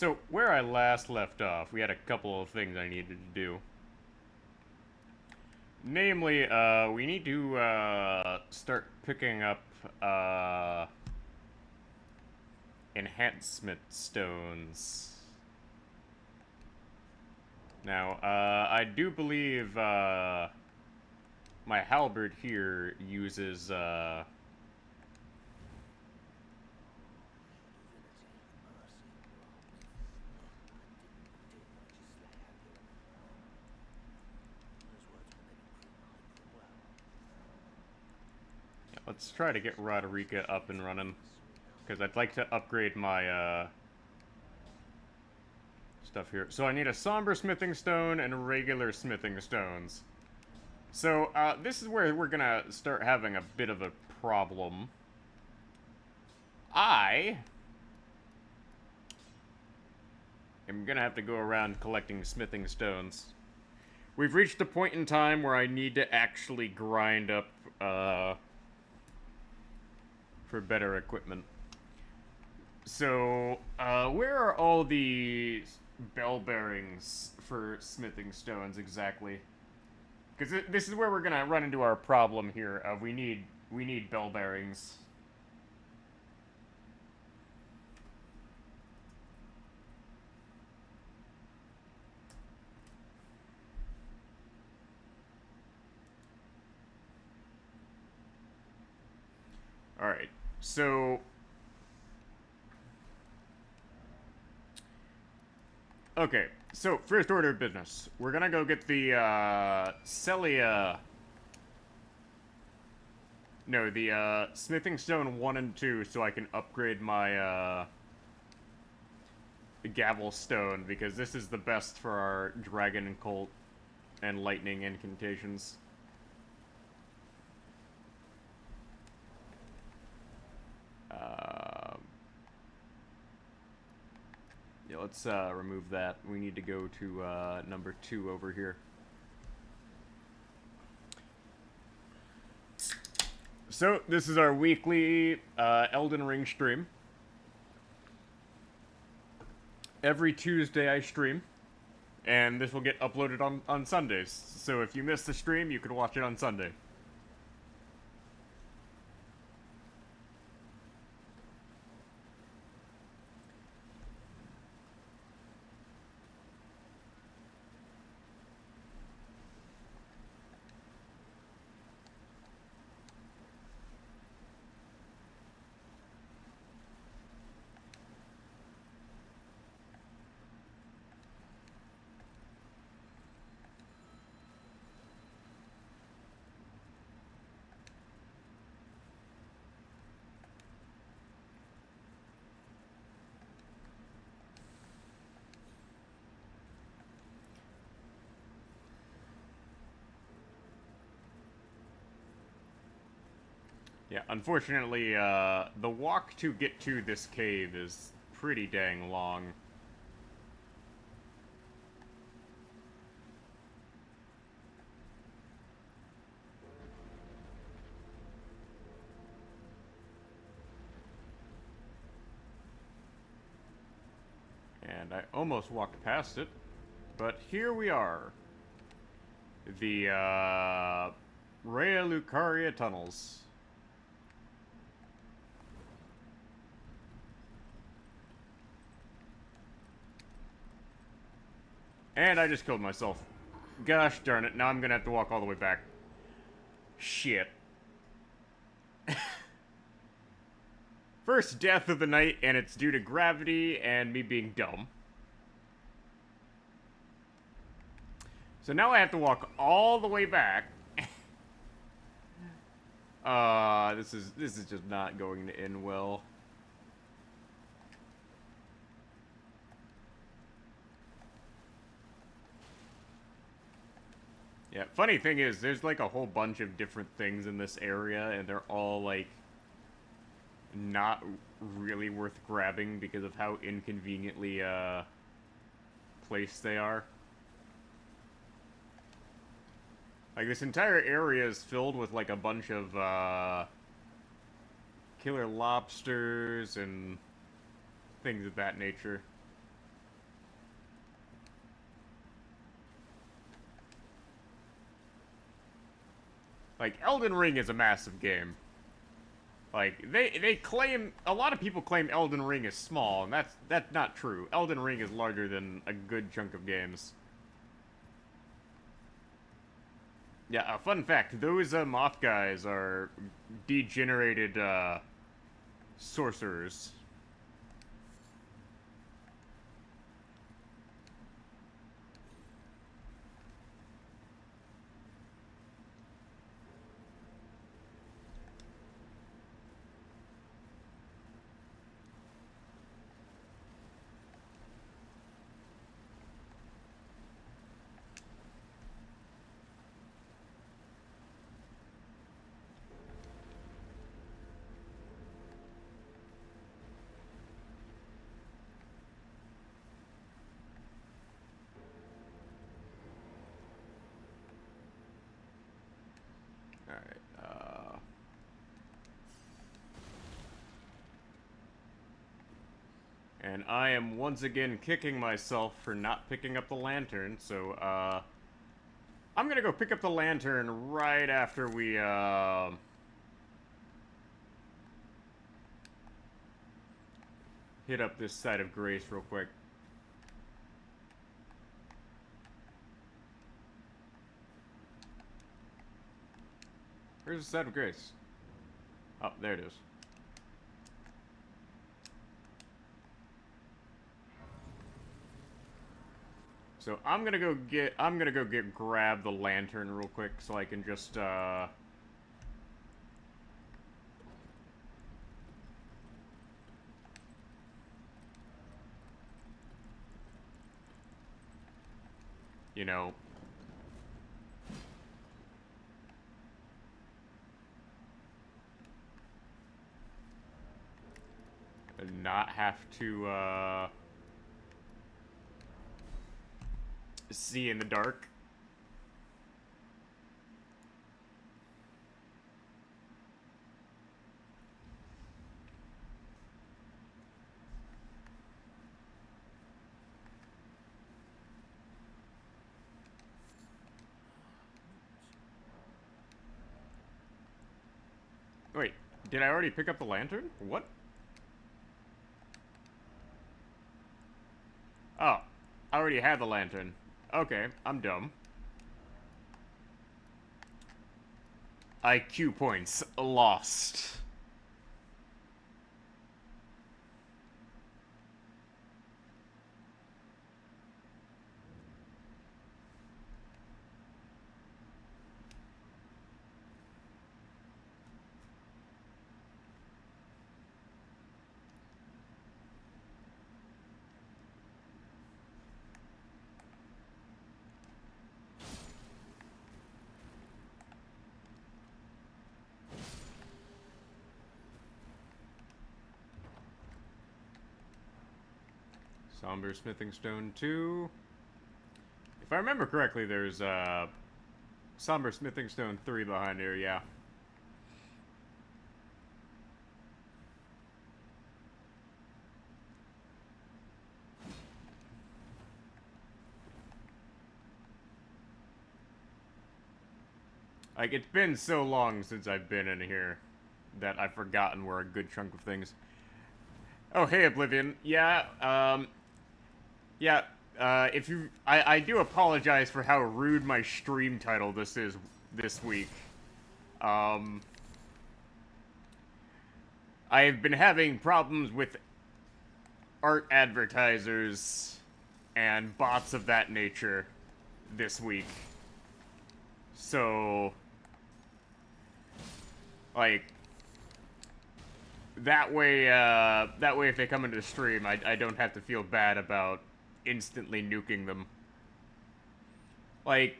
So, where I last left off, we had a couple of things I needed to do. Namely, we need to, start picking up, enhancement stones. Now, I do believe, my halberd here uses, yeah, let's try to get Roderica up and running. Because I'd like to upgrade my, stuff here. So I need a somber smithing stone and regular smithing stones. So, this is where we're gonna start having a bit of a problem. I am gonna have to go around collecting smithing stones. We've reached a point in time where I need to actually grind up, for better equipment. So, where are all the bell bearings for smithing stones exactly? Because this is where we're gonna run into our problem here. We need bell bearings. All right, so okay, so first order of business, we're gonna go get the Celia. No, the smithing stone 1 and 2, so I can upgrade my gavel stone, because this is the best for our dragon and colt and lightning incantations. Uh, yeah, let's remove that. We need to go to number 2 over here. So, this is our weekly Elden Ring stream. Every Tuesday I stream, and this will get uploaded on Sundays. So if you miss the stream, you can watch it on Sunday. Yeah, unfortunately, the walk to get to this cave is pretty dang long. And I almost walked past it, but here we are. The, Rea Lucaria tunnels. And I just killed myself. Gosh darn it, now I'm gonna have to walk all the way back. Shit. First death of the night, and it's due to gravity and me being dumb. So now I have to walk all the way back. This is just not going to end well. Yeah, funny thing is, there's like a whole bunch of different things in this area, and they're all like not really worth grabbing because of how inconveniently placed they are. Like, this entire area is filled with like a bunch of killer lobsters and things of that nature. Like, Elden Ring is a massive game. Like, they claim, a lot of people claim Elden Ring is small, and that's not true. Elden Ring is larger than a good chunk of games. Yeah, a fun fact, those moth guys are degenerated sorcerers. Alright, and I am once again kicking myself for not picking up the lantern, so, I'm gonna go pick up the lantern right after we, hit up this side of Grace real quick. Where's the side of Grace? Oh, there it is. So I'm gonna go grab the lantern real quick so I can just, you know, not have to, see in the dark. Wait, did I already pick up the lantern? What? Oh, I already had the lantern. Okay, I'm dumb. IQ points lost. Somber Smithing Stone 2. If I remember correctly, there's Somber Smithing Stone 3 behind here, yeah. Like, it's been so long since I've been in here that I've forgotten where a good chunk of things. Oh, hey, Oblivion. Yeah, yeah, if you... I do apologize for how rude my stream title this is this week. I've been having problems with art advertisers and bots of that nature this week. So... like... that way if they come into the stream, I don't have to feel bad about instantly nuking them. Like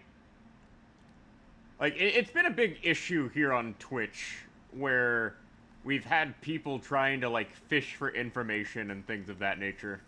it's been a big issue here on Twitch where we've had people trying to, like, fish for information and things of that nature.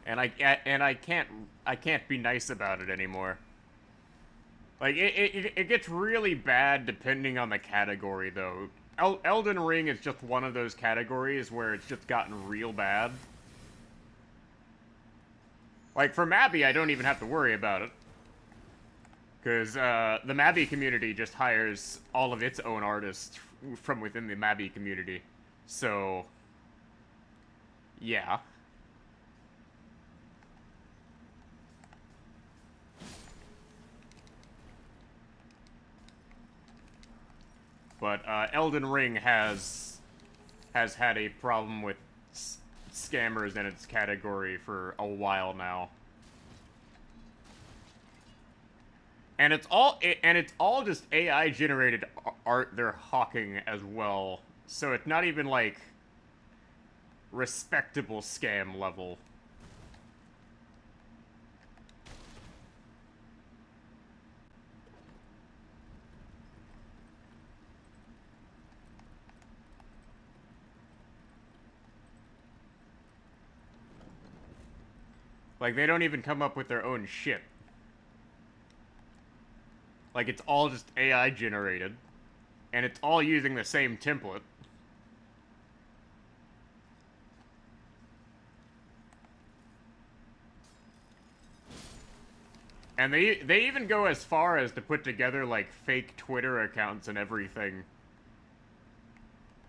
And I can't be nice about it anymore. Like, it gets really bad depending on the category, though. Elden Ring is just one of those categories where it's just gotten real bad. Like, for Mabby, I don't even have to worry about it. Because the Mabby community just hires all of its own artists from within the Mabby community. So, yeah. But Elden Ring has had a problem with scammers in its category for a while now. And it's all just AI generated art they're hawking as well. So it's not even like respectable scam level. Like, they don't even come up with their own shit. Like, it's all just AI generated. And it's all using the same template. And they even go as far as to put together, like, fake Twitter accounts and everything.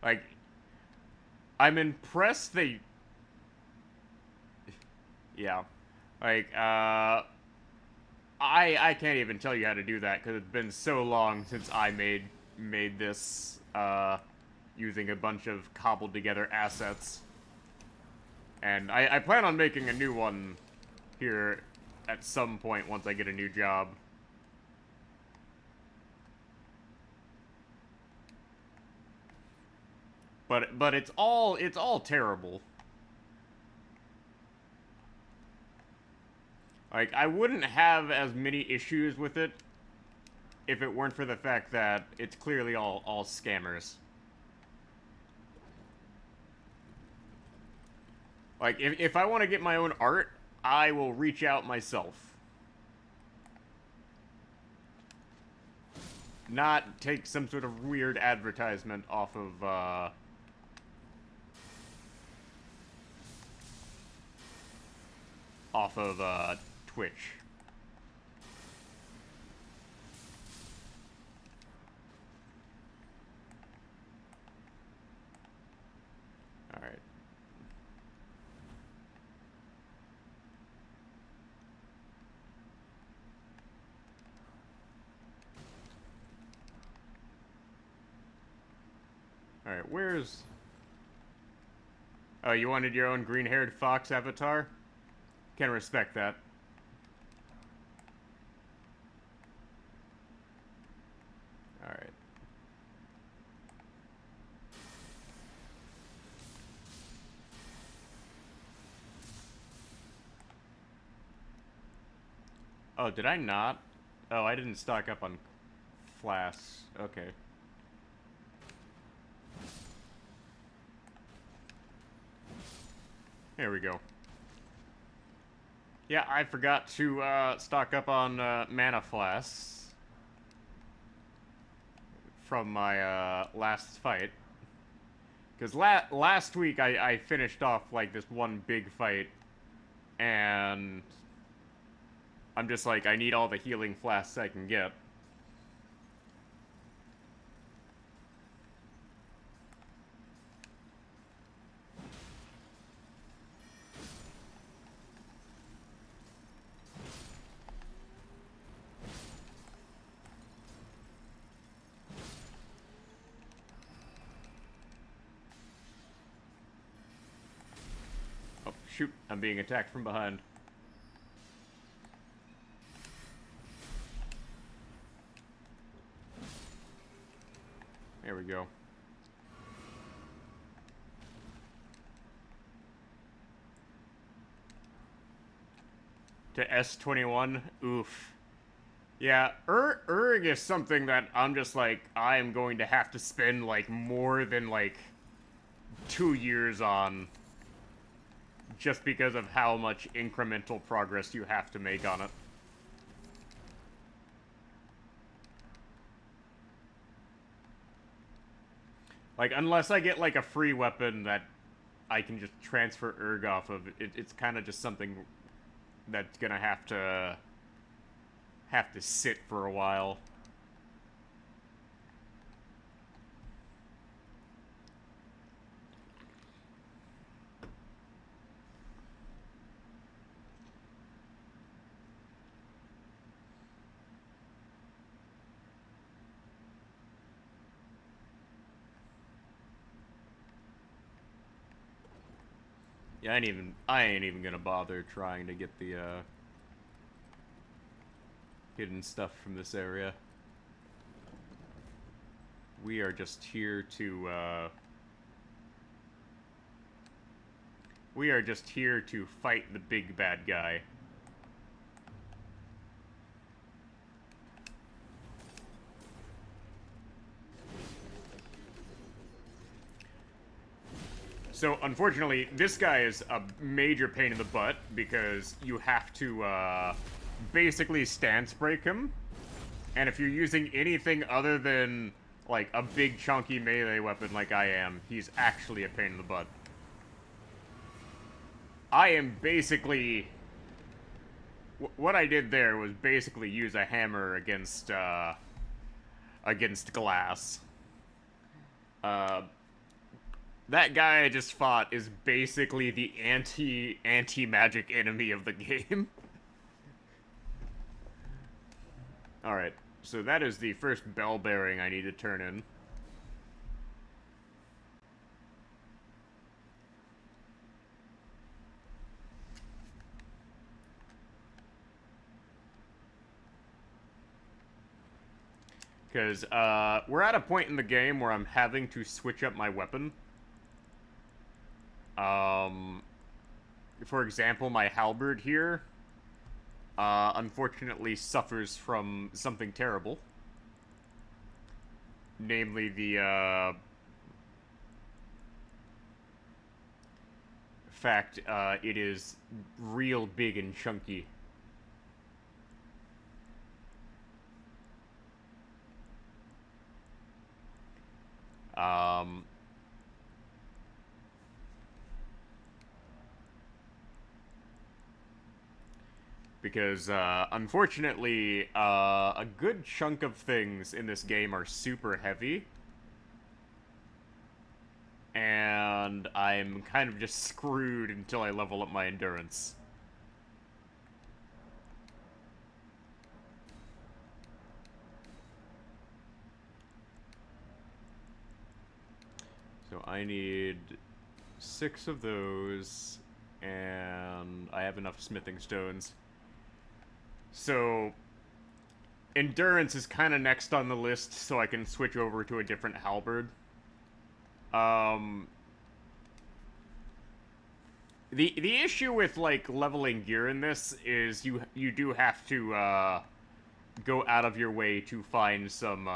Like, I'm impressed they... Yeah. Like, I can't even tell you how to do that, because it's been so long since I made this, using a bunch of cobbled together assets. And I plan on making a new one here at some point once I get a new job. But it's all terrible. Like, I wouldn't have as many issues with it if it weren't for the fact that it's clearly all scammers. Like, if I want to get my own art, I will reach out myself. Not take some sort of weird advertisement off of, Twitch. Alright. Alright, where's... Oh, you wanted your own green-haired fox avatar? Can respect that. Alright. Oh, did I not? Oh, I didn't stock up on flasks. Okay. There we go. Yeah, I forgot to stock up on mana flasks from my last fight. Because last week I finished off like this one big fight, and I'm just like, I need all the healing flasks I can get. Oh, shoot, I'm being attacked from behind. There we go. To S21? Oof. Yeah, Urg is something that I'm just like, I am going to have to spend like more than like 2 years on, just because of how much incremental progress you have to make on it. Like, unless I get, like, a free weapon that I can just transfer Erg off of, it's kind of just something that's gonna have to sit for a while. Yeah, I ain't even gonna bother trying to get the hidden stuff from this area. We are just here to fight the big bad guy. So, unfortunately, this guy is a major pain in the butt because you have to, basically stance break him. And if you're using anything other than, like, a big chunky melee weapon like I am, he's actually a pain in the butt. I am basically... What I did there was basically use a hammer against glass. That guy I just fought is basically the anti-magic enemy of the game. Alright, so that is the first bell bearing I need to turn in. Because, we're at a point in the game where I'm having to switch up my weapon. For example, my halberd here, unfortunately suffers from something terrible. Namely the, fact, it is real big and chunky. Because, unfortunately, a good chunk of things in this game are super heavy. And I'm kind of just screwed until I level up my endurance. So I need 6 of those, and I have enough smithing stones. So, endurance is kind of next on the list, so I can switch over to a different halberd. The issue with, like, leveling gear in this is you do have to, go out of your way to find some,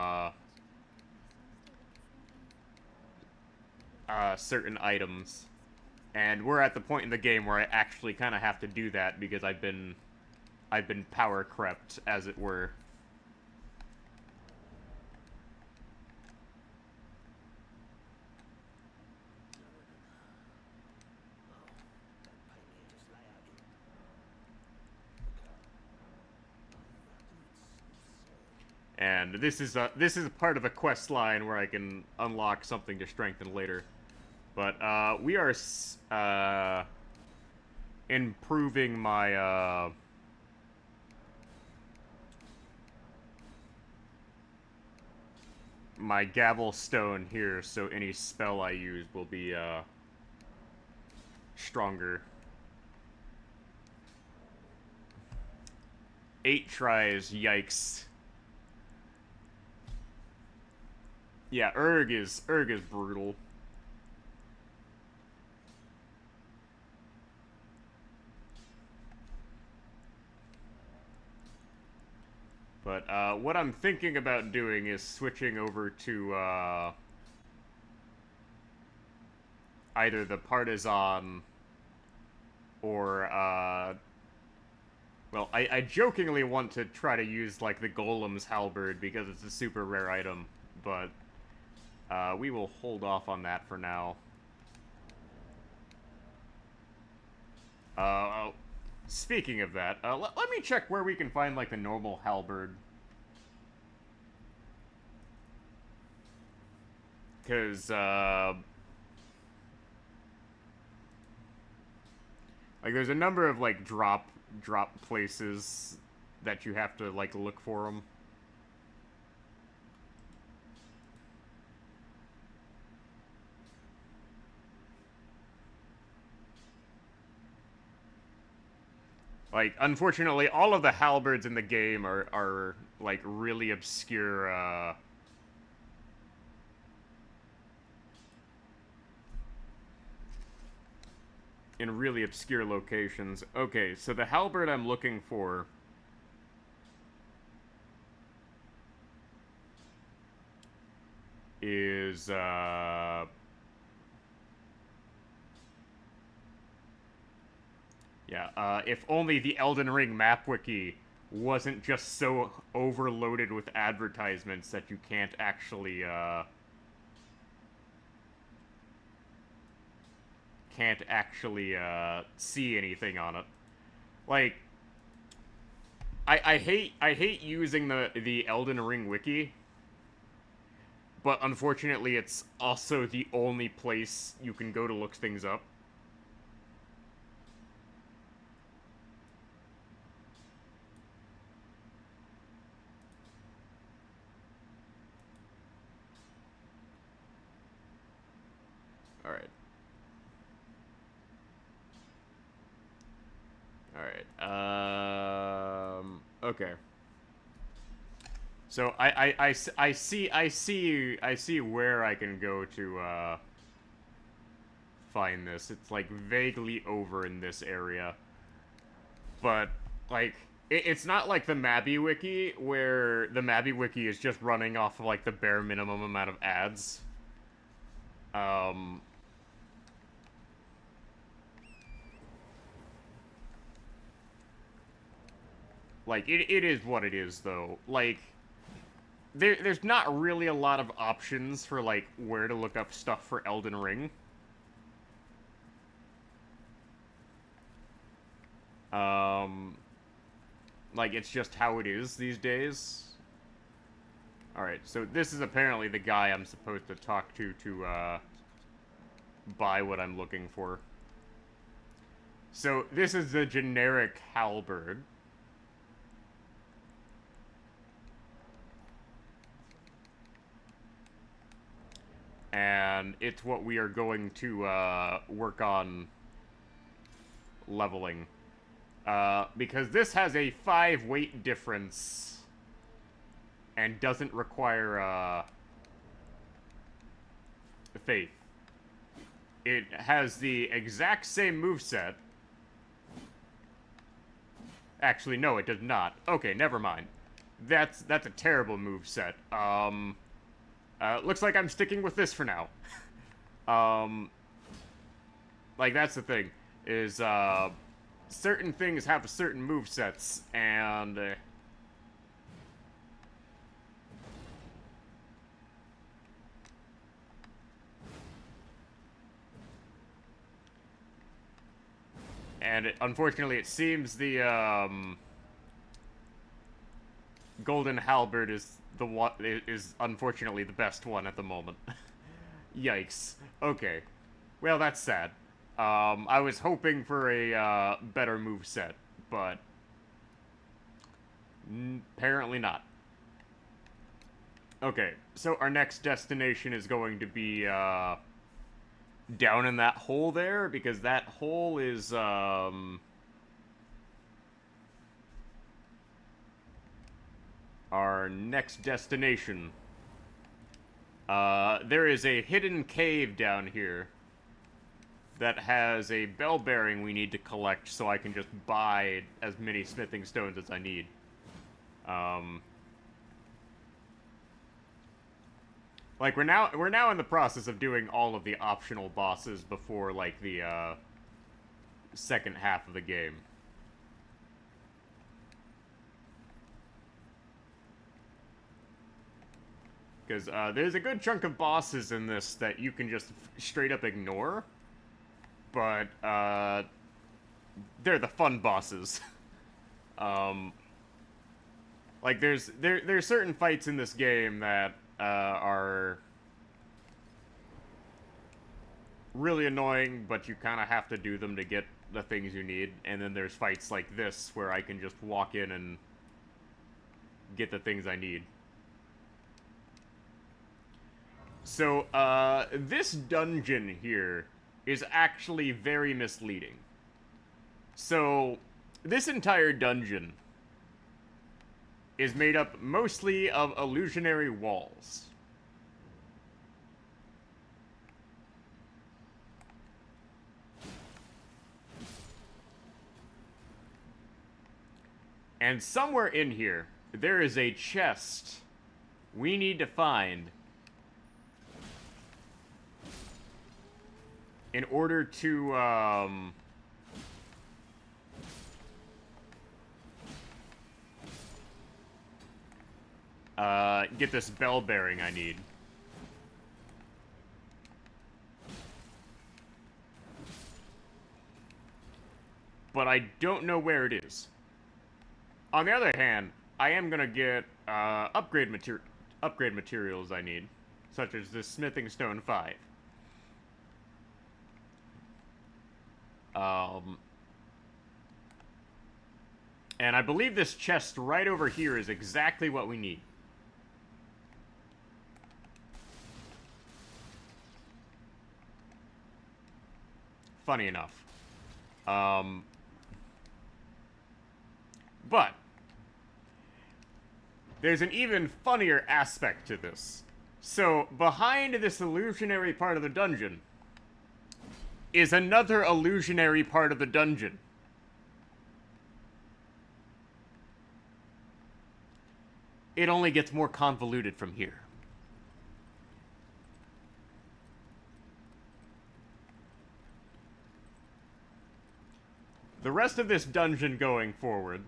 certain items. And we're at the point in the game where I actually kind of have to do that because I've been power crept, as it were. And this is a part of a quest line where I can unlock something to strengthen later. But we are improving my my gavel stone here, so any spell I use will be stronger. 8 tries, yikes. Yeah, Erg is brutal. But what I'm thinking about doing is switching over to either the Partisan or well, I jokingly want to try to use like the Golem's halberd because it's a super rare item, but We will hold off on that for now. Speaking of that, let me check where we can find, like, the normal halberd. Because, like, there's a number of, like, drop places that you have to, like, look for them. Like, unfortunately, all of the halberds in the game are like, really obscure, in really obscure locations. Okay, so the halberd I'm looking for is, yeah, if only the Elden Ring map wiki wasn't just so overloaded with advertisements that you can't actually see anything on it. Like, I hate using the Elden Ring wiki, but unfortunately it's also the only place you can go to look things up. All right. All right. Okay. So I see where I can go to find this. It's like vaguely over in this area, but like it's not like the Mabby wiki where the Mabby wiki is just running off of like the bare minimum amount of ads. Um, like it is what it is though. Like there's not really a lot of options for like where to look up stuff for Elden Ring. Um, like it's just how it is these days. All right, so this is apparently the guy I'm supposed to talk to buy what I'm looking for. So this is the generic halberd. And it's what we are going to work on leveling. Because this has a 5 weight difference and doesn't require faith. It has the exact same moveset. Actually, no, it does not. Okay, never mind. That's a terrible moveset. Looks like I'm sticking with this for now. Like, that's the thing, is, certain things have certain movesets, and, unfortunately, it seems the, Golden Halberd is unfortunately the best one at the moment. Yikes. Okay. Well, that's sad. I was hoping for a better moveset, but apparently not. Okay, so our next destination is going to be down in that hole there, because that hole is our next destination. There is a hidden cave down here that has a bell bearing we need to collect so I can just buy as many smithing stones as I need. Like, we're now in the process of doing all of the optional bosses before, like, the second half of the game. because there's a good chunk of bosses in this that you can just straight up ignore, but they're the fun bosses. Like there's certain fights in this game that are really annoying, but you kind of have to do them to get the things you need. And then there's fights like this where I can just walk in and get the things I need. So, this dungeon here is actually very misleading. So, this entire dungeon is made up mostly of illusionary walls. And somewhere in here, there is a chest we need to find in order to, get this bell bearing I need. But I don't know where it is. On the other hand, I am gonna get upgrade materials I need, such as this smithing stone 5. And I believe this chest right over here is exactly what we need. Funny enough. But there's an even funnier aspect to this. So, behind this illusionary part of the dungeon is another illusionary part of the dungeon. It only gets more convoluted from here. The rest of this dungeon going forward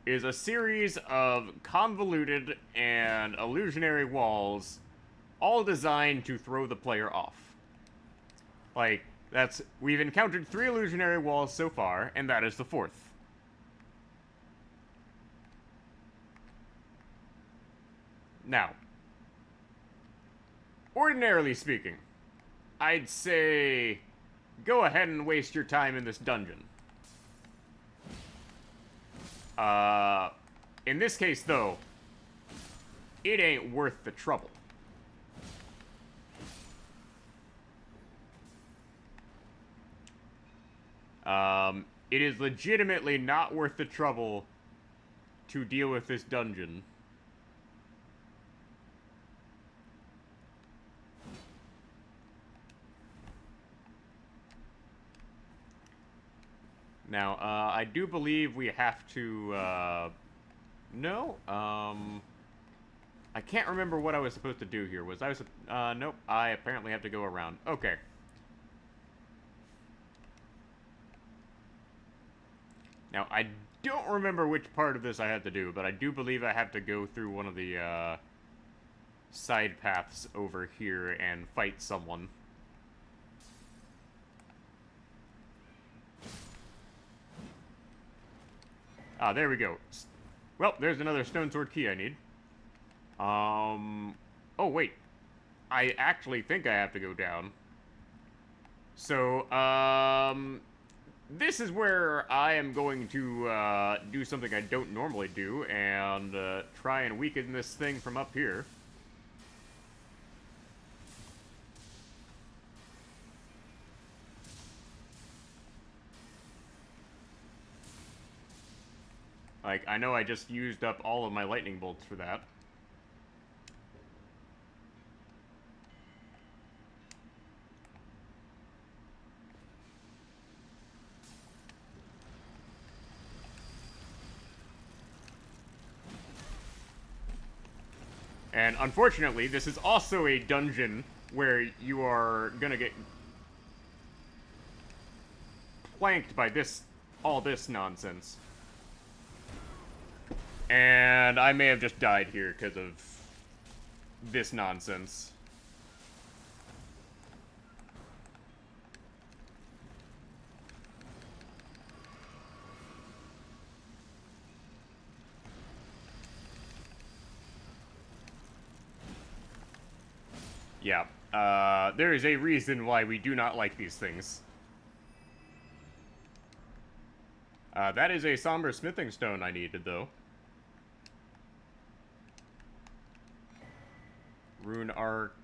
is a series of convoluted and illusionary walls, all designed to throw the player off. Like, we've encountered 3 illusionary walls so far, and that is the 4th. Now, ordinarily speaking, I'd say go ahead and waste your time in this dungeon. In this case, though, it ain't worth the trouble. It is legitimately not worth the trouble to deal with this dungeon. Now, I do believe we have to, no, I can't remember what I was supposed to do here. Nope, I apparently have to go around. Okay. Now, I don't remember which part of this I had to do, but I do believe I have to go through one of the, side paths over here and fight someone. Ah, there we go. Well, there's another stone sword key I need. Oh, wait. I actually think I have to go down. So, this is where I am going to, do something I don't normally do, and, try and weaken this thing from up here. Like, I know I just used up all of my lightning bolts for that. And unfortunately, this is also a dungeon where you are gonna get planked by all this nonsense. And I may have just died here because of this nonsense. Yeah, there is a reason why we do not like these things. That is a somber smithing stone I needed, though. Rune Arc.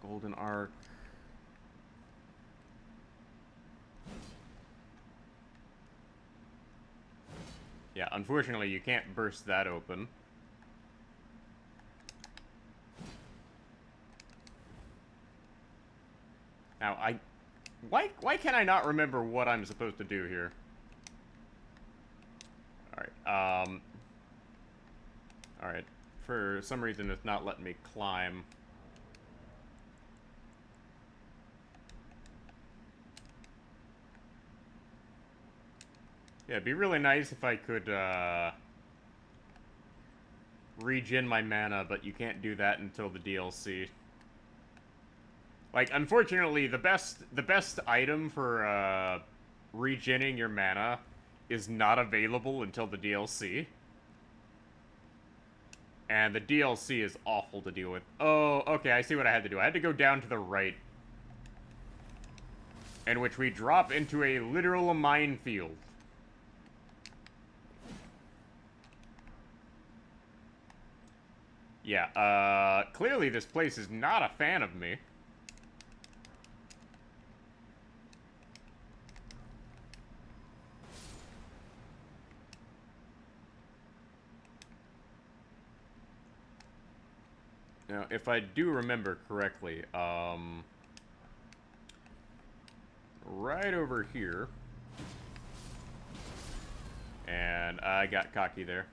Golden Arc. Yeah, unfortunately, you can't burst that open. Now, why can I not remember what I'm supposed to do here? Alright, Alright. For some reason, it's not letting me climb. Yeah, it'd be really nice if I could, regen my mana, but you can't do that until the DLC. Like, unfortunately, the best item for, regenning your mana is not available until the DLC. And the DLC is awful to deal with. Oh, okay, I see what I had to do. I had to go down to the right. In which we drop into a literal minefield. Yeah, clearly this place is not a fan of me. Now, if I do remember correctly, right over here, and I got cocky there.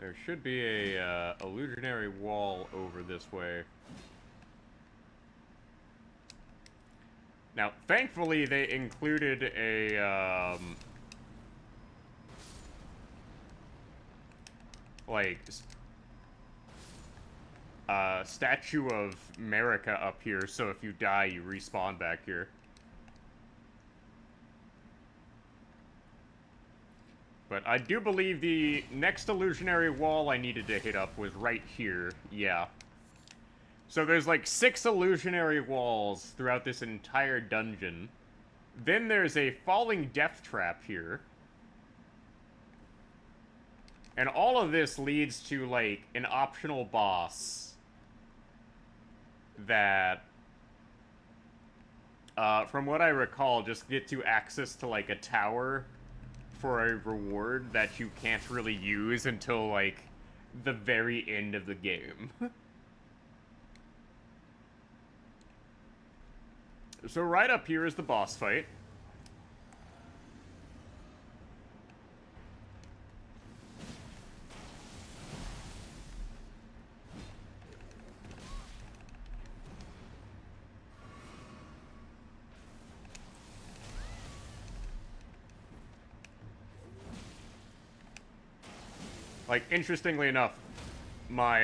There should be a illusionary wall over this way. Now, thankfully, they included a, like, statue of America up here, so if you die, you respawn back here. But I do believe the next illusionary wall I needed to hit up was right here. Yeah. So there's like 6 illusionary walls throughout this entire dungeon. Then there's a falling death trap here. And all of this leads to, like, an optional boss that, from what I recall, just get you access to, like, a tower for a reward that you can't really use until, like, the very end of the game. So right up here is the boss fight. Like, interestingly enough, my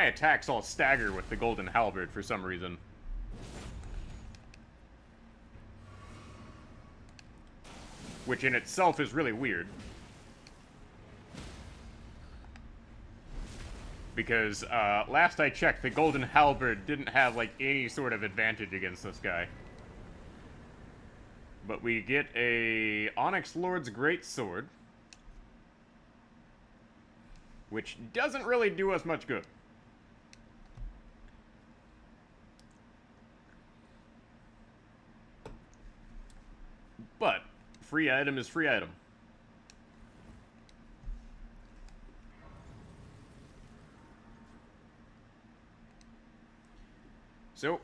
attacks all stagger with the golden halberd for some reason. Which in itself is really weird. Because, last I checked, the golden halberd didn't have, like, any sort of advantage against this guy. But we get a Onyx Lord's Greatsword, which doesn't really do us much good. But free item is free item. So,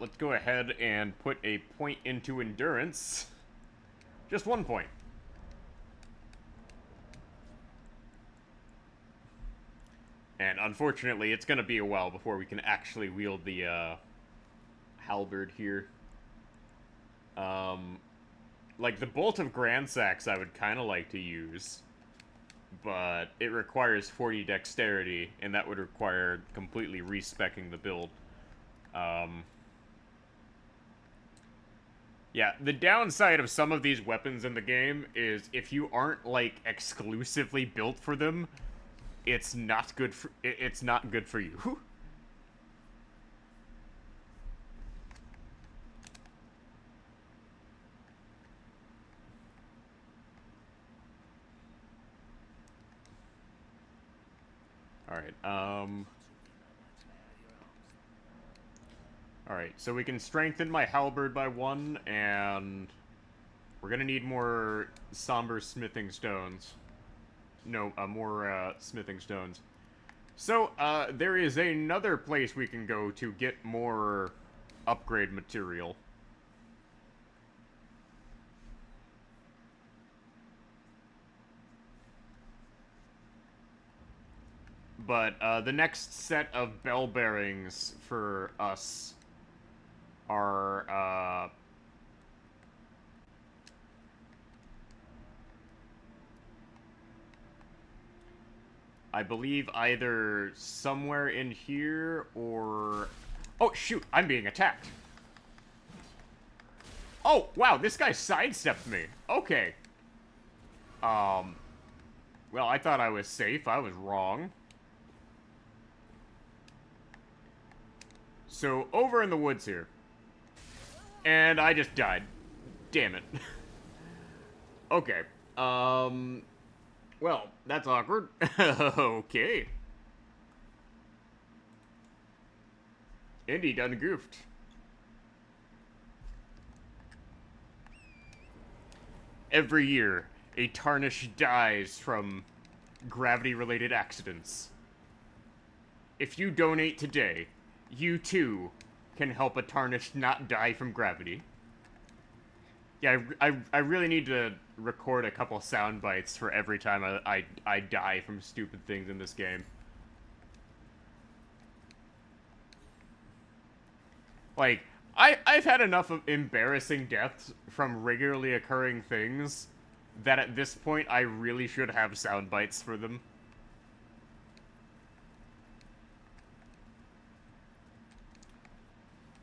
let's go ahead and put a point into endurance. Just 1 point. And unfortunately, it's gonna be a while before we can actually wield the, halberd here. Like, the Bolt of Gransax I would kind of like to use. but it requires 40 dexterity, and that would require completely respecking the build. Um, yeah, the downside of some of these weapons in the game is if you aren't, like, exclusively built for them, it's not good for, it's not good for you. Alright, Alright, so we can strengthen my halberd by 1, and we're gonna need more somber smithing stones. No, more, smithing stones. So, there is another place we can go to get more upgrade material. But, the next set of bell bearings for us are, I believe either somewhere in here or... Oh, shoot, I'm being attacked. Oh, wow, this guy sidestepped me. Okay. Well, I thought I was safe. I was wrong. So, over in the woods here. And I just died. Damn it. Okay. Well, that's awkward. Okay. Indy done goofed. Every year, a Tarnish dies from gravity-related accidents. If you donate today, you too can help a Tarnish not die from gravity. Yeah, I really need to record a couple sound bites for every time I die from stupid things in this game. Like, I've had enough of embarrassing deaths from regularly occurring things that at this point I really should have sound bites for them.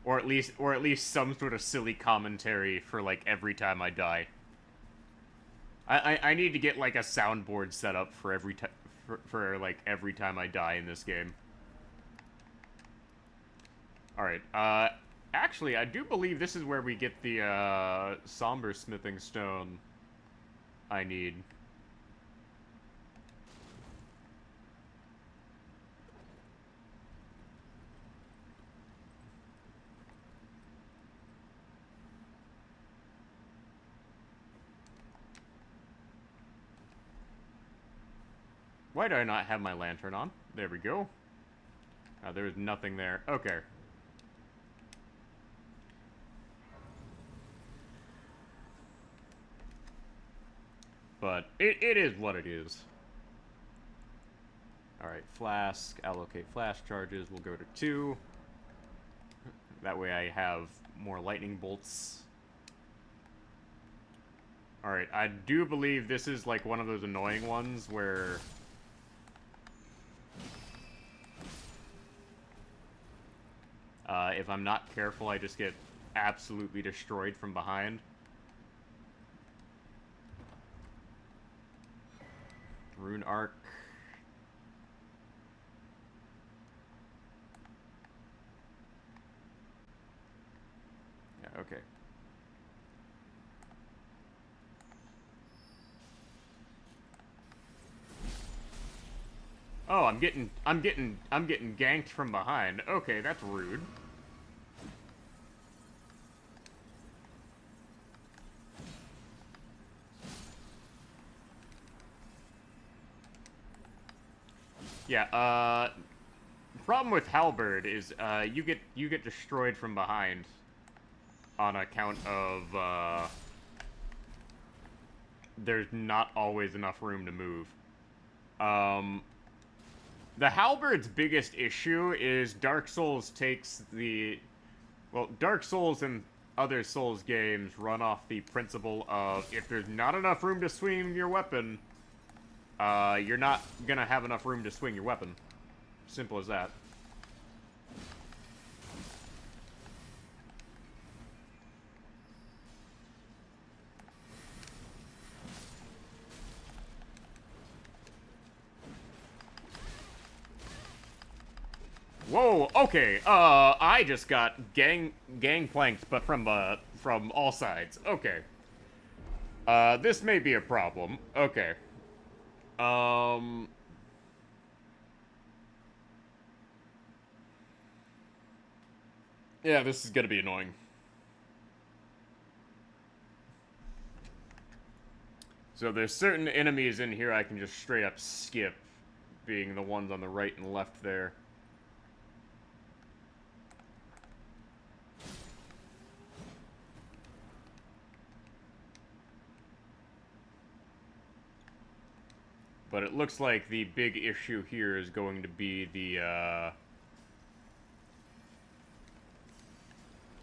Or at least some sort of silly commentary for, like, every time I die. I need to get, like, a soundboard set up for every for like every time I die in this game. All right. Actually, I do believe this is where we get the somber smithing stone I need. Why do I not have my lantern on? There we go. There's nothing there. Okay. But it is what it is. Alright, flask. Allocate flash charges. We'll go to 2. That way I have more lightning bolts. Alright, I do believe this is like one of those annoying ones where... if I'm not careful, I just get absolutely destroyed from behind. Rune Arc. Yeah, okay. Oh, I'm getting ganked from behind. Okay, that's rude. Yeah, problem with Halberd is, you get destroyed from behind on account of, there's not always enough room to move. The Halberd's biggest issue is Dark Souls takes the... Well, Dark Souls and other Souls games run off the principle of if there's not enough room to swing your weapon, you're not gonna have enough room to swing your weapon. Simple as that. Whoa, okay, I just got gangplanked, but from all sides. Okay. This may be a problem. Okay. Um... Yeah, this is gonna be annoying. So there's certain enemies in here I can just straight up skip, being the ones on the right and left there. But it looks like the big issue here is going to be the,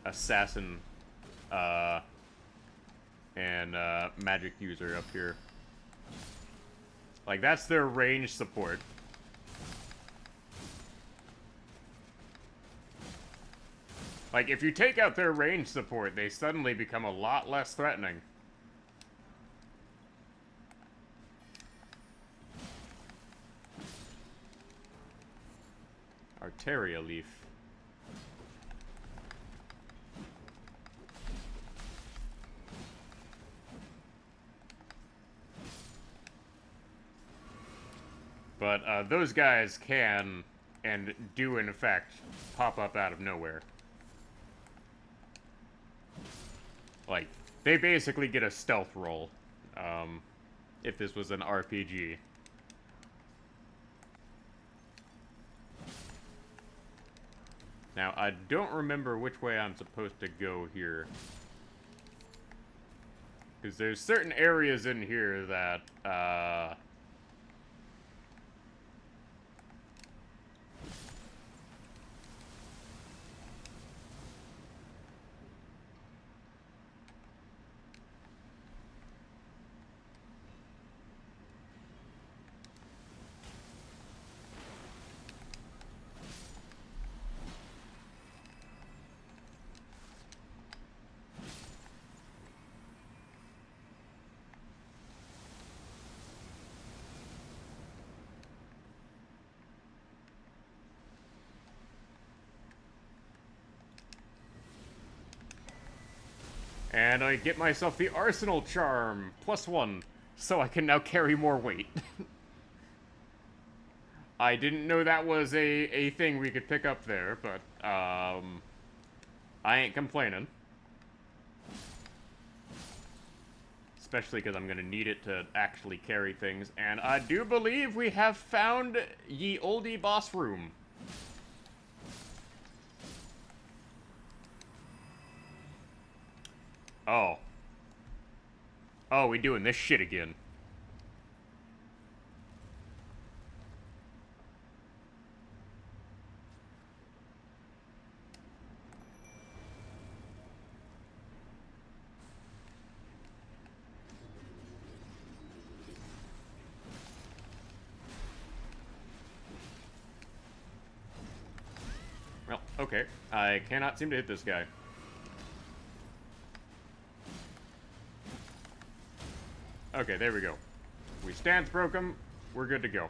assassin, and, magic user up here. Like, that's their range support. Like, if you take out their range support, they suddenly become a lot less threatening. Arteria leaf. But those guys can, and do in fact, pop up out of nowhere. Like, they basically get a stealth roll, if this was an RPG. Now, I don't remember which way I'm supposed to go here. Because there's certain areas in here that, and I get myself the Arsenal Charm, +1, so I can now carry more weight. I didn't know that was a thing we could pick up there, but, I ain't complaining. Especially because I'm going to need it to actually carry things, and I do believe we have found ye oldie boss room. Oh. Oh, we doing this shit again. Well, okay. I cannot seem to hit this guy. Okay, there we go. We stance broke him. We're good to go.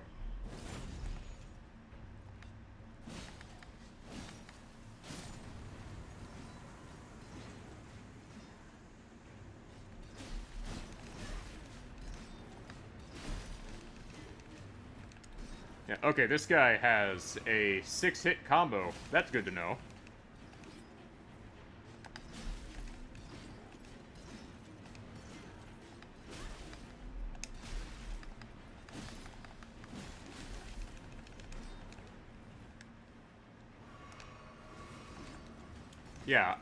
Yeah, okay, this guy has a 6-hit combo. That's good to know. Yeah,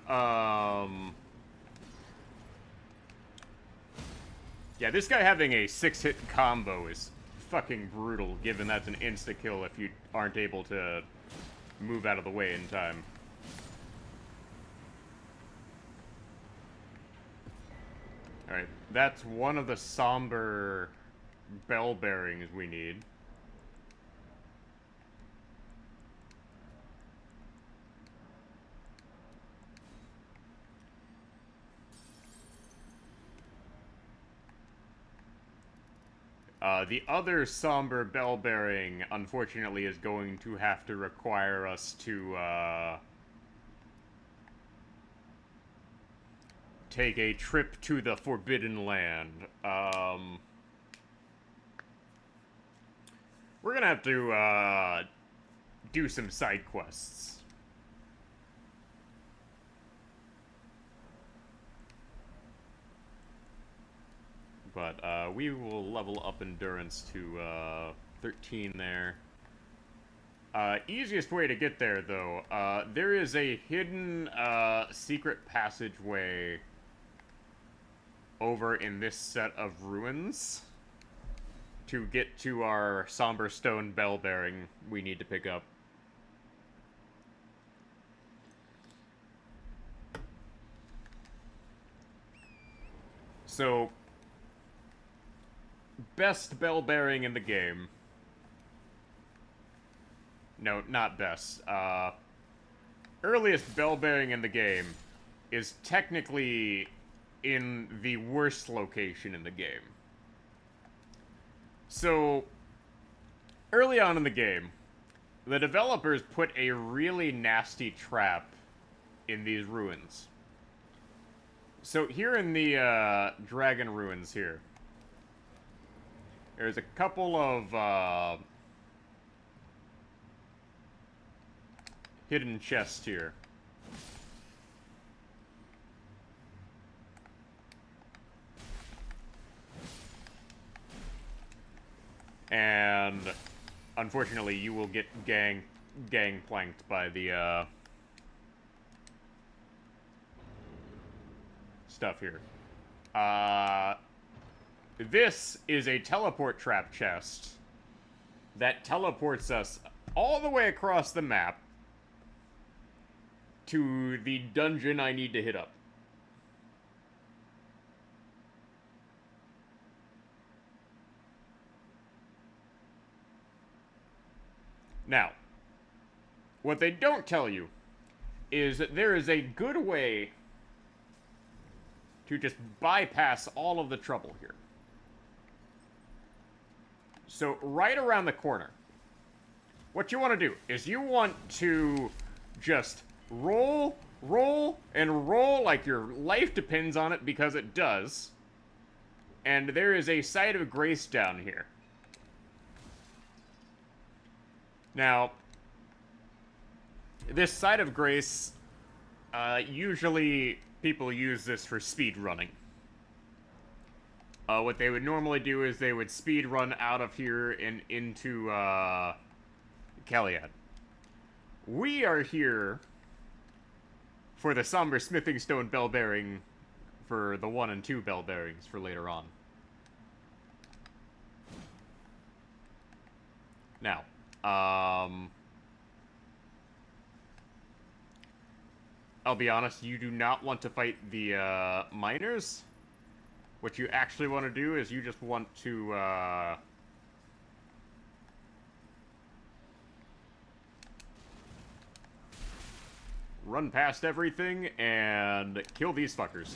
yeah, this guy having a 6-hit combo is fucking brutal, given that's an insta-kill if you aren't able to move out of the way in time. Alright, that's one of the somber bell bearings we need. The other somber bell bearing, unfortunately, is going to have to require us to, take a trip to the Forbidden Land. We're gonna have to, do some side quests. But, we will level up endurance to, 13 there. Easiest way to get there, though, there is a hidden, secret passageway over in this set of ruins to get to our somber stone bell bearing we need to pick up. So, best bell bearing in the game. No, not best. Earliest bell bearing in the game is technically in the worst location in the game. So, early on in the game, the developers put a really nasty trap in these ruins. So here in the dragon ruins here, there's a couple of hidden chests here. And unfortunately, you will get gangplanked by the stuff here. This is a teleport trap chest that teleports us all the way across the map to the dungeon I need to hit up. Now, what they don't tell you is that there is a good way to just bypass all of the trouble here. So, right around the corner, what you want to do is you want to just roll, and roll like your life depends on it, because it does. And there is a site of grace down here. Now, this site of grace, usually people use this for speed running. What they would normally do is they would speed run out of here and into, Caliad. We are here for the somber smithing stone bell bearing, for the 1 and 2 bell bearings for later on. Now, I'll be honest, you do not want to fight the, miners. What you actually want to do is you just want to, run past everything and kill these fuckers.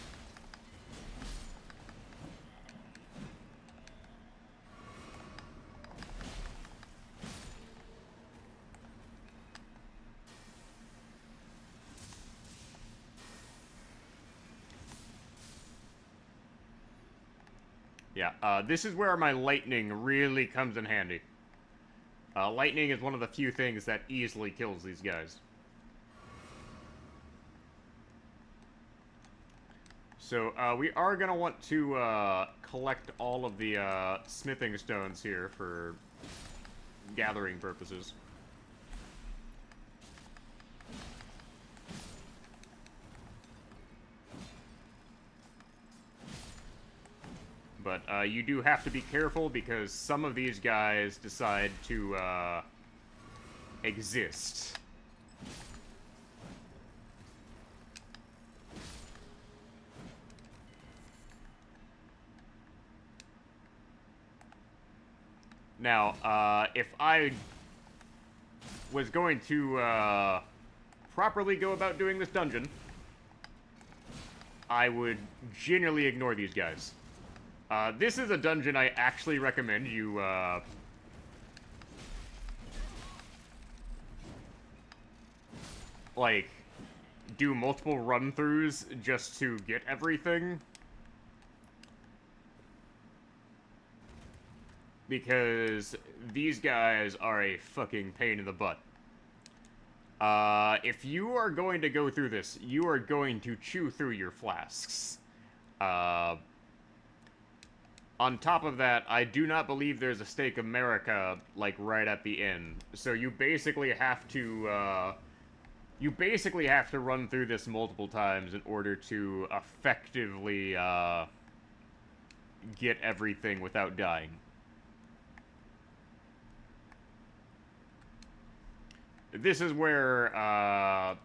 Yeah, this is where my lightning really comes in handy. Lightning is one of the few things that easily kills these guys. So, we are gonna want to, collect all of the, smithing stones here for gathering purposes. But, you do have to be careful, because some of these guys decide to, exist. Now, if I was going to, properly go about doing this dungeon, I would generally ignore these guys. This is a dungeon I actually recommend you, like, do multiple run-throughs just to get everything. Because these guys are a fucking pain in the butt. If you are going to go through this, you are going to chew through your flasks. On top of that, I do not believe there's a Stake America, like, right at the end. So you basically have to, run through this multiple times in order to effectively, get everything without dying. This is where,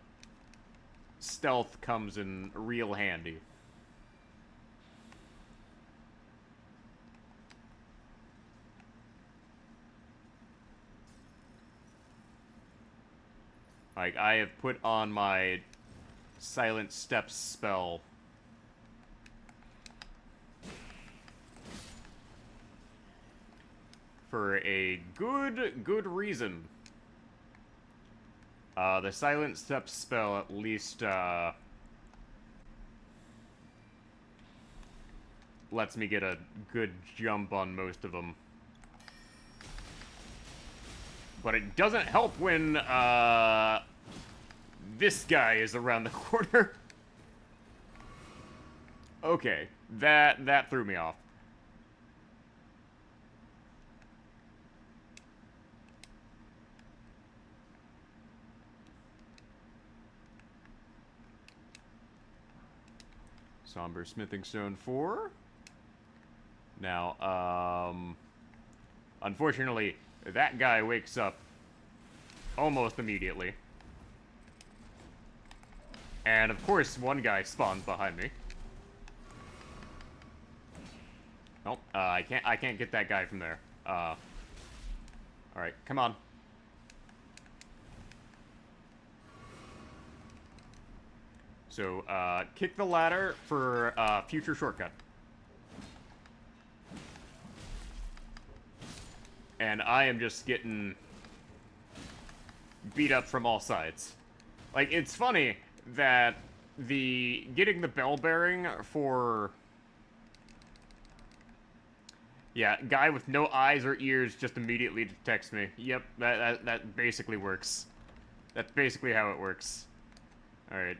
stealth comes in real handy. Like, I have put on my Silent Steps spell. For a good reason. The Silent Steps spell at least, lets me get a good jump on most of them. But it doesn't help when, this guy is around the corner. Okay, that threw me off. Somber Smithing Stone 4. Now, unfortunately, that guy wakes up almost immediately. And of course, one guy spawns behind me. Nope, I can't get that guy from there. Alright, come on. So, kick the ladder for, future shortcut. And I am just getting beat up from all sides. Like, it's funny that getting the bell bearing for... Yeah, guy with no eyes or ears just immediately detects me. Yep, that basically works. That's basically how it works. Alright.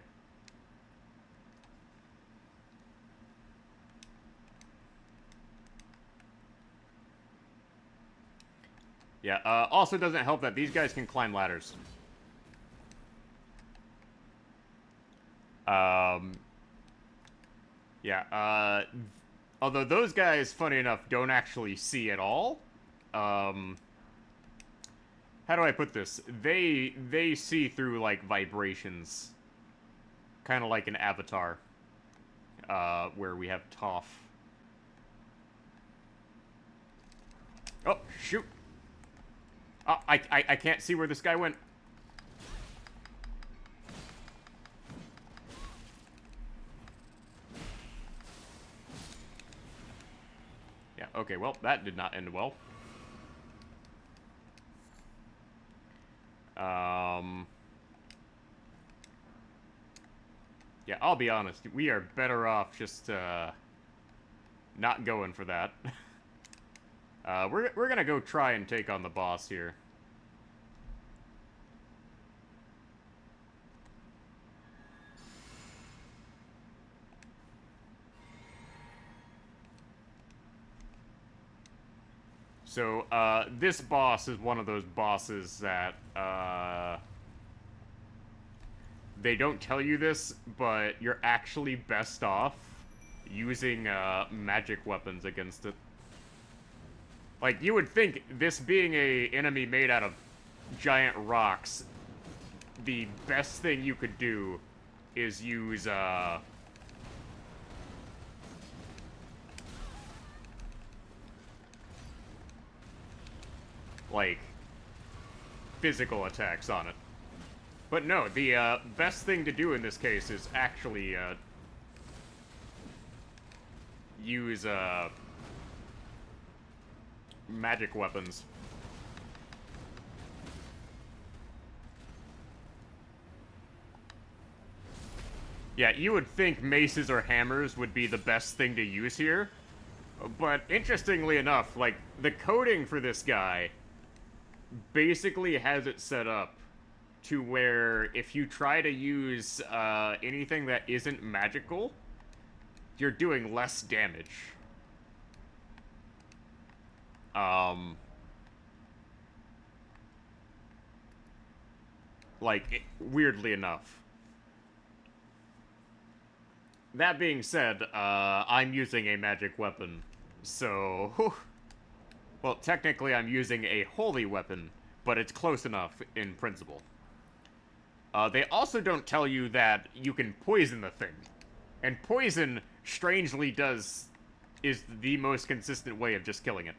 Yeah, also doesn't help that these guys can climb ladders. Yeah, although those guys, funny enough, don't actually see at all. How do I put this? They see through, like, vibrations. Kind of like an avatar. Where we have Toph. Oh, shoot! Oh, I can't see where this guy went. Yeah, okay, well, that did not end well. Yeah, I'll be honest, we are better off just, not going for that. We're gonna go try and take on the boss here. So, this boss is one of those bosses that, they don't tell you this, but you're actually best off using, magic weapons against it. Like, you would think, this being a enemy made out of giant rocks, the best thing you could do is use, like, physical attacks on it. But no, the best thing to do in this case is actually use magic weapons. Yeah, you would think maces or hammers would be the best thing to use here, but interestingly enough, like, the coding for this guy basically has it set up to where if you try to use anything that isn't magical, you're doing less damage. Weirdly enough. That being said, I'm using a magic weapon, so... Well, technically I'm using a holy weapon, but it's close enough in principle. They also don't tell you that you can poison the thing. And poison, strangely, is the most consistent way of just killing it.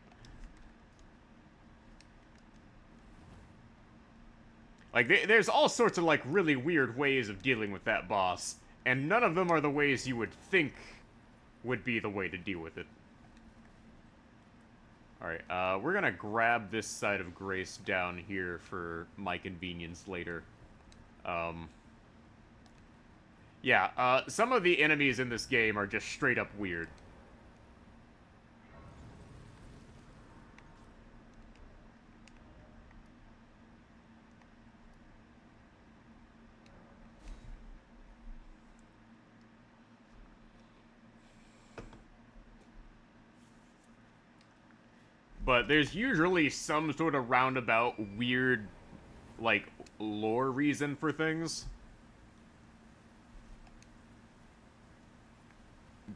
Like, there's all sorts of, like, really weird ways of dealing with that boss, and none of them are the ways you would think would be the way to deal with it. Alright, we're gonna grab this side of Grace down here for my convenience later. Yeah, some of the enemies in this game are just straight up weird. But there's usually some sort of roundabout, weird, like, lore reason for things.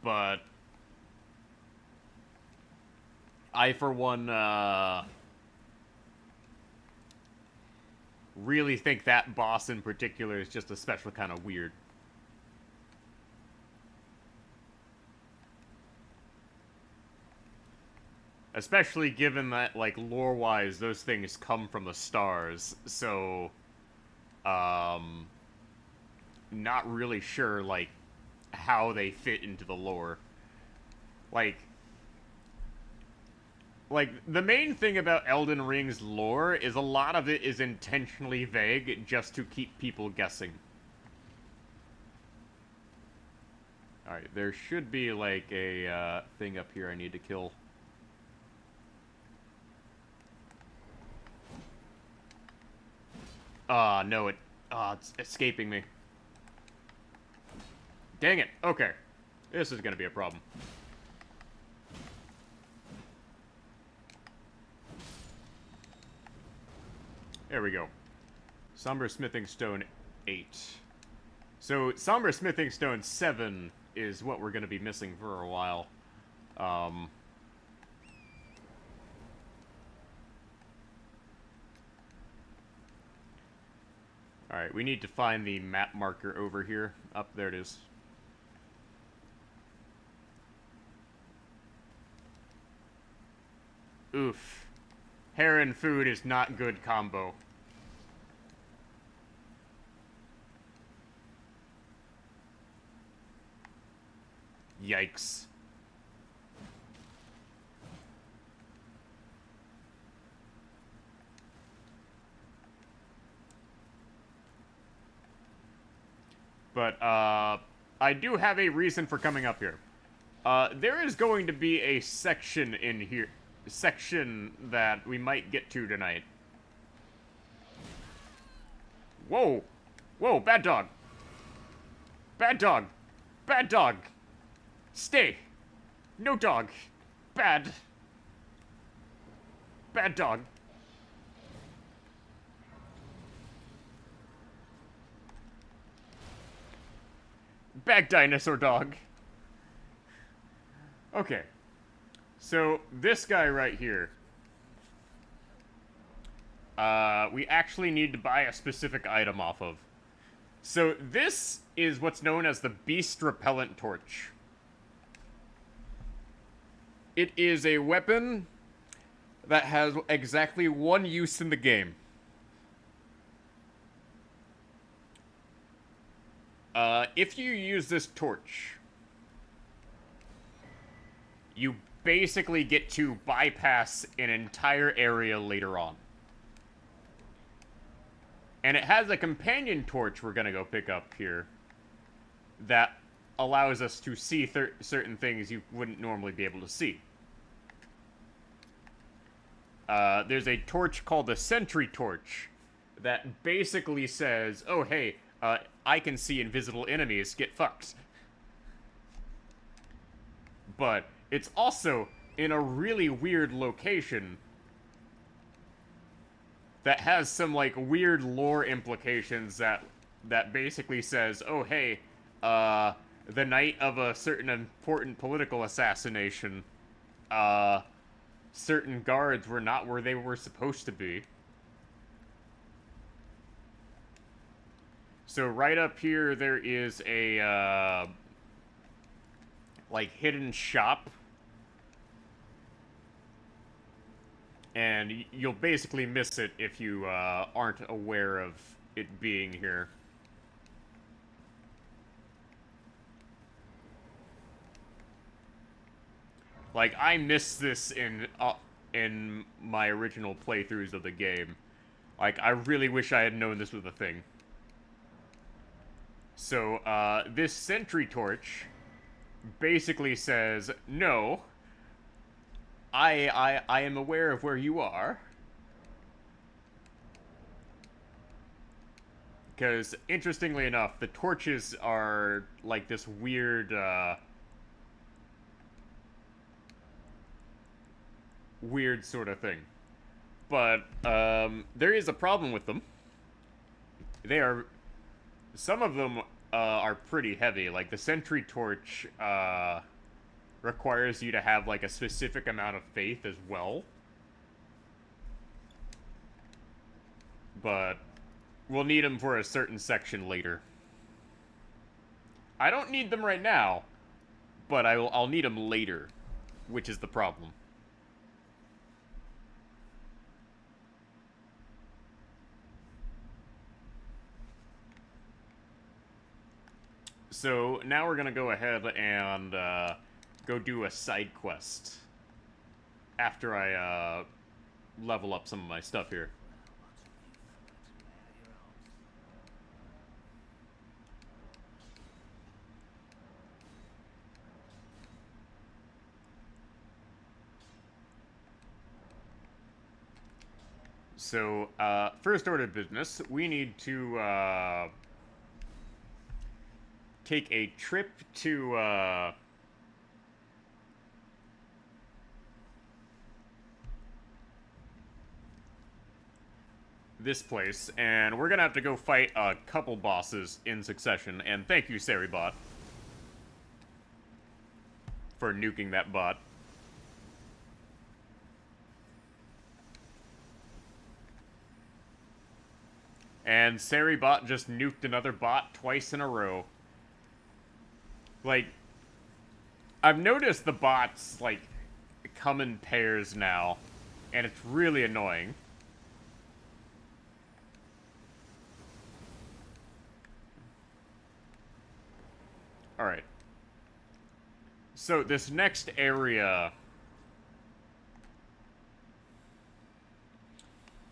But I, for one, really think that boss in particular is just a special kind of weird. Especially given that, like, lore-wise, those things come from the stars, so, not really sure, like, how they fit into the lore. Like, the main thing about Elden Ring's lore is a lot of it is intentionally vague just to keep people guessing. Alright, there should be, like, a, thing up here I need to kill. No, it's escaping me. Dang it. Okay. This is gonna be a problem. There we go. Somber Smithing Stone 8. So, Somber Smithing Stone 7 is what we're gonna be missing for a while. Alright, we need to find the map marker over here. Up, there it is. Oof. Hair and food is not good combo. Yikes. But, I do have a reason for coming up here. There is going to be a section in here, that we might get to tonight. Whoa! Whoa, bad dog! Bad dog! Bad dog! Stay! No dog! Bad! Bad dog! Bad dinosaur dog! Okay. So, this guy right here, we actually need to buy a specific item off of. So, this is what's known as the Beast Repellent Torch. It is a weapon that has exactly one use in the game. If you use this torch, you basically get to bypass an entire area later on. And it has a companion torch we're gonna go pick up here that allows us to see certain things you wouldn't normally be able to see. There's a torch called the Sentry Torch that basically says, oh, hey, I can see invisible enemies, get fucked. But it's also in a really weird location that has some, like, weird lore implications that basically says, oh, hey, the night of a certain important political assassination, certain guards were not where they were supposed to be. So right up here, there is a, like, hidden shop. And you'll basically miss it if you, aren't aware of it being here. Like, I missed this in my original playthroughs of the game. Like, I really wish I had known this was a thing. So, this sentry torch basically says, no, I am aware of where you are. Because, interestingly enough, the torches are, like, this weird, weird sort of thing. But, there is a problem with them. They are... Some of them, are pretty heavy. Like, the sentry torch, requires you to have, like, a specific amount of faith as well. But we'll need them for a certain section later. I don't need them right now, but I'll need them later, which is the problem. So now we're gonna go ahead and go do a side quest after I level up some of my stuff here. So, first order of business, we need to take a trip to this place, and we're gonna have to go fight a couple bosses in succession. And thank you, Saribot, for nuking that bot. And Saribot just nuked another bot twice in a row. Like, I've noticed the bots, like, come in pairs now, and it's really annoying. Alright. So, this next area...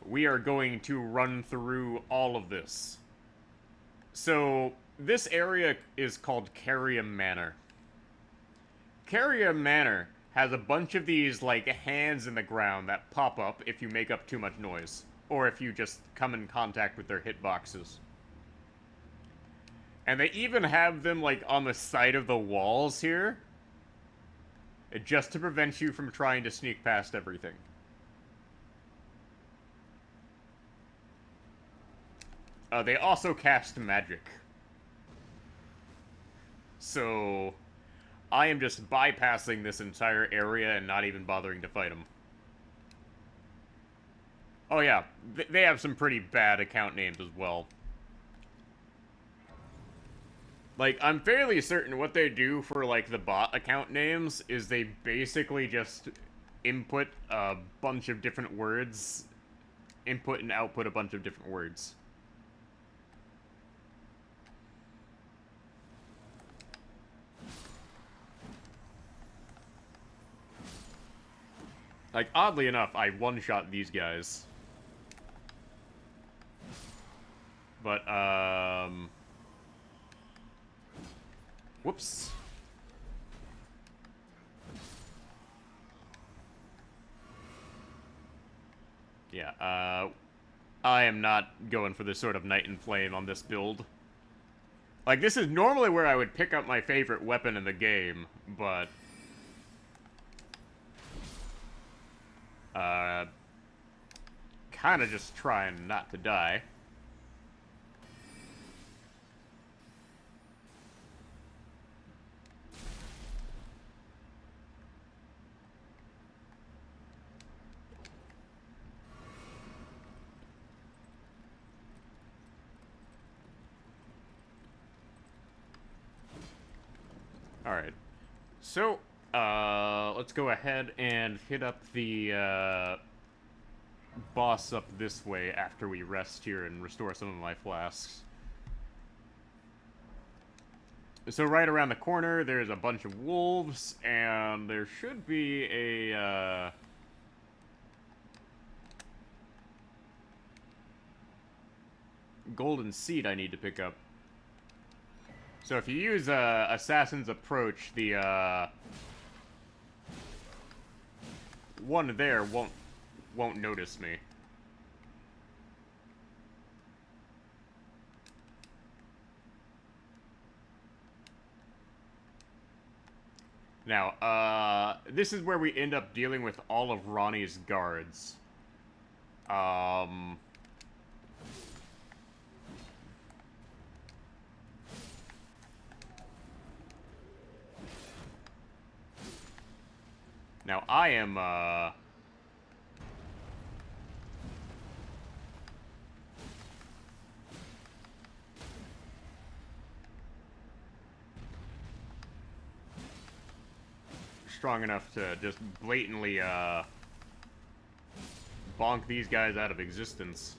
we are going to run through all of this. So, this area is called Carium Manor. Carium Manor has a bunch of these, like, hands in the ground that pop up if you make up too much noise, or if you just come in contact with their hitboxes. And they even have them, like, on the side of the walls here, just to prevent you from trying to sneak past everything. They also cast magic. So, I am just bypassing this entire area and not even bothering to fight them. Oh yeah, they have some pretty bad account names as well. Like, I'm fairly certain what they do for, like, the bot account names is they basically just input a bunch of different words. Input and output a bunch of different words. Like, oddly enough, I one-shot these guys. But, whoops. Yeah, I am not going for this sort of Knight in Flame on this build. Like, this is normally where I would pick up my favorite weapon in the game, but... kinda just trying not to die. Alright. So, let's go ahead and hit up the, boss up this way after we rest here and restore some of my flasks. So right around the corner, there's a bunch of wolves, and there should be a, golden seed I need to pick up. So if you use, Assassin's Approach, the, one there won't notice me. Now, this is where we end up dealing with all of Ronnie's guards. Now, I am, strong enough to just blatantly, bonk these guys out of existence.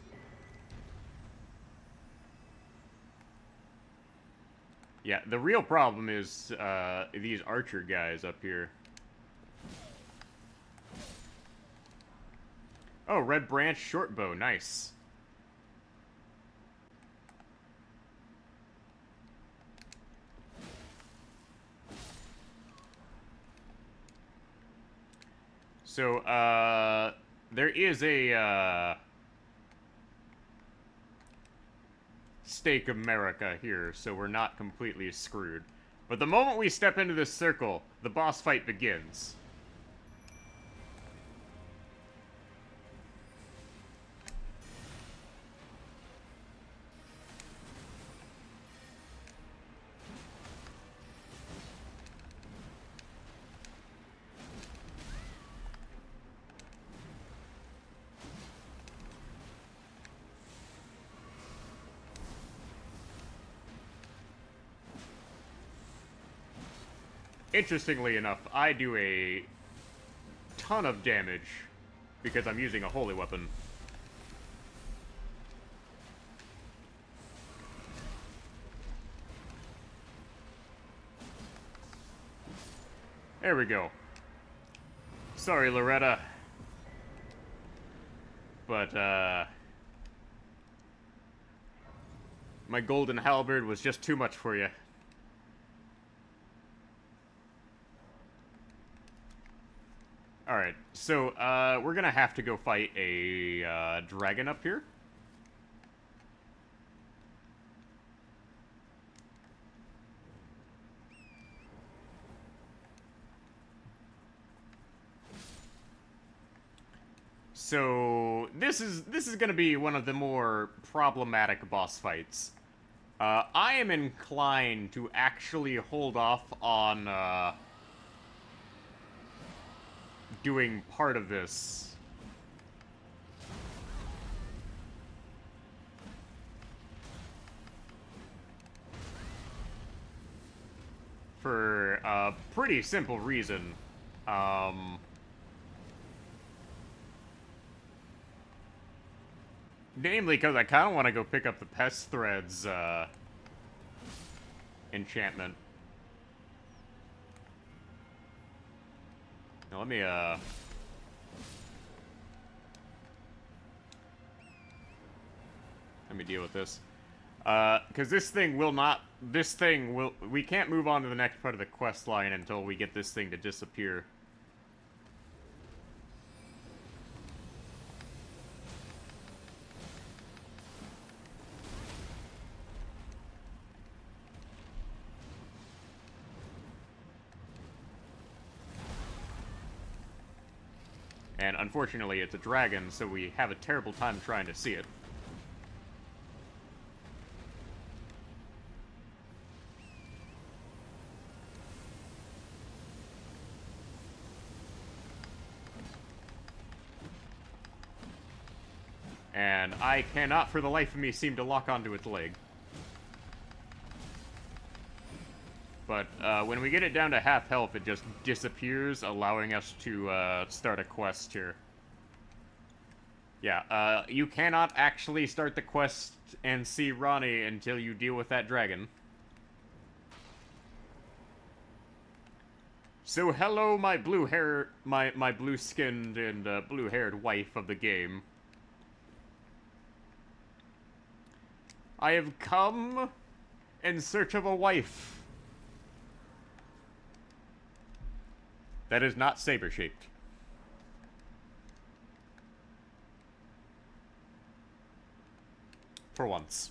Yeah, the real problem is, these archer guys up here. Oh, Red Branch Shortbow, nice. So, there is a, Stake America here, so we're not completely screwed. But the moment we step into this circle, the boss fight begins. Interestingly enough, I do a ton of damage because I'm using a holy weapon. There we go. Sorry, Loretta. But, my golden halberd was just too much for you. Alright, so, we're gonna have to go fight a, dragon up here. So, this is gonna be one of the more problematic boss fights. I am inclined to actually hold off on, doing part of this. For a pretty simple reason. Namely, because I kind of want to go pick up the Pest Threads, enchantment. Now, let me deal with this. Because we can't move on to the next part of the quest line until we get this thing to disappear. And unfortunately, it's a dragon, so we have a terrible time trying to see it. And I cannot for the life of me seem to lock onto its leg. But when we get it down to half health, it just disappears, allowing us to start a quest here. Yeah, you cannot actually start the quest and see Ronnie until you deal with that dragon. So hello, my my blue-skinned and blue-haired wife of the game. I have come in search of a wife. That is not saber-shaped. For once.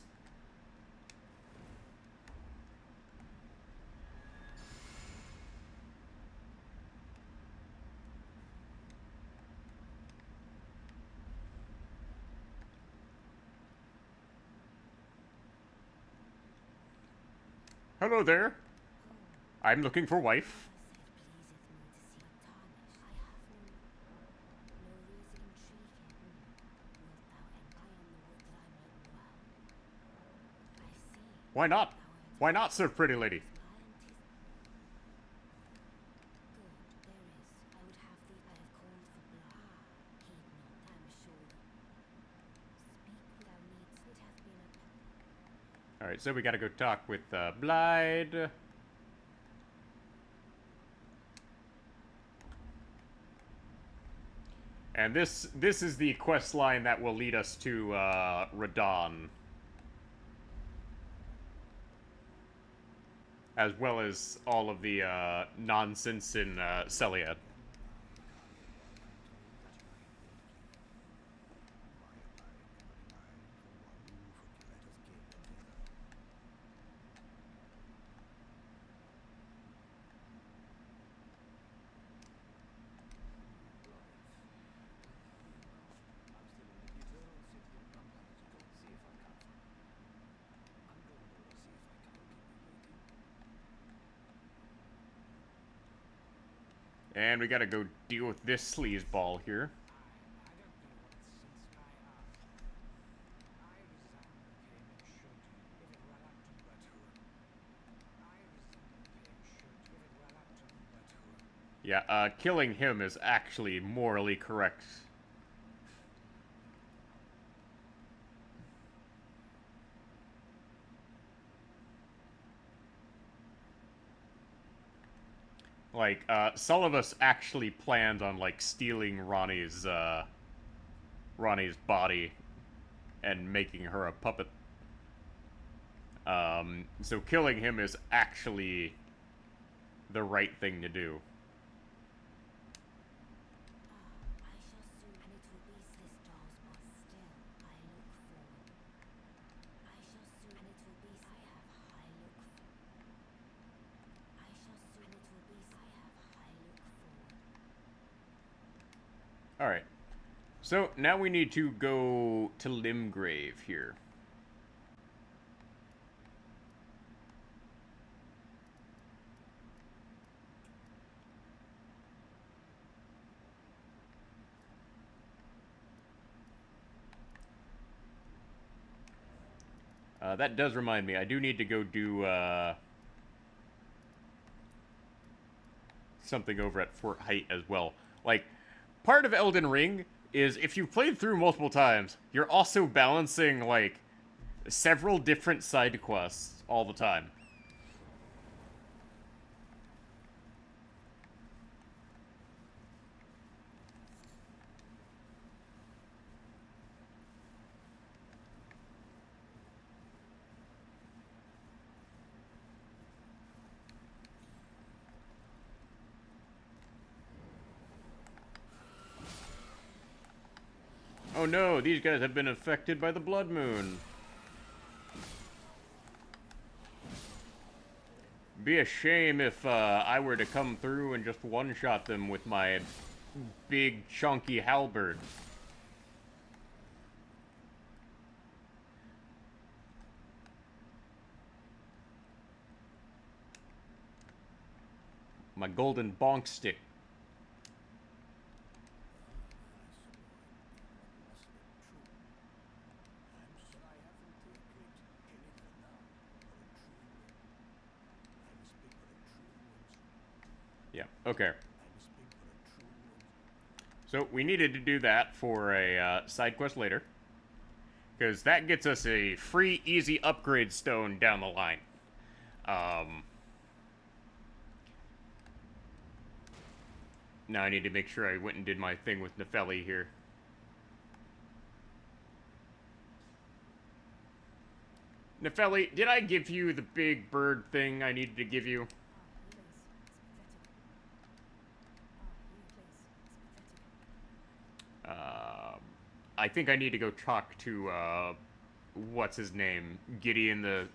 Hello there. I'm looking for wife. Why not? Why not, sir, pretty lady? Alright, so we gotta go talk with Blyde. And this is the quest line that will lead us to Radon. As well as all of the nonsense in Celiad. And we gotta go deal with this sleazeball here. Yeah, killing him is actually morally correct. Like, some of us actually planned on, like, stealing Ronnie's body and making her a puppet. So killing him is actually the right thing to do. Alright. So, now we need to go to Limgrave here. That does remind me, I do need to go do, something over at Fort Height as well. Like, part of Elden Ring is if you've played through multiple times, you're also balancing, like, several different side quests all the time. Oh no, these guys have been affected by the blood moon. Be a shame if I were to come through and just one-shot them with my big, chunky halberd. My golden bonk stick. Yeah, okay. So we needed to do that for a side quest later. Because that gets us a free, easy upgrade stone down the line. Now I need to make sure I went and did my thing with Nefeli here. Nefeli, did I give you the big bird thing I needed to give you? I think I need to go talk to, what's his name? Gideon the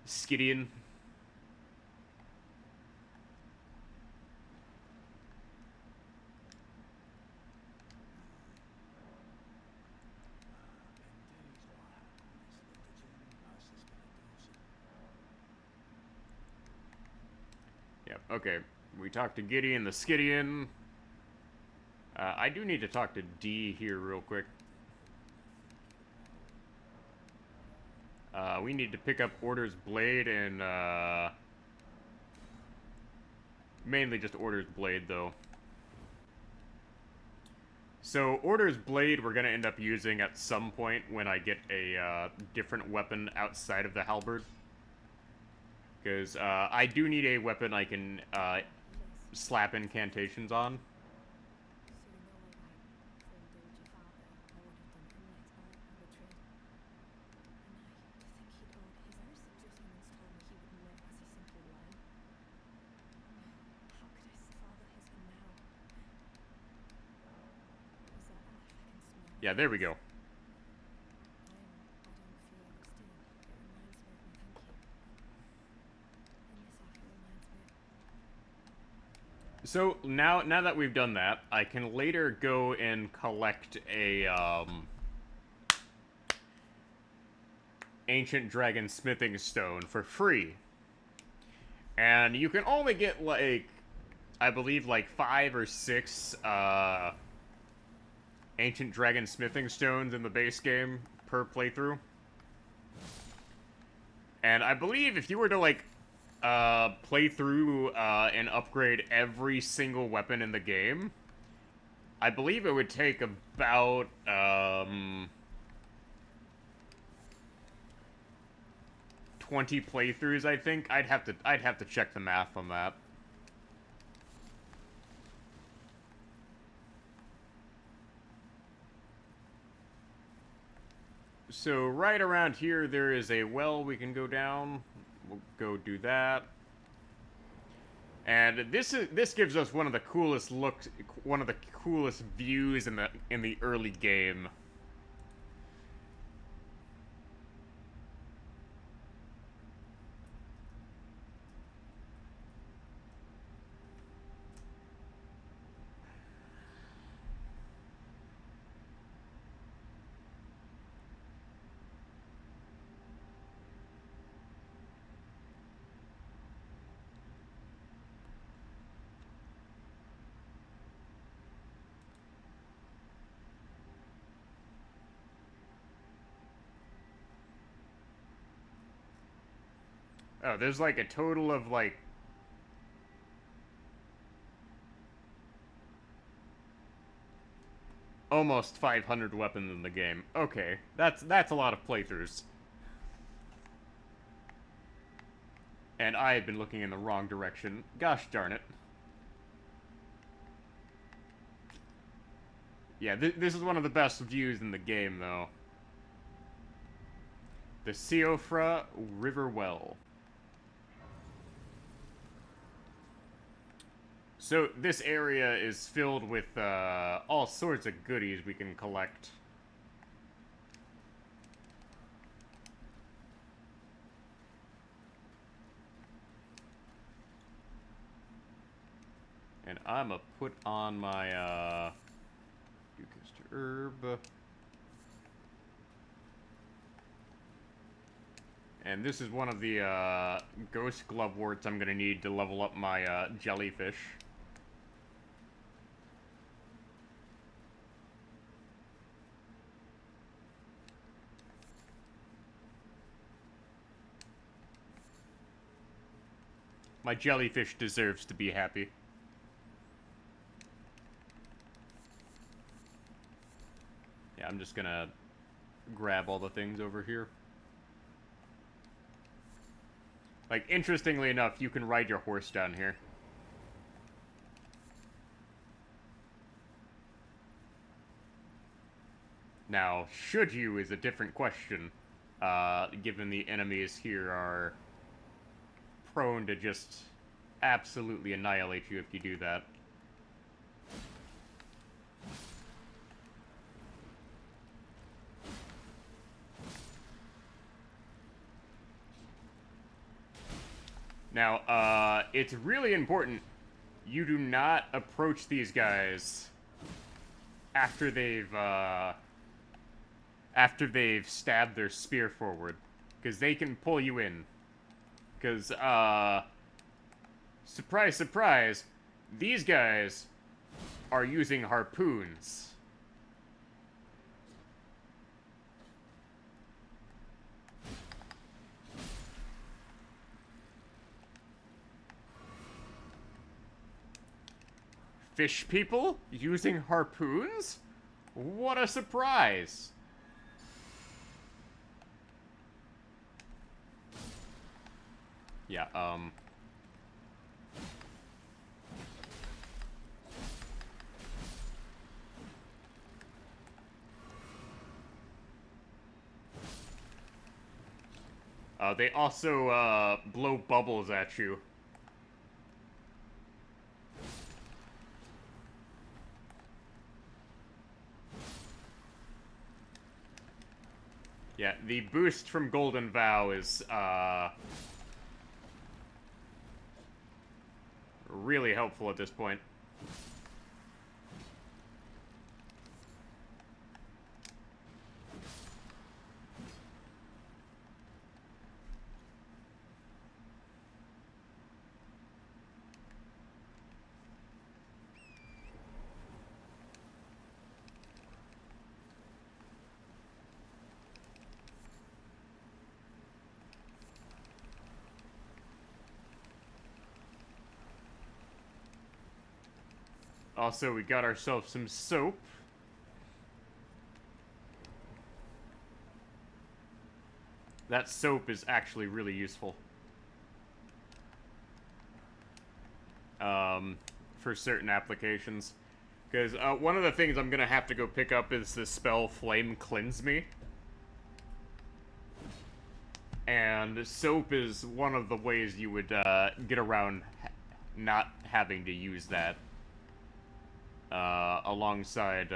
Skidian. Yep, okay. We talked to Gideon the Skidian. I do need to talk to D here real quick. We need to pick up Order's Blade and, mainly just Order's Blade, though. So, Order's Blade we're gonna end up using at some point when I get a, different weapon outside of the halberd. Because, I do need a weapon I can, slap incantations on. Yeah, there we go. So, now that we've done that, I can later go and collect a, Ancient Dragon Smithing Stone for free. And you can only get, like, I believe, like, 5 or 6, Ancient Dragon Smithing Stones in the base game per playthrough. And I believe if you were to, like, play through, and upgrade every single weapon in the game, I believe it would take about, 20 playthroughs, I think. I'd have to check the math on that. So right around here there is a well we can go down. We'll go do that. And this gives us one of the coolest looks, one of the coolest views in the early game. Oh, there's like a total of like almost 500 weapons in the game. Okay, that's a lot of playthroughs. And I have been looking in the wrong direction. Gosh darn it. Yeah, this is one of the best views in the game, though. The Siofra River Well. So, this area is filled with all sorts of goodies we can collect. And I'm gonna put on my, Eucharist herb. And this is one of the, ghost gloveworts I'm gonna need to level up my, jellyfish. My jellyfish deserves to be happy. Yeah, I'm just gonna grab all the things over here. Like, interestingly enough, you can ride your horse down here. Now, should you is a different question, given the enemies here are prone to just absolutely annihilate you if you do that. Now, it's really important you do not approach these guys after they've stabbed their spear forward, because they can pull you in. Because, surprise, surprise, these guys are using harpoons. Fish people using harpoons? What a surprise! Yeah, they also, blow bubbles at you. Yeah, the boost from Golden Vow is, really helpful at this point. Also, we got ourselves some soap. That soap is actually really useful. For certain applications. Because, one of the things I'm gonna have to go pick up is the spell Flame Cleanse Me. And soap is one of the ways you would, get around not having to use that. Alongside,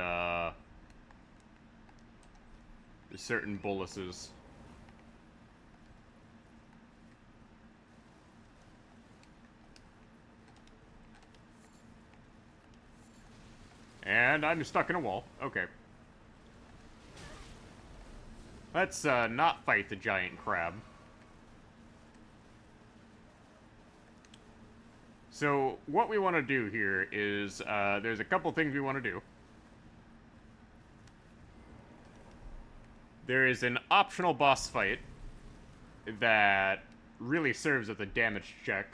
certain boluses. And I'm stuck in a wall. Okay. Let's, not fight the giant crab. So, what we want to do here is, there's a couple things we want to do. There is an optional boss fight that really serves as a damage check.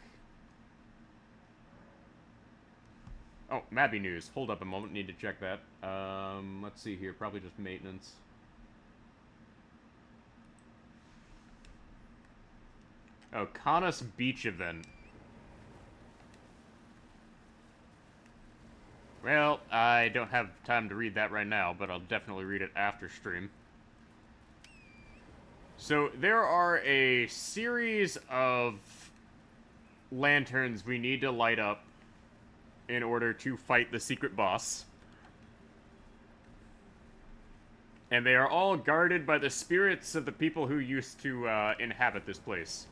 Oh, Mabby news. Hold up a moment. Need to check that. Let's see here. Probably just maintenance. Oh, Canis Beach event. Well, I don't have time to read that right now, but I'll definitely read it after stream. So, there are a series of lanterns we need to light up in order to fight the secret boss. And they are all guarded by the spirits of the people who used to inhabit this place.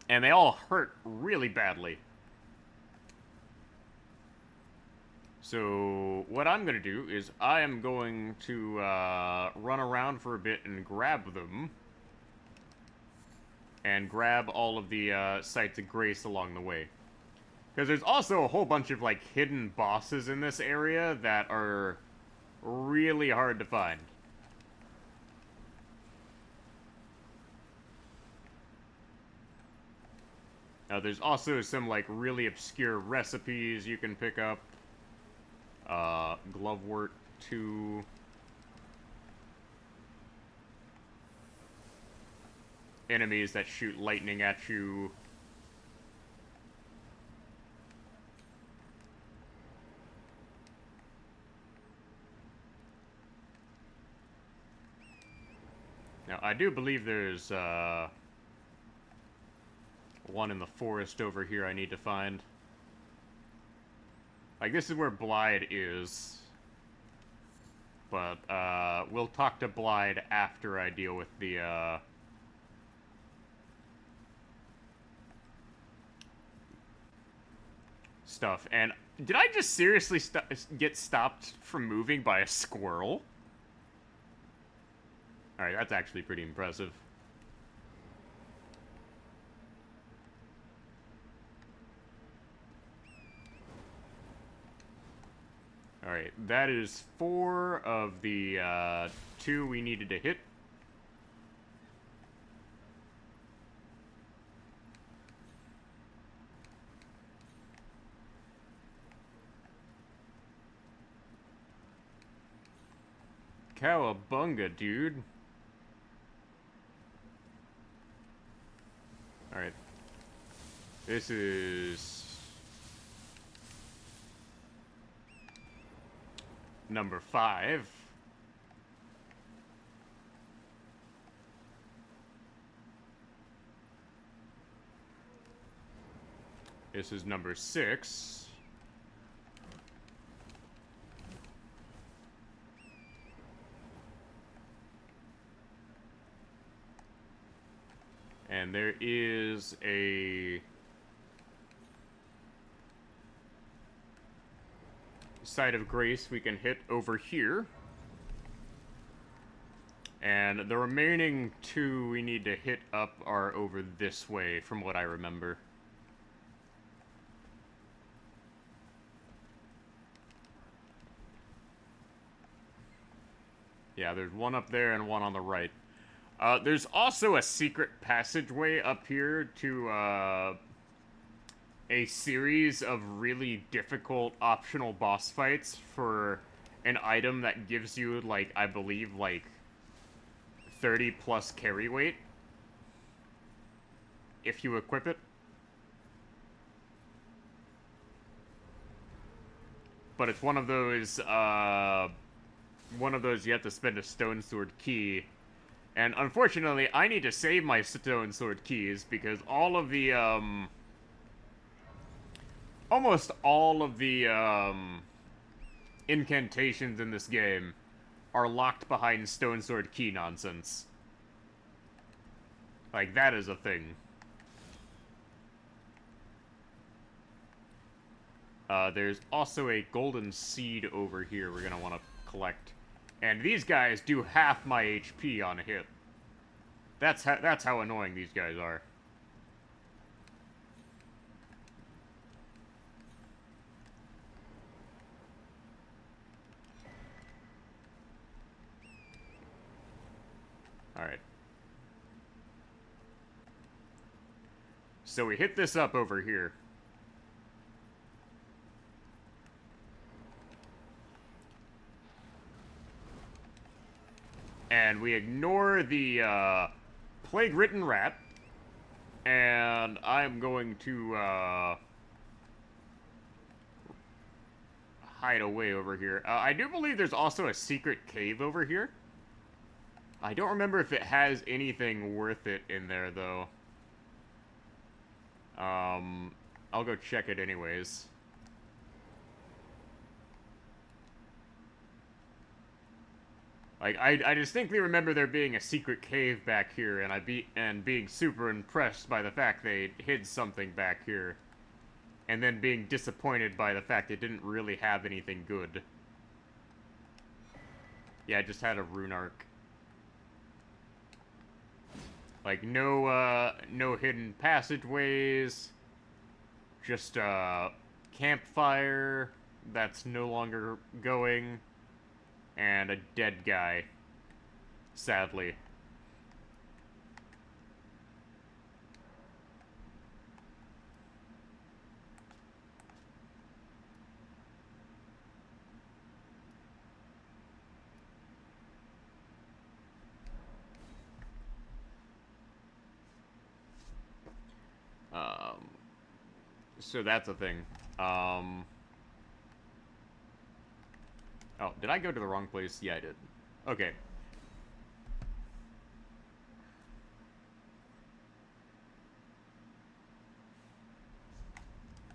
And they all hurt really badly. So, what I'm going to do is I am going to run around for a bit and grab them. And grab all of the sites of grace along the way. Because there's also a whole bunch of, like, hidden bosses in this area that are really hard to find. There's also some, like, really obscure recipes you can pick up. Glovewort 2. Enemies that shoot lightning at you. Now, I do believe there's, one in the forest over here I need to find. Like, this is where Blide is. But, we'll talk to Blide after I deal with the, stuff. And did I just seriously get stopped from moving by a squirrel? Alright, that's actually pretty impressive. Alright, that is 4 of the 2 we needed to hit. Cowabunga, dude. Alright. This is number 5. This is number 6. And there is a site of grace we can hit over here. And the remaining 2 we need to hit up are over this way, from what I remember. Yeah, there's one up there and one on the right. There's also a secret passageway up here to, a series of really difficult optional boss fights for an item that gives you, like, I believe, like, 30 plus carry weight. If you equip it. But it's one of those you have to spend a stone sword key. And unfortunately, I need to save my stone sword keys because all of the, almost all of the, incantations in this game are locked behind stone sword key nonsense. Like, that is a thing. There's also a golden seed over here we're gonna want to collect. And these guys do half my HP on a hit. That's how annoying these guys are. Alright. So we hit this up over here. And we ignore the plague-ridden rat. And I'm going to hide away over here. I do believe there's also a secret cave over here. I don't remember if it has anything worth it in there, though. I'll go check it anyways. Like, I distinctly remember there being a secret cave back here, and being super impressed by the fact they hid something back here. And then being disappointed by the fact it didn't really have anything good. Yeah, it just had a rune arc. Like, no hidden passageways. Just, campfire that's no longer going. And a dead guy. Sadly. So that's a thing. Oh, did I go to the wrong place? Yeah, I did. Okay.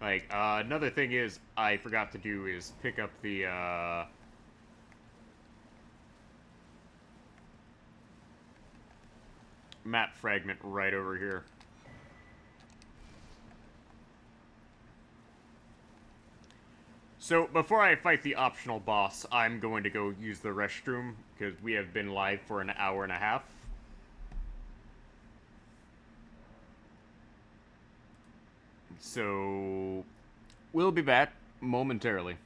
Like, another thing is, I forgot to do is pick up the, map fragment right over here. So, before I fight the optional boss, I'm going to go use the restroom, because we have been live for an hour and a half. So, we'll be back momentarily.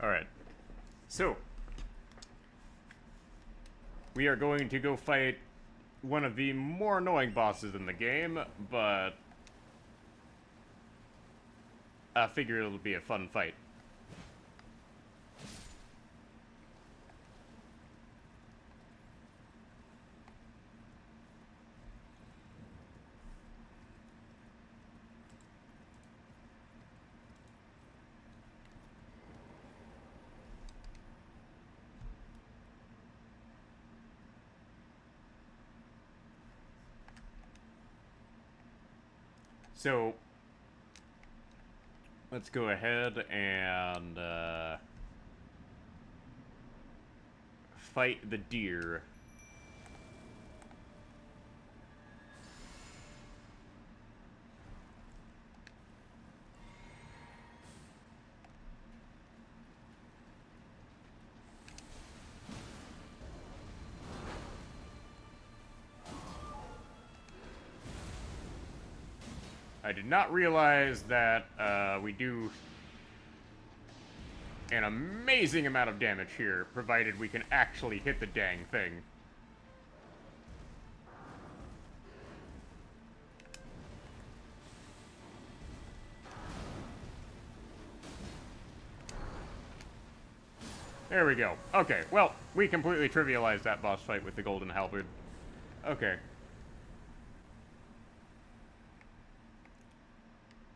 Alright. So, we are going to go fight one of the more annoying bosses in the game, but I figure it'll be a fun fight. So, let's go ahead and fight the deer. I did not realize that we do an amazing amount of damage here, provided we can actually hit the dang thing. There we go. Okay, well, we completely trivialized that boss fight with the golden halberd. Okay.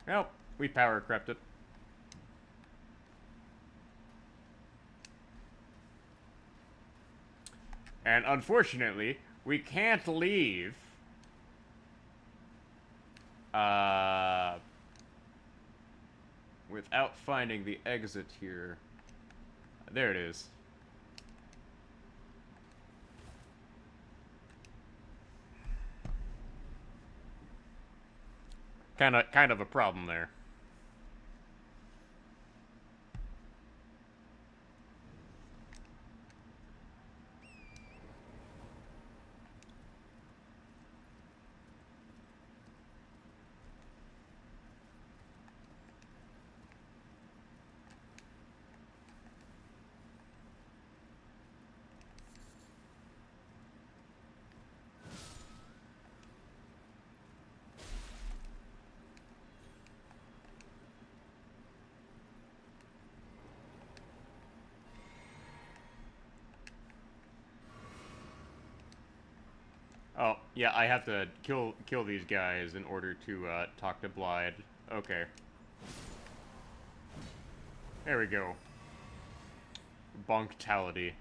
Well, we power crept it. And unfortunately, we can't leave without finding the exit here. There it is. Kind of a problem there. Oh, yeah, I have to kill these guys in order to talk to Blythe. Okay. There we go. Bonktality.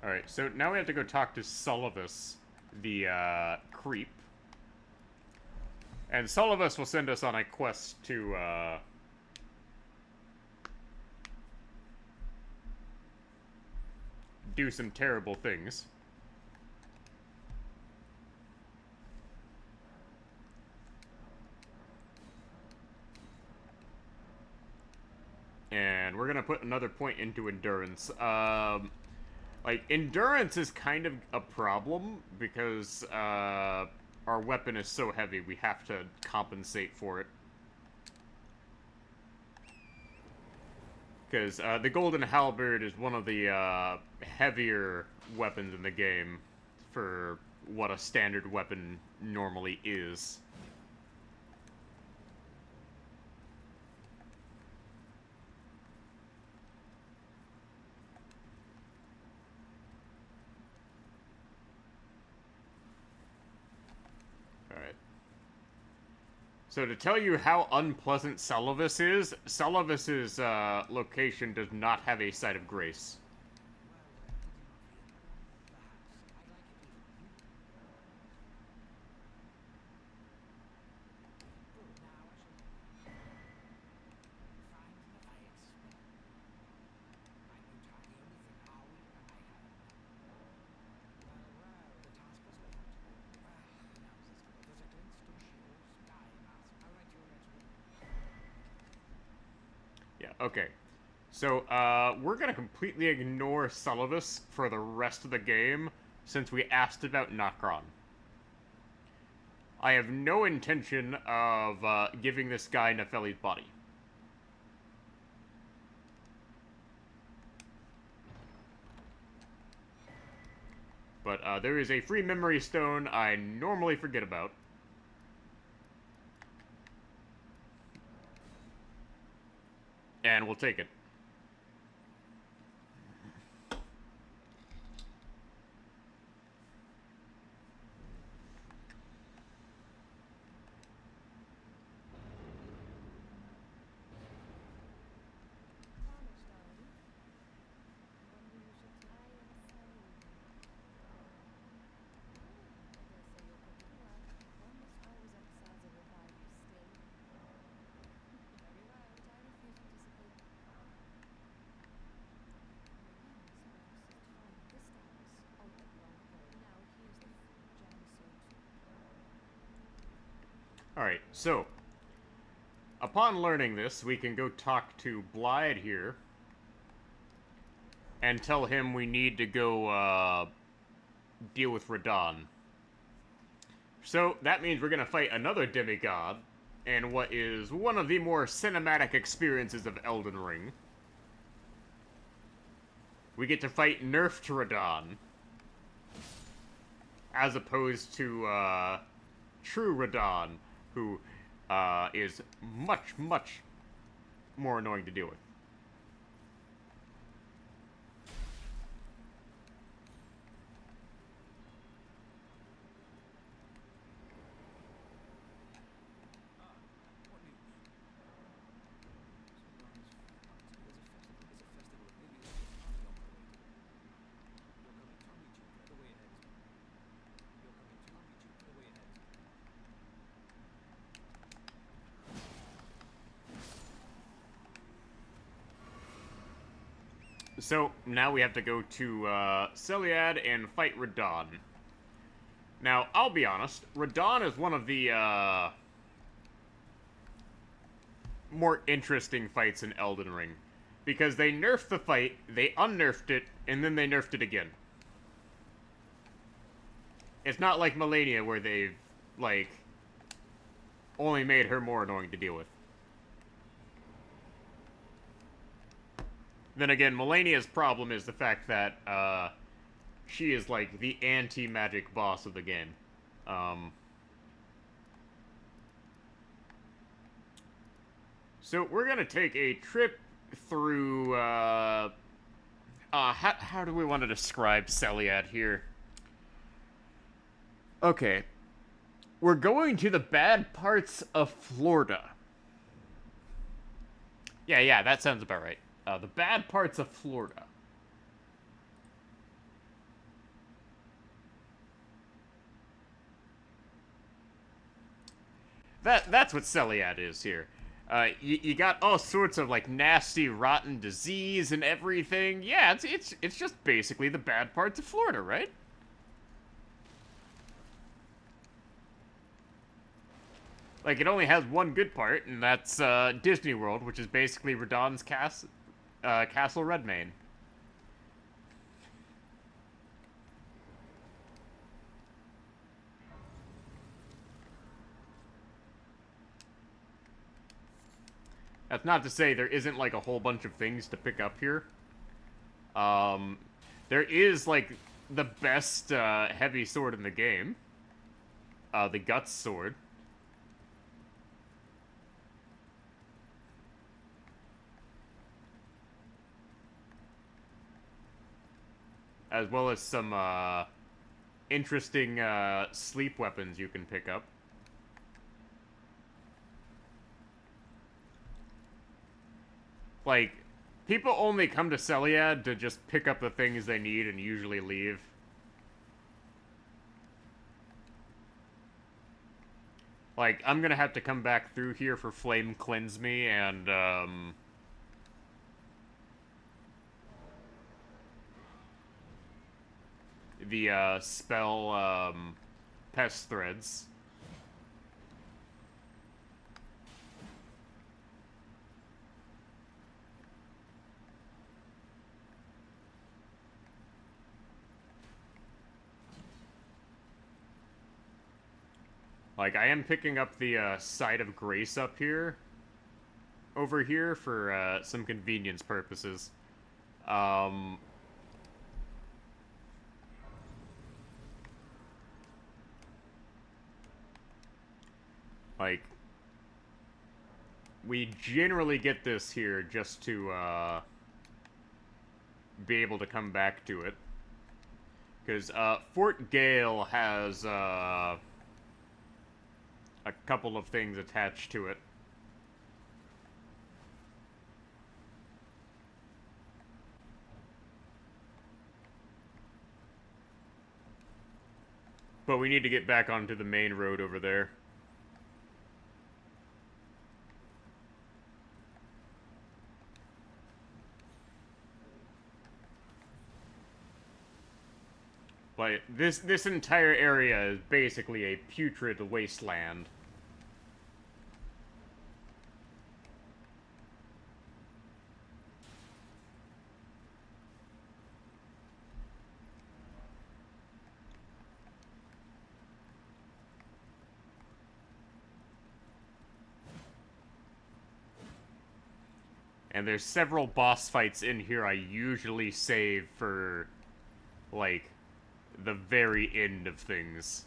Alright, so now we have to go talk to Sullivus, the creep. And Sullivus will send us on a quest to do some terrible things. And we're gonna put another point into endurance. Like, endurance is kind of a problem because our weapon is so heavy, we have to compensate for it. Because the Golden Halberd is one of the heavier weapons in the game for what a standard weapon normally is. Alright. So to tell you how unpleasant Sullivus is, Sullivis's location does not have a site of grace. Okay, so we're gonna completely ignore Sullivus for the rest of the game, since we asked about Nokron. I have no intention of giving this guy Nefeli's body. But there is a free memory stone I normally forget about. And we'll take it. Alright, so upon learning this, we can go talk to Blyde here and tell him we need to go deal with Radahn. So that means we're gonna fight another demigod and what is one of the more cinematic experiences of Elden Ring. We get to fight nerfed Radahn as opposed to true Radahn, who is much, much more annoying to deal with. So, now we have to go to Celiad and fight Radahn. Now, I'll be honest, Radahn is one of the more interesting fights in Elden Ring. Because they nerfed the fight, they unnerfed it, and then they nerfed it again. It's not like Malenia where they've, like, only made her more annoying to deal with. Then again, Malenia's problem is the fact that, she is, like, the anti-magic boss of the game. So, we're gonna take a trip through, how do we want to describe Celiad here? Okay. We're going to the bad parts of Florida. Yeah, that sounds about right. The bad parts of Florida. That's what Celiad is here. You got all sorts of like nasty, rotten disease and everything. Yeah, it's just basically the bad parts of Florida, right? Like it only has one good part, and that's Disney World, which is basically Radahn's Castle Redmane. That's not to say there isn't, like, a whole bunch of things to pick up here. There is, like, the best heavy sword in the game. The Guts Sword. As well as some interesting sleep weapons you can pick up. Like, people only come to Celiad to just pick up the things they need and usually leave. Like, I'm gonna have to come back through here for Flame Cleanse Me and, the, spell, Pest Threads. Like, I am picking up the side of Grace up here, over here, for some convenience purposes. Um, like, we generally get this here just to be able to come back to it. Because Fort Gale has a couple of things attached to it. But we need to get back onto the main road over there. Like, this entire area is basically a putrid wasteland. And there's several boss fights in here I usually save for, like, the very end of things.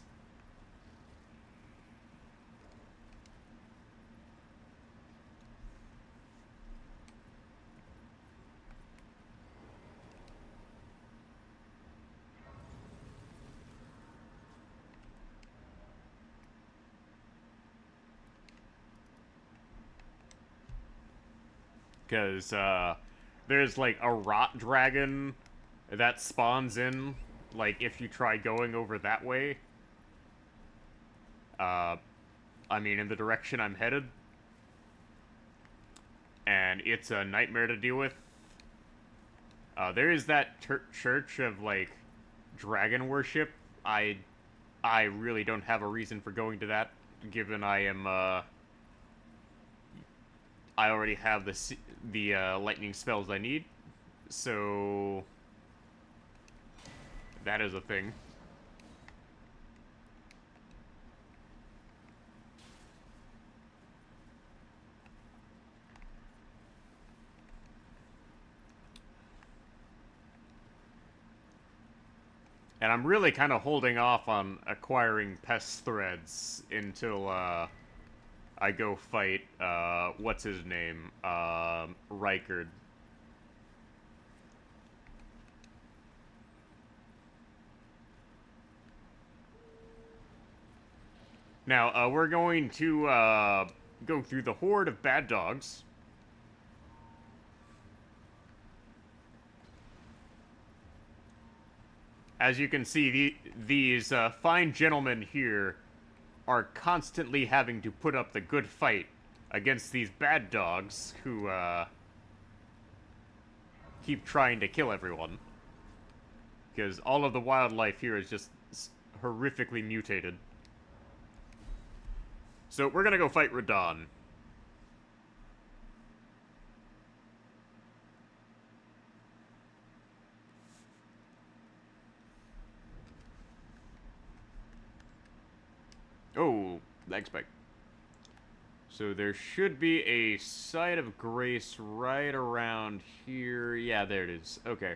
Because, there's, like, a rot dragon that spawns in, like, if you try going over that way. I mean, in the direction I'm headed. And it's a nightmare to deal with. There is that church of, like, dragon worship. I really don't have a reason for going to that, given I am, I already have the lightning spells I need. So that is a thing. And I'm really kind of holding off on acquiring pest threads until I go fight what's his name? Rykard. Now, we're going to go through the horde of bad dogs. As you can see, these fine gentlemen here are constantly having to put up the good fight against these bad dogs who keep trying to kill everyone. Because all of the wildlife here is just horrifically mutated. So we're gonna go fight Radon. Oh, lag spike. So there should be a site of grace right around here. Yeah, there it is. Okay.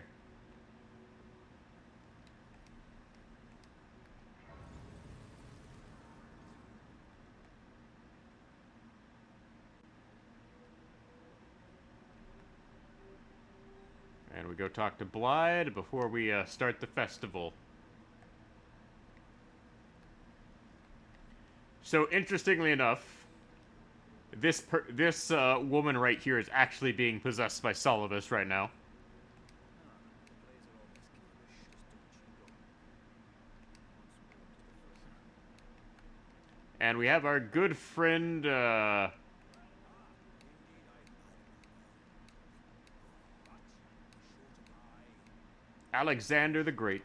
And we go talk to Blythe before we start the festival. So, interestingly enough, this woman right here is actually being possessed by Solivus right now. And we have our good friend, Alexander the Great.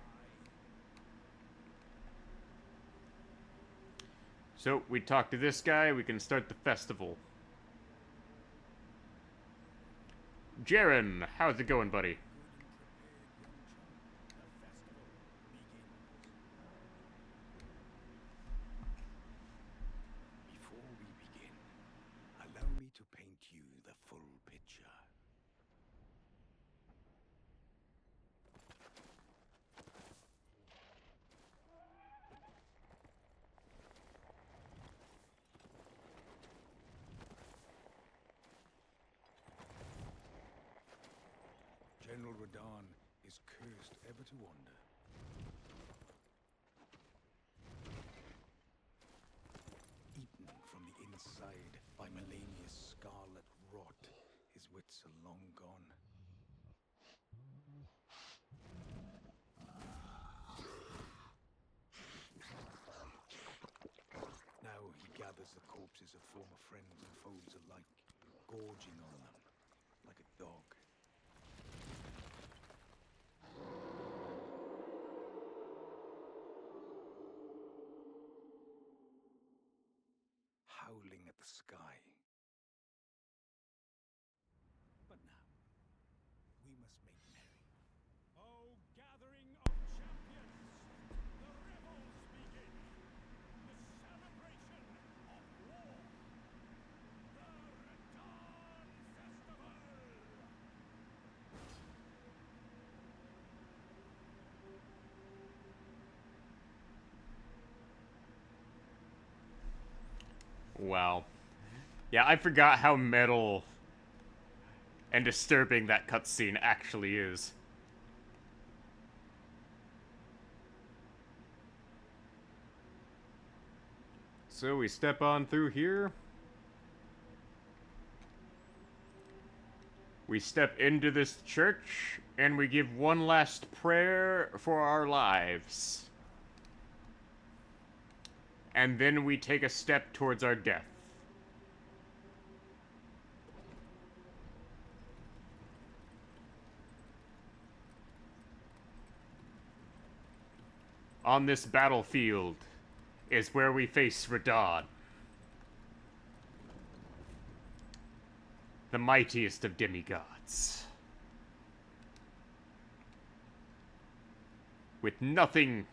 So, we talk to this guy, we can start the festival. Jaren, how's it going, buddy? General Radahn is cursed ever to wander. Eaten from the inside by Melania's scarlet rot, his wits are long gone. Now he gathers the corpses of former friends and foes alike, gorging on them like a dog. Howling at the sky. But now, we must make merry. O gathering of champions, the revels begin. The celebration of war. The Return Festival. Wow. Yeah, I forgot how metal and disturbing that cutscene actually is. So we step on through here. We step into this church, and we give one last prayer for our lives. And then we take a step towards our death. On this battlefield is where we face Radahn, the mightiest of demigods. With nothing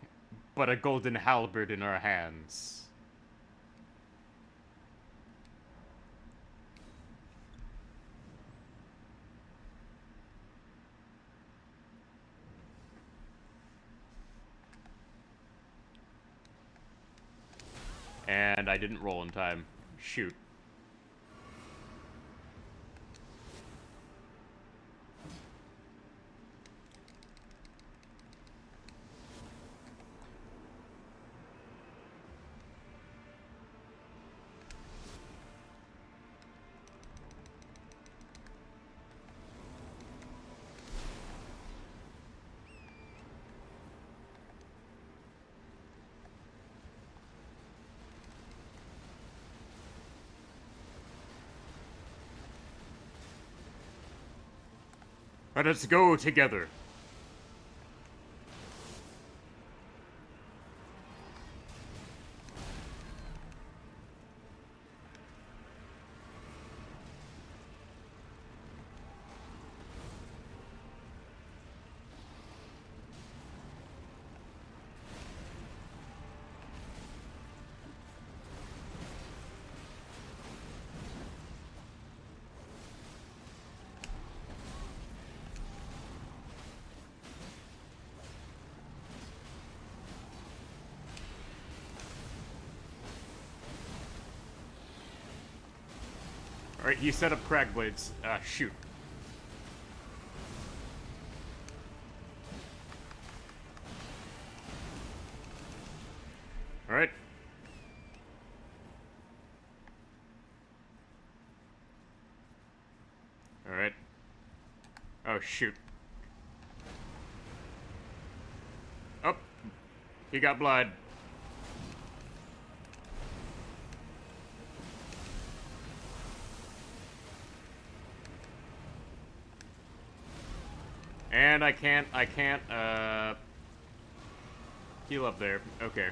but a golden halberd in our hands. And I didn't roll in time. Shoot. Let us go together. Alright, he set up crag blades. Shoot. Alright. Alright. Oh, shoot. Oh. He got blood. And I can't, heal up there. Okay.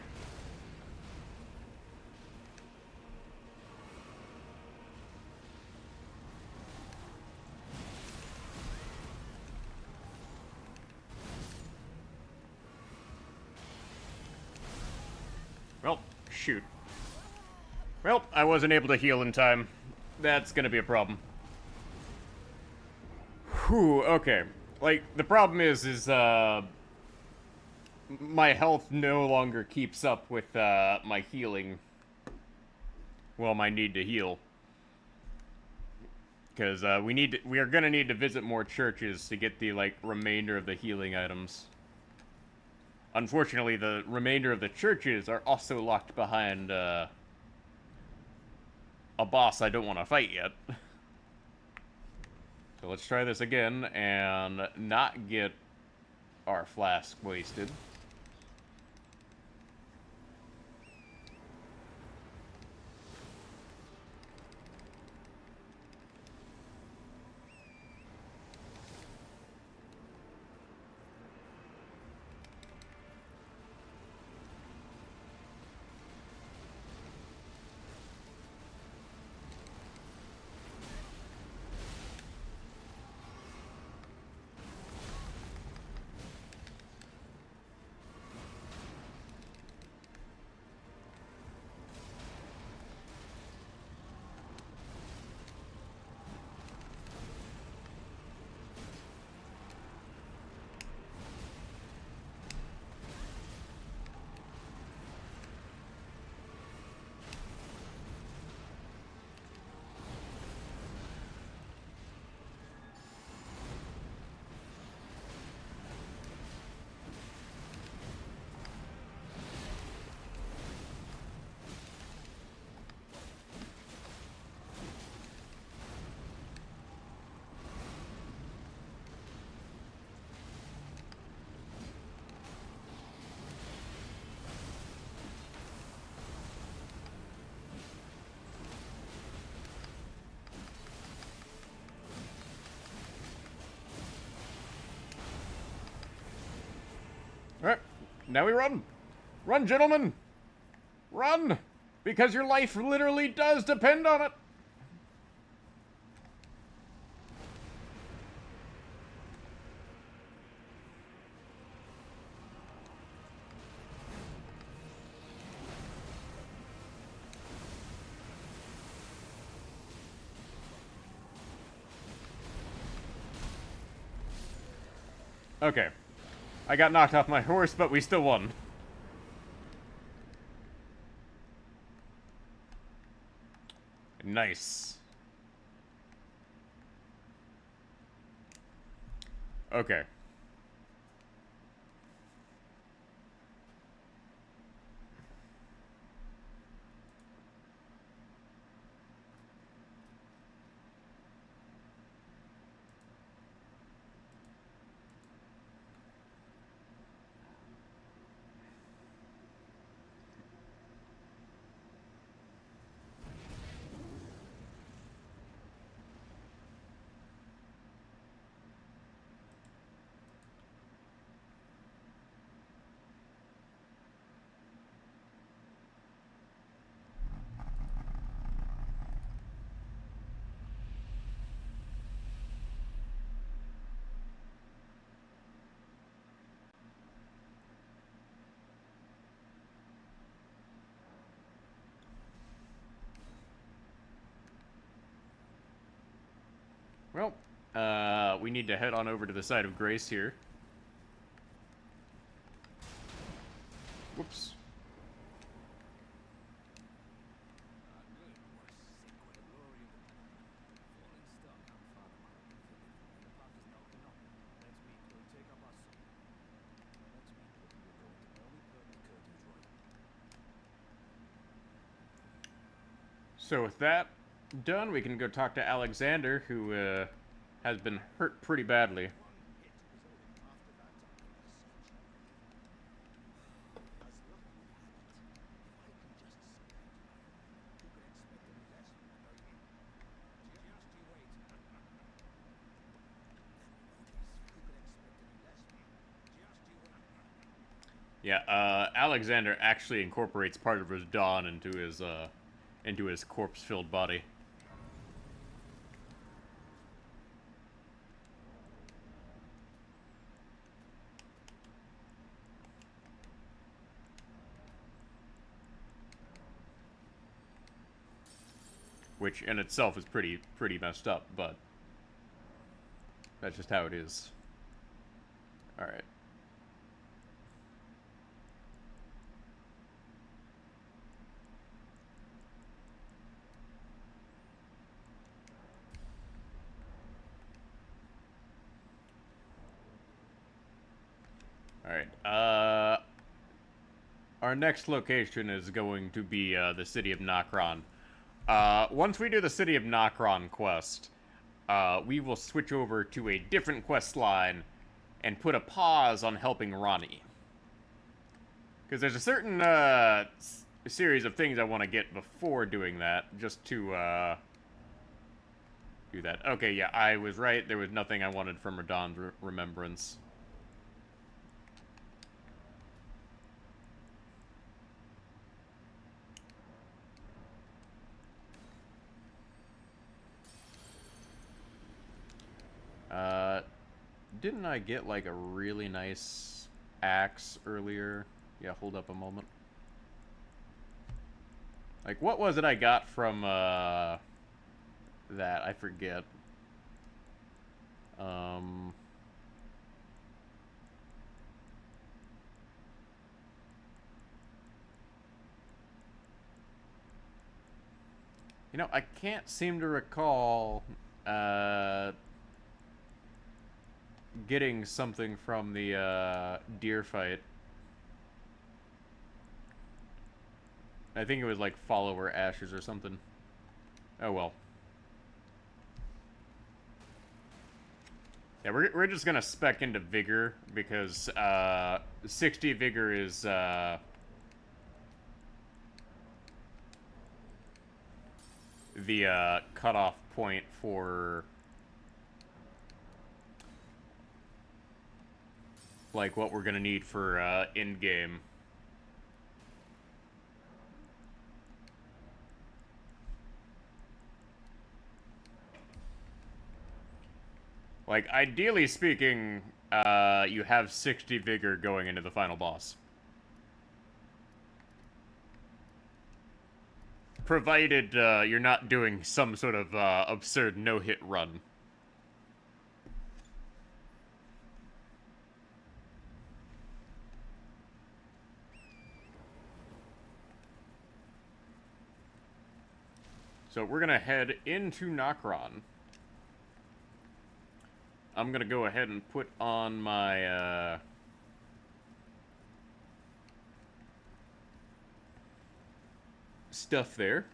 Well, shoot. Well, I wasn't able to heal in time. That's gonna be a problem. Whew, okay. Like, the problem is, my health no longer keeps up with, my healing. Well, my need to heal. Because we are gonna need to visit more churches to get the like remainder of the healing items. Unfortunately, the remainder of the churches are also locked behind a boss I don't want to fight yet. So let's try this again and not get our flask wasted. Alright, now we run. Run, gentlemen! Run! Because your life literally does depend on it! Okay. I got knocked off my horse, but we still won. Nice. Okay. Well, we need to head on over to the side of Grace here. Whoops. So with that done, we can go talk to Alexander, who has been hurt pretty badly. Yeah, Alexander actually incorporates part of his dawn into his corpse-filled body. Which in itself is pretty messed up, but that's just how it is. Alright. Alright, our next location is going to be, the city of Nokron. Once we do the city of Nokron quest, we will switch over to a different quest line and put a pause on helping Ronnie. Because there's a certain, series of things I want to get before doing that, just to, do that. Okay, yeah, I was right. There was nothing I wanted from Radahn's remembrance. Didn't I get, like, a really nice axe earlier? Yeah, hold up a moment. Like, what was it I got from, that? I forget. You know, I can't seem to recall, getting something from the, deer fight. I think it was like follower ashes or something. Oh well. Yeah, we're just gonna spec into vigor because 60 vigor is the cutoff point for like what we're gonna need for end game. Like, ideally speaking, you have 60 vigor going into the final boss. Provided you're not doing some sort of absurd no-hit run. So we're gonna head into Nokron. I'm gonna go ahead and put on my stuff there.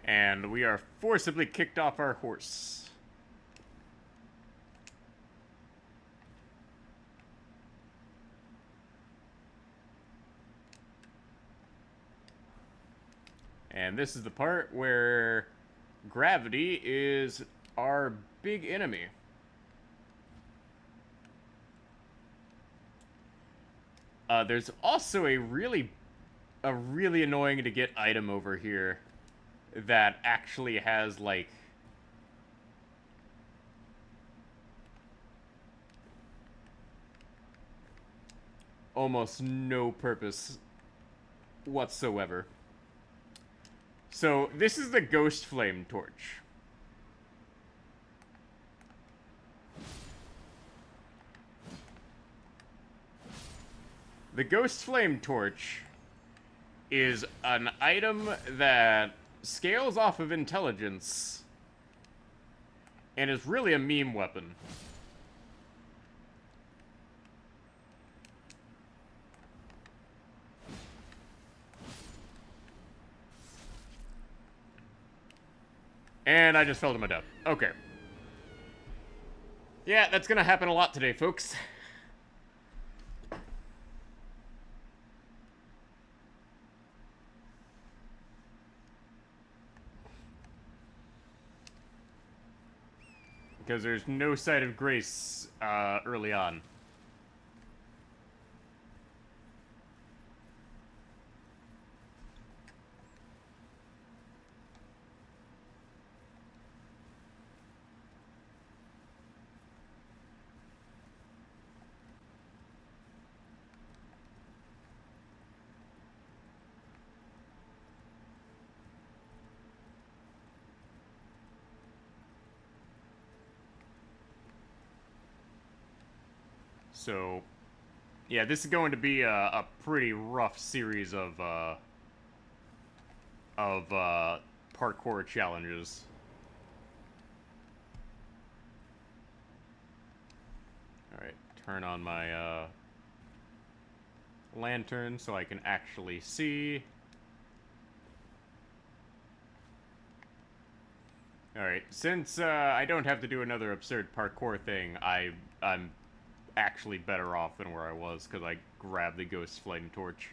And we are forcibly kicked off our horse. And this is the part where gravity is our big enemy. There's also a really annoying to get item over here that actually has, like, almost no purpose whatsoever. So, this is the Ghost Flame Torch. The Ghost Flame Torch is an item that scales off of intelligence and is really a meme weapon. And I just fell to my death. Okay. Yeah, that's gonna happen a lot today, folks. Because there's no sight of grace early on. So, yeah, this is going to be a pretty rough series of parkour challenges. Alright, turn on my lantern so I can actually see. Alright, since I don't have to do another absurd parkour thing, I'm actually better off than where I was, because I grabbed the ghost flame torch.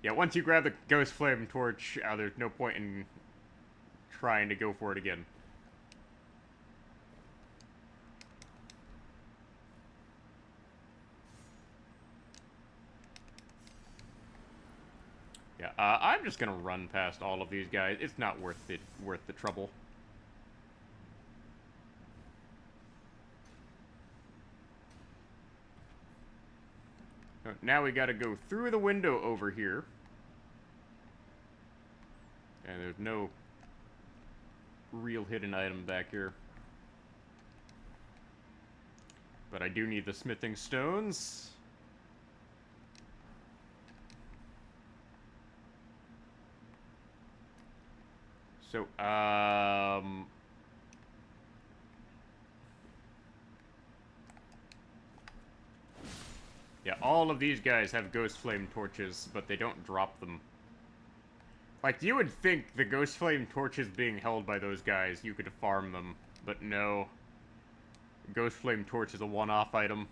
Yeah, once you grab the ghost flame torch, there's no point in trying to go for it again. Yeah, I'm just gonna run past all of these guys. It's not worth the trouble. Now we gotta go through the window over here. And there's no real hidden item back here. But I do need the smithing stones. So, yeah, all of these guys have ghost flame torches, but they don't drop them. Like, you would think the ghost flame torches being held by those guys, you could farm them, but no. Ghost flame torch is a one-off item.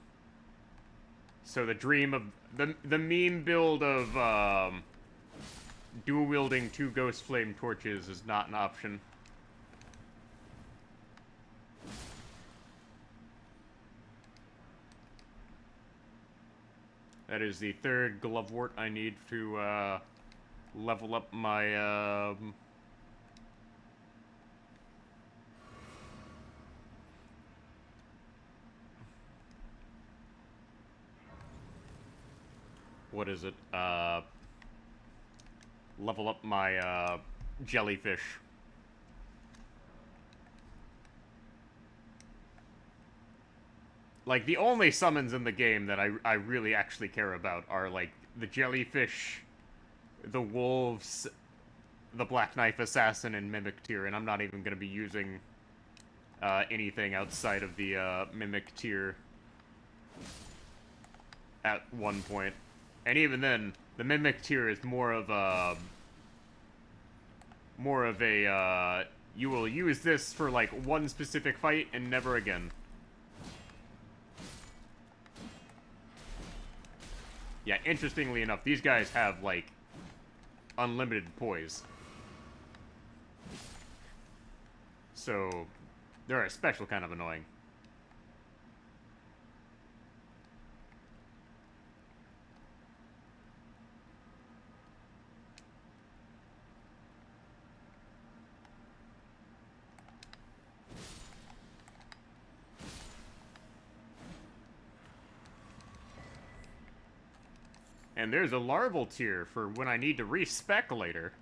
So the dream of the meme build of dual wielding 2 ghost flame torches is not an option. That is the 3rd glovewort I need to level up my what is it? Level up my jellyfish. Like, the only summons in the game that I really actually care about are, like, the jellyfish, the wolves, the Black Knife Assassin, and Mimic Tier, and I'm not even going to be using anything outside of the Mimic Tier at one point. And even then, the Mimic Tier is more of a... you will use this for, like, one specific fight and never again. Yeah, interestingly enough, these guys have, like, unlimited poise. So, they're a special kind of annoying. And there's a larval tier for when I need to respec later.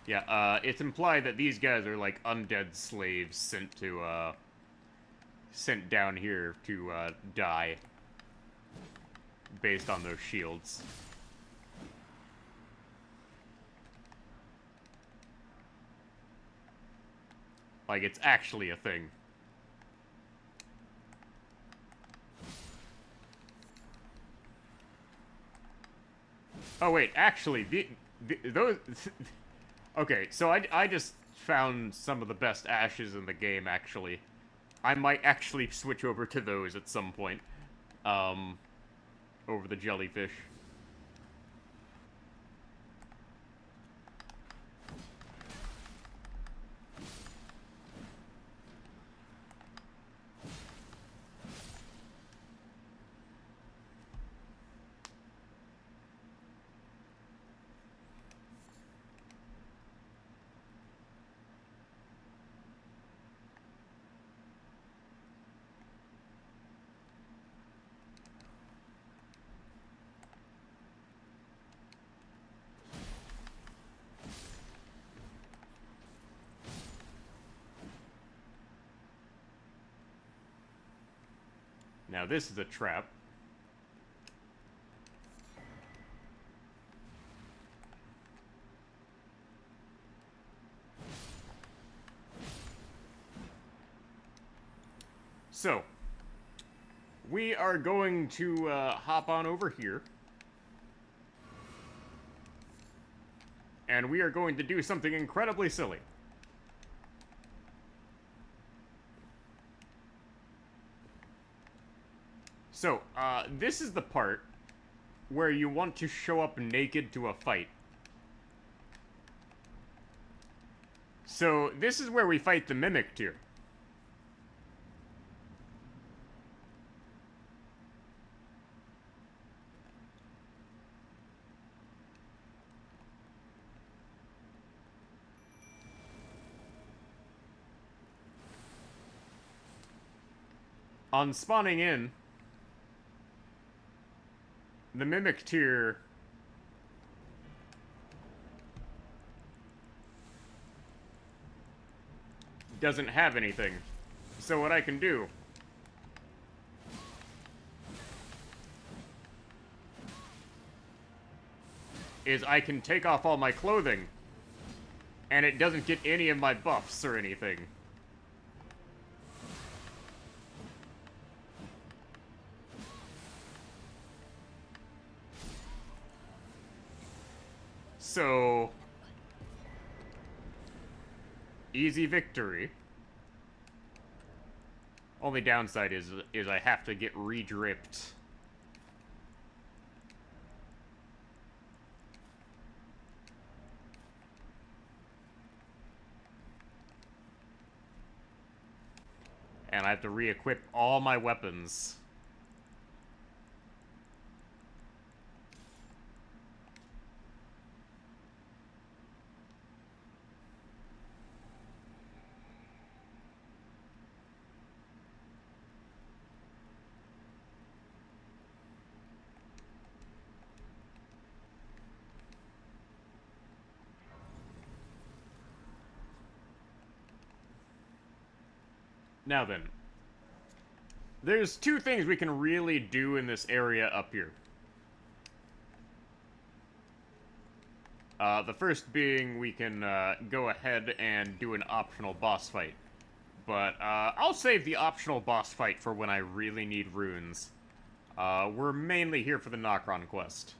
Yeah, it's implied that these guys are like undead slaves sent down here to, die. Based on those shields. Like, it's actually a thing. Oh, wait, actually, those... Okay, so I just found some of the best ashes in the game, actually. I might actually switch over to those at some point. Over the jellyfish. Now this is a trap. So, we are going to hop on over here. And we are going to do something incredibly silly. So, this is the part where you want to show up naked to a fight. So, this is where we fight the Mimic tier. On spawning in, the Mimic tier doesn't have anything. So what I can do is I can take off all my clothing, and it doesn't get any of my buffs or anything. So, easy victory. Only downside is I have to get re-dripped. And I have to re-equip all my weapons. Now then, there's two things we can really do in this area up here. The first being we can go ahead and do an optional boss fight. But I'll save the optional boss fight for when I really need runes. We're mainly here for the Nokron quest.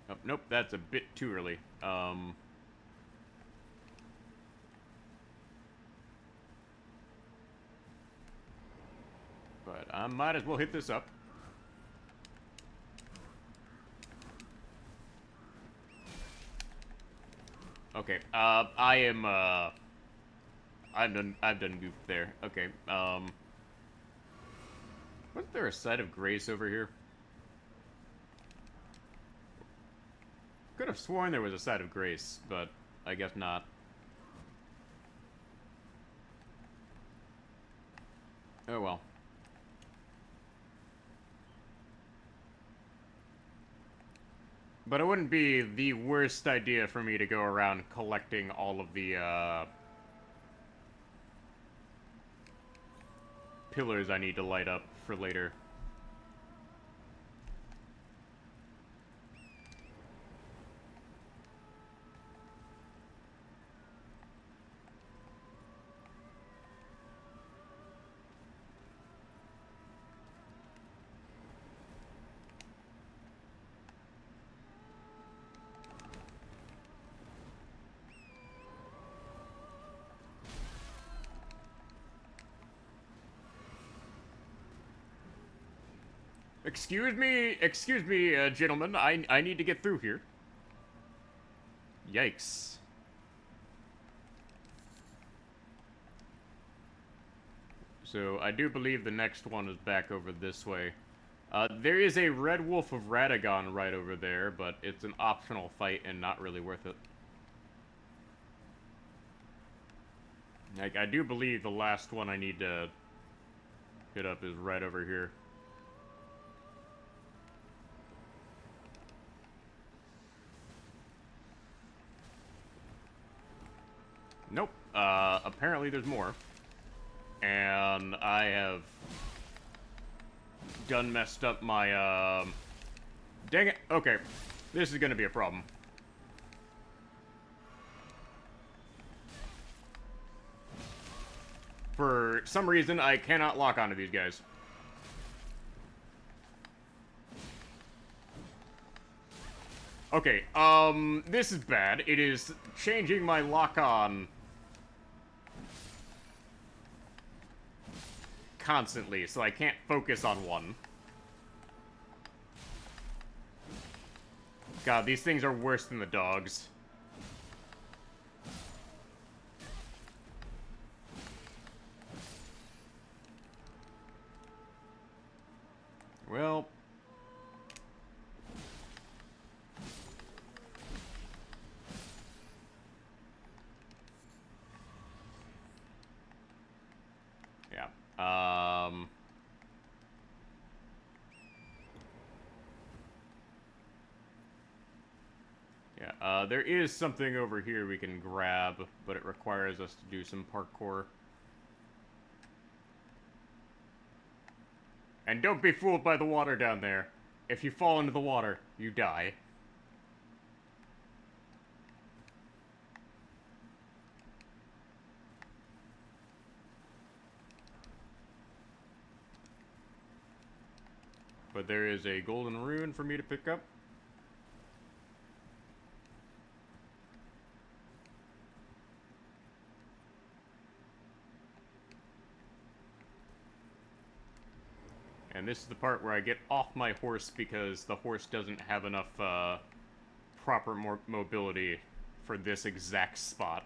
Oh, nope, that's a bit too early. But I might as well hit this up. Okay, I've done goofed there. Okay, wasn't there a site of grace over here? Could have sworn there was a site of grace, but I guess not. Oh well. But it wouldn't be the worst idea for me to go around collecting all of the, pillars I need to light up for later. Excuse me, gentlemen, I need to get through here. Yikes. So, I do believe the next one is back over this way. There is a Red Wolf of Radagon right over there, but it's an optional fight and not really worth it. Like, I do believe the last one I need to hit up is right over here. Nope. Apparently there's more. And I have done messed up my, Dang it. Okay. This is gonna be a problem. For some reason, I cannot lock onto these guys. Okay, this is bad. It is changing my lock-on constantly, so I can't focus on one. God, these things are worse than the dogs. Well... yeah. Yeah, there is something over here we can grab, but it requires us to do some parkour. And don't be fooled by the water down there. If you fall into the water, you die. But there is a golden rune for me to pick up. And this is the part where I get off my horse because the horse doesn't have enough proper mobility for this exact spot.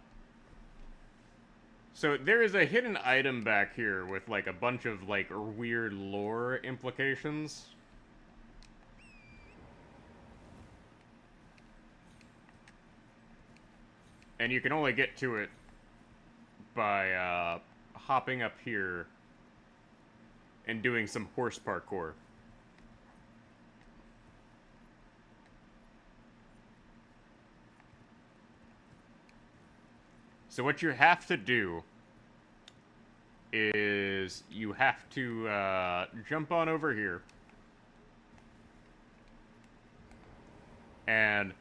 So there is a hidden item back here with like a bunch of like weird lore implications. And you can only get to it by hopping up here and doing some horse parkour. So what you have to do is you have to jump on over here. And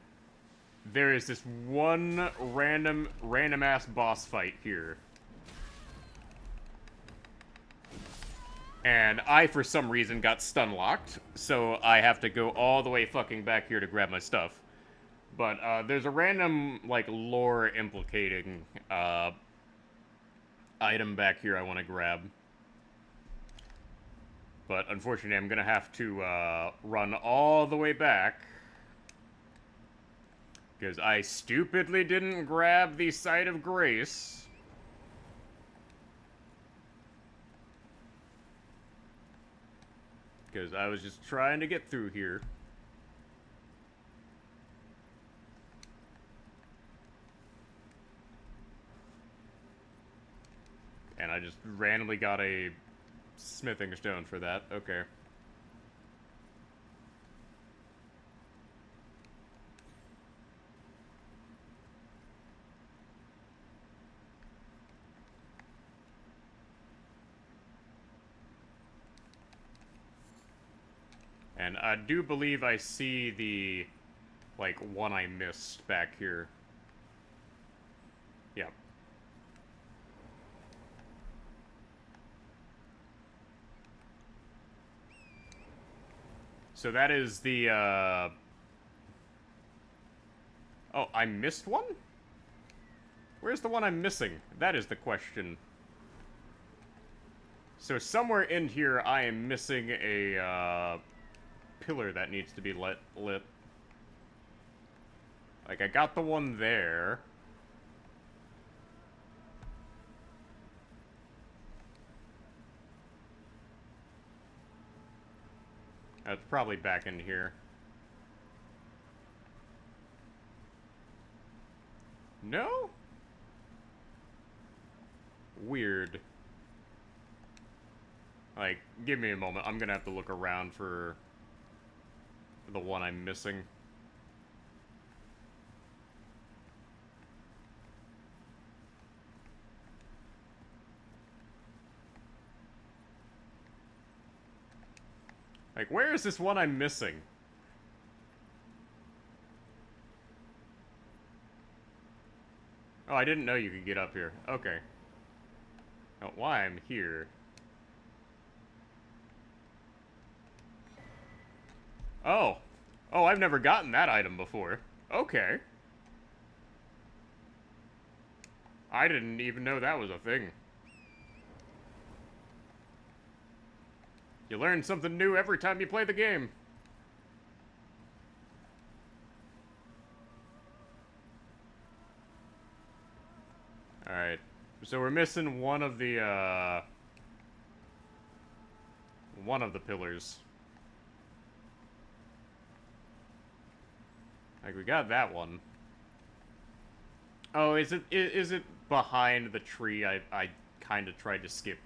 there is this one random ass boss fight here. And I, for some reason, got stun locked, so I have to go all the way fucking back here to grab my stuff. But there's a random, like, lore implicating item back here I want to grab. But unfortunately, I'm gonna have to run all the way back. Because I stupidly didn't grab the Site of Grace. Because I was just trying to get through here. And I just randomly got a smithing stone for that. Okay. And I do believe I see the, like, one I missed back here. Yep. So that is the, Oh, I missed one? Where's the one I'm missing? That is the question. So somewhere in here, I am missing a, pillar that needs to be lit. Like, I got the one there. It's probably back in here. No? Weird. Like, Like, give me a moment. I'm gonna have to look around for the one I'm missing. Like, where is this one I'm missing? Oh, I didn't know you could get up here. Okay. Oh, why I'm here. Oh. Oh, I've never gotten that item before. Okay. I didn't even know that was a thing. You learn something new every time you play the game. Alright. So we're missing one of the pillars. Like, we got that one. Oh, is it behind the tree I kind of tried to skip?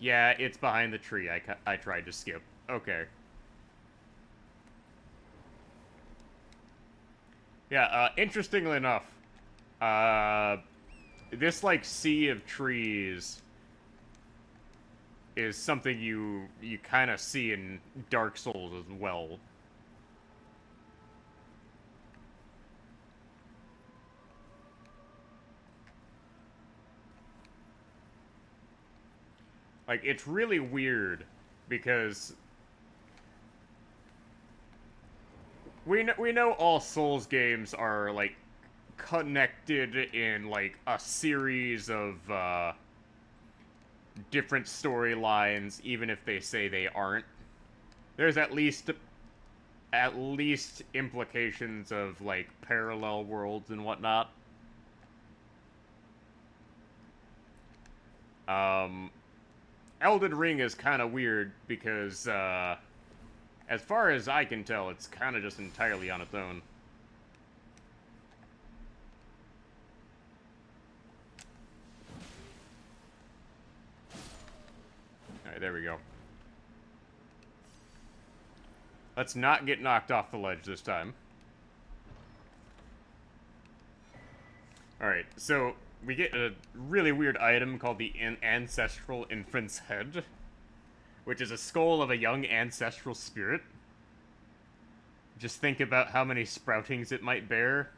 Yeah, it's behind the tree I tried to skip. Okay. Yeah, interestingly enough, this, like, sea of trees is something you kind of see in Dark Souls as well. Like, it's really weird because we know all Souls games are, like, connected in, like, a series of different storylines, even if they say they aren't. There's at least implications of, like, parallel worlds and whatnot. Elden Ring is kind of weird because, as far as I can tell, it's kind of just entirely on its own. Alright, there we go. Let's not get knocked off the ledge this time. Alright, so we get a really weird item called the Ancestral Infant's Head, which is a skull of a young ancestral spirit. Just think about how many sproutings it might bear.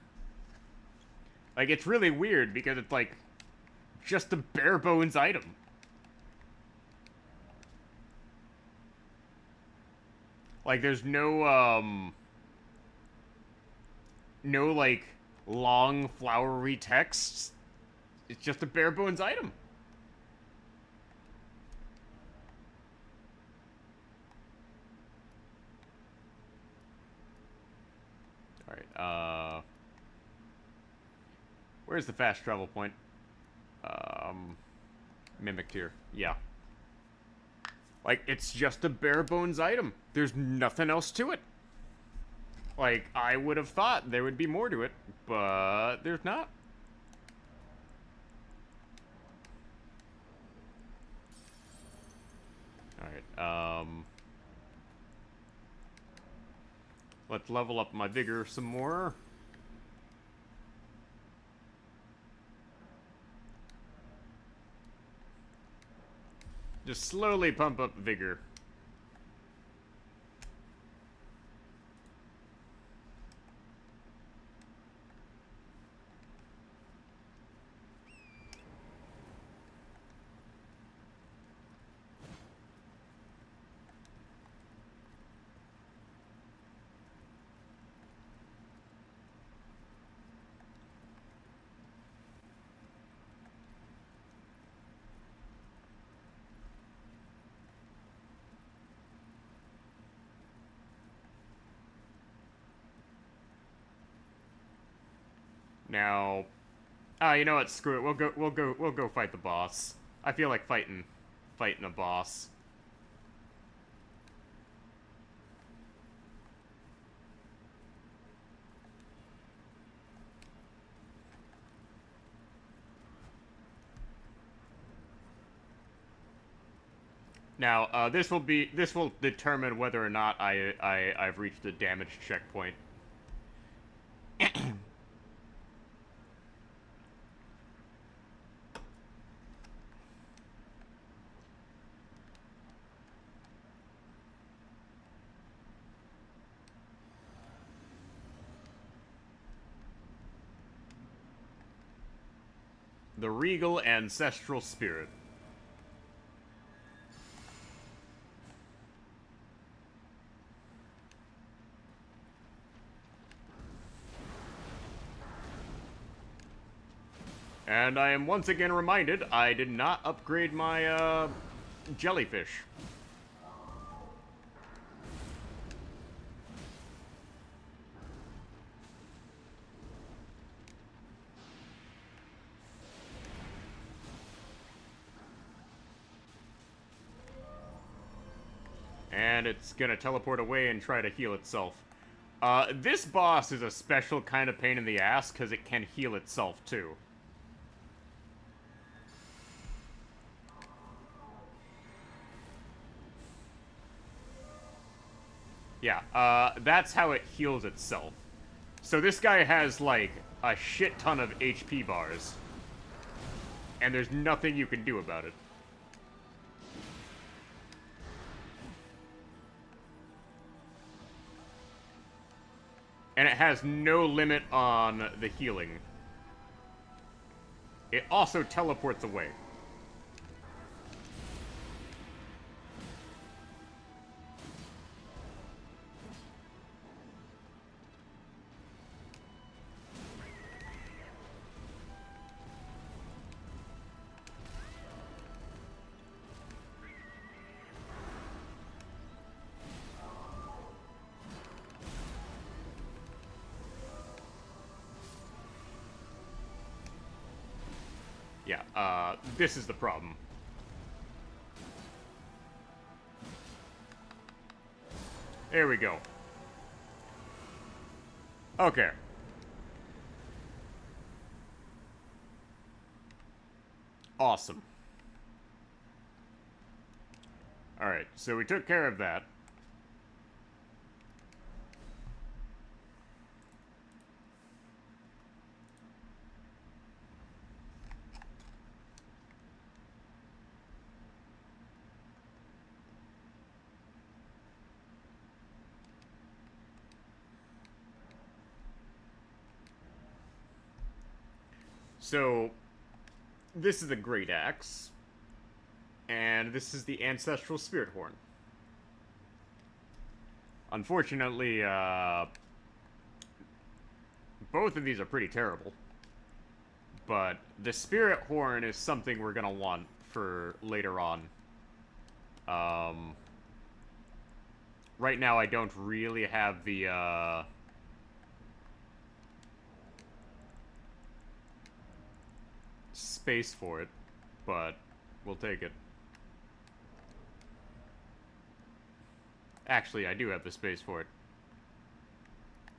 Like, it's really weird because it's, like, just a bare bones item. Like, there's no, like, long, flowery texts. It's just a bare bones item. Alright, where's the fast travel point? Mimicked here. Yeah. Like, it's just a bare bones item. There's nothing else to it. Like, I would have thought there would be more to it, but there's not. Alright, let's level up my vigor some more. Just slowly pump up vigor. Now, you know what? Screw it. We'll go fight the boss. I feel like fighting a boss. Now, this will determine whether or not I've reached the damage checkpoint. The regal ancestral spirit. And I am once again reminded I did not upgrade my, jellyfish. And it's gonna teleport away and try to heal itself. This boss is a special kind of pain in the ass, because it can heal itself, too. Yeah, that's how it heals itself. So this guy has, like, a shit ton of HP bars. And there's nothing you can do about it. And it has no limit on the healing. It also teleports away. Yeah, this is the problem. There we go. Okay. Awesome. Alright, so we took care of that. So, this is the Great Axe. And this is the Ancestral Spirit Horn. Unfortunately, both of these are pretty terrible. But the Spirit Horn is something we're gonna want for later on. Right now I don't really have the, space for it, but we'll take it. Actually, I do have the space for it.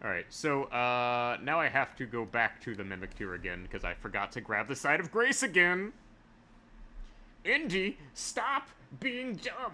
Alright, so, now I have to go back to the Mimic Tier again, because I forgot to grab the Side of Grace again! Indy, stop being dumb!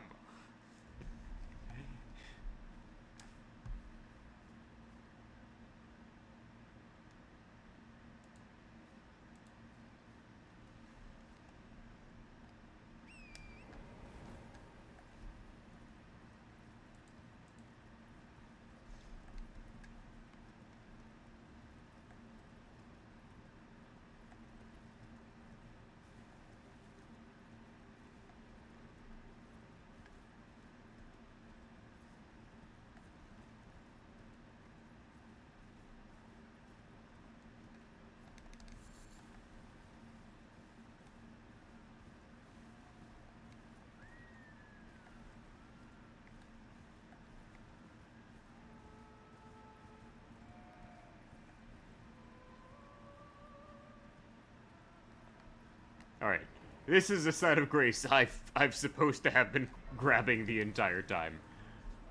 Alright. This is the Side of Grace I've supposed to have been grabbing the entire time.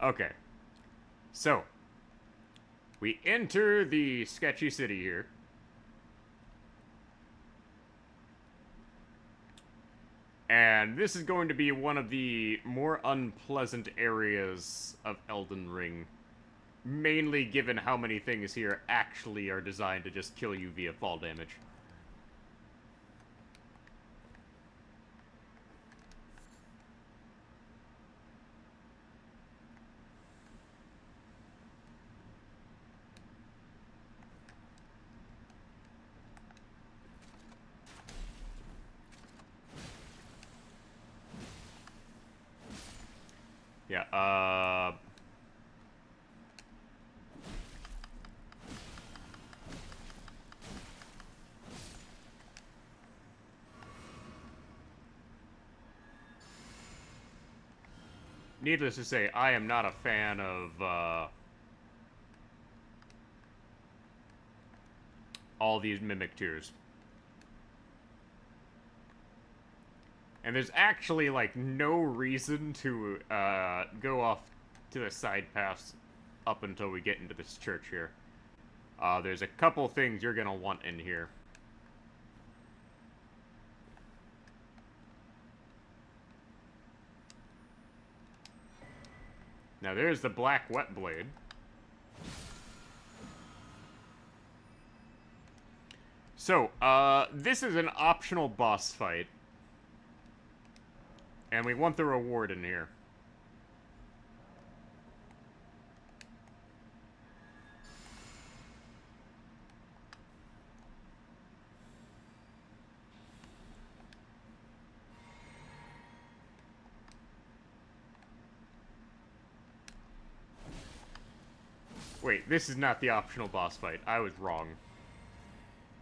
Okay. So. We enter the sketchy city here. And this is going to be one of the more unpleasant areas of Elden Ring. Mainly given how many things here actually are designed to just kill you via fall damage. Yeah, needless to say, I am not a fan of, all these mimic tiers. And there's actually, like, no reason to, go off to the side paths up until we get into this church here. There's a couple things you're gonna want in here. Now there's the black wet blade. So, this is an optional boss fight. And we want the reward in here. Wait, this is not the optional boss fight. I was wrong.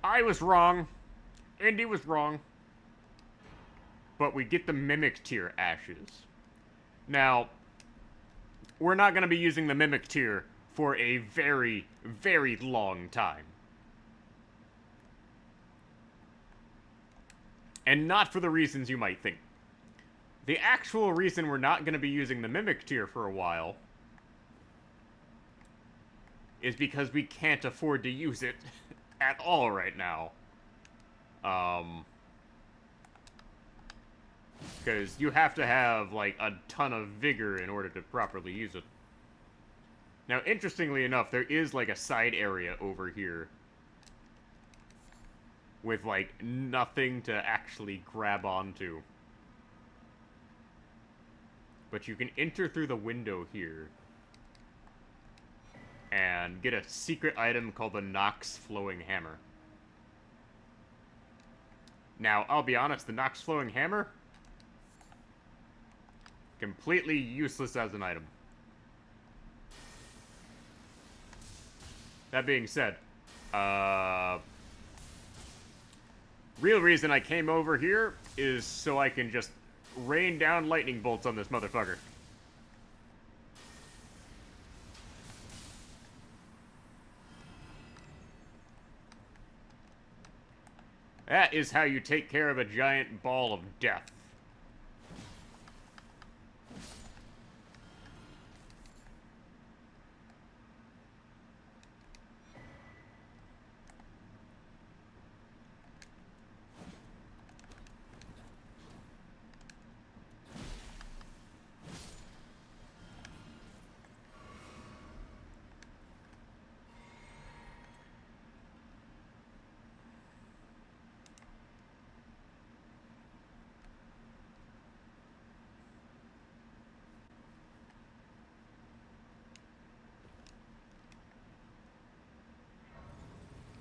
I was wrong. Indy was wrong. But we get the Mimic Tier Ashes. Now, we're not going to be using the Mimic Tier for a very, very long time. And not for the reasons you might think. The actual reason we're not going to be using the Mimic Tier for a while is because we can't afford to use it at all right now. Because you have to have, like, a ton of vigor in order to properly use it. Now, interestingly enough, there is, like, a side area over here with, like, nothing to actually grab onto. But you can enter through the window here and get a secret item called the Nox Flowing Hammer. Now, I'll be honest, the Nox Flowing Hammer, completely useless as an item. That being said, real reason I came over here is so I can just rain down lightning bolts on this motherfucker. That is how you take care of a giant ball of death.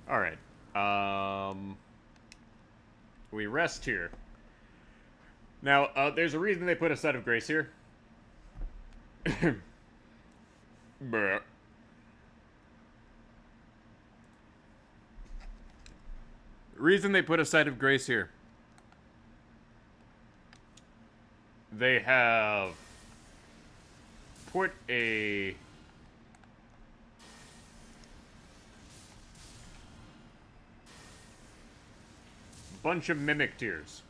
Alright. We rest here. Now, there's a reason they put a Site of Grace here. Bruh. Reason they put a Site of Grace here. They have put a bunch of mimic tiers.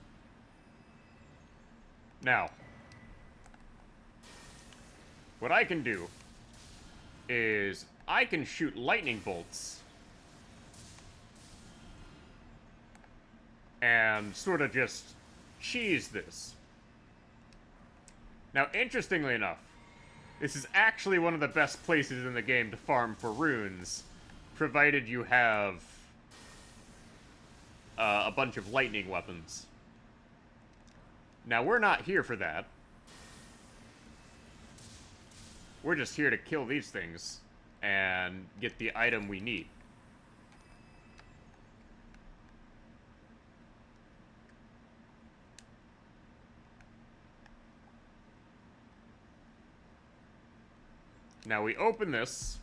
Now, what I can do is I can shoot lightning bolts and sort of just cheese this. Now, interestingly enough, this is actually one of the best places in the game to farm for runes, provided you have a bunch of lightning weapons. Now, we're not here for that. We're just here to kill these things and get the item we need. Now we open this,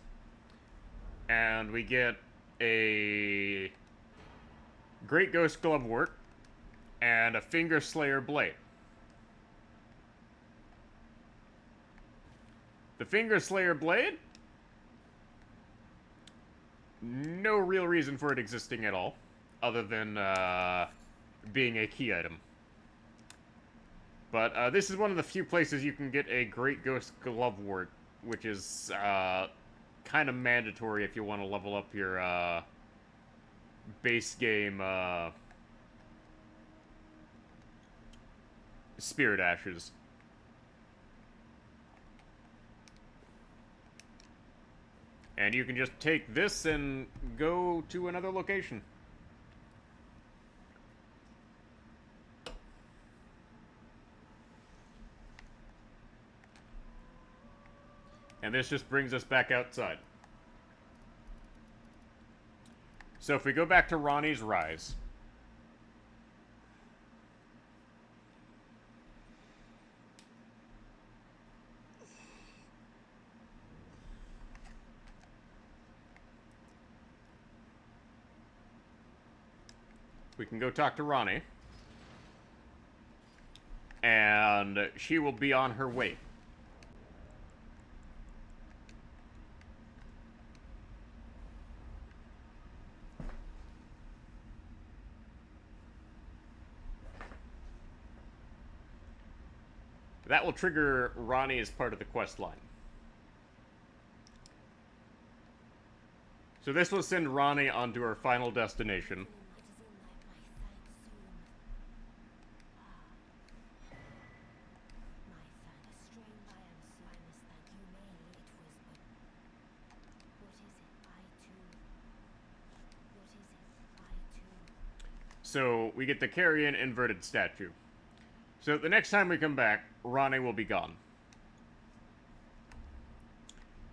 and we get a Great Ghost Glovewort and a Finger Slayer Blade. The Finger Slayer Blade? No real reason for it existing at all, other than being a key item. But this is one of the few places you can get a Great Ghost Glovewort, which is kind of mandatory if you want to level up your base game Spirit Ashes. And you can just take this and go to another location. And this just brings us back outside. So if we go back to Ronnie's Rise. We can go talk to Ronnie. And she will be on her way. That will trigger Ronnie as part of the quest line. So this will send Ronnie onto her final destination. So we get the Carrion inverted statue. So the next time we come back, Ronnie will be gone.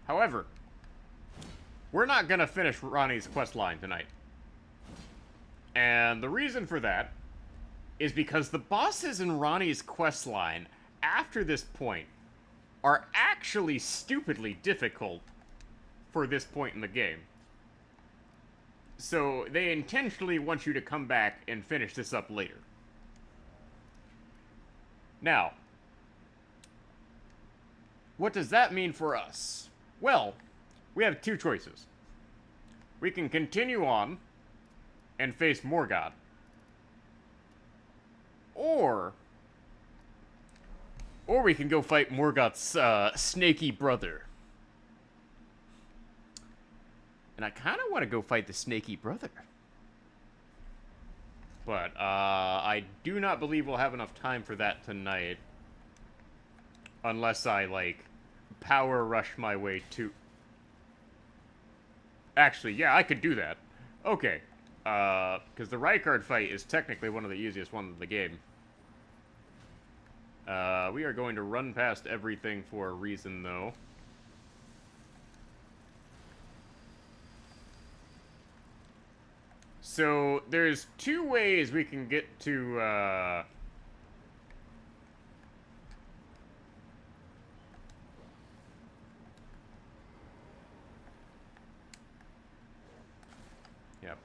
However, we're not going to finish Ronnie's quest line tonight. And the reason for that is because the bosses in Ronnie's quest line, after this point, are actually stupidly difficult for this point in the game. So they intentionally want you to come back and finish this up later. Now, what does that mean for us? Well, we have two choices. We can continue on and face Morgoth. Or we can go fight Morgoth's snaky brother. And I kind of want to go fight the snaky brother. But I do not believe we'll have enough time for that tonight. Unless I, like, power rush my way to... Actually, yeah, I could do that. Okay. Because the Rykard fight is technically one of the easiest ones in the game. We are going to run past everything for a reason, though. So, there's two ways we can get to, Yep.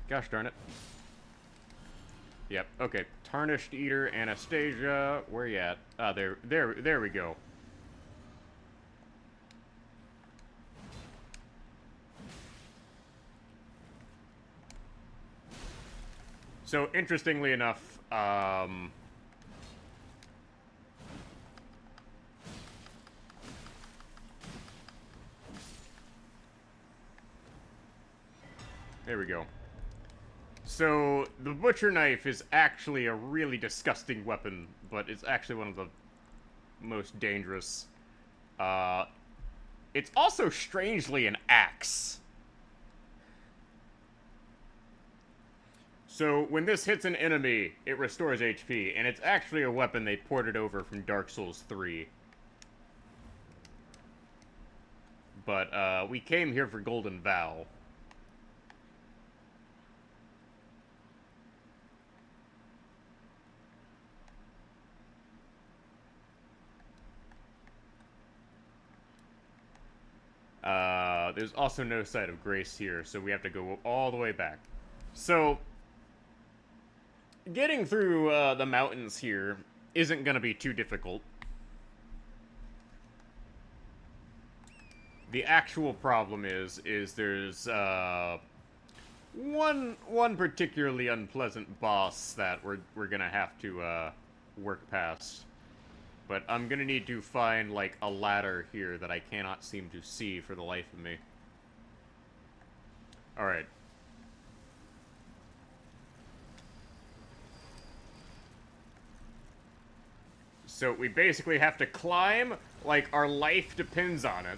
Gosh darn it. Yep, okay. Tarnished Eater, Anastasia, where you at? Ah, there we go. So, interestingly enough, there we go. So, the butcher knife is actually a really disgusting weapon, but it's actually one of the most dangerous. It's also strangely an axe. So, when this hits an enemy, it restores HP, and it's actually a weapon they ported over from Dark Souls 3. But, we came here for Golden Vow. There's also no site of grace here, so we have to go all the way back. So, getting through the mountains here isn't going to be too difficult. The actual problem is there's one particularly unpleasant boss that we're gonna have to work past. But I'm gonna need to find, like, a ladder here that I cannot seem to see for the life of me. Alright. So we basically have to climb like our life depends on it.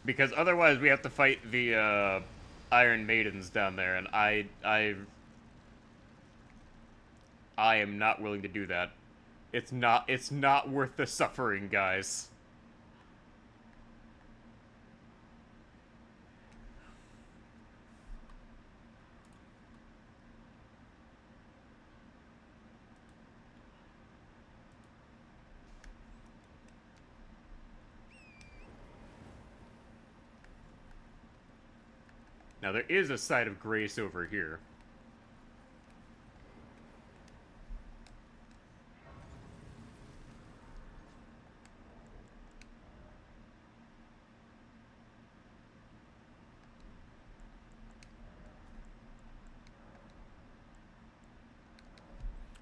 Because otherwise we have to fight the Iron Maidens down there, and I am not willing to do that. It's not worth the suffering, guys. Now there is a site of grace over here.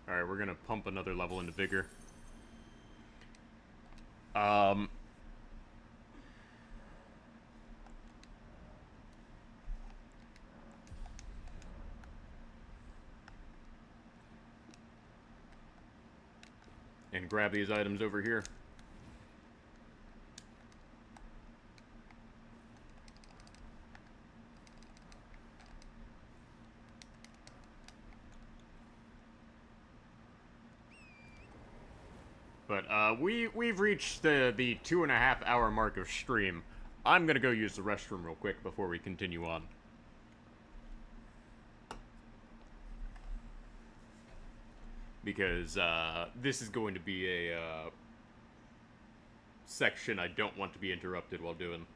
Alright, we're gonna pump another level into Vigor. And grab these items over here. But we've reached the 2.5 hour mark of stream. I'm gonna go use the restroom real quick before we continue on. Because this is going to be a section I don't want to be interrupted while doing.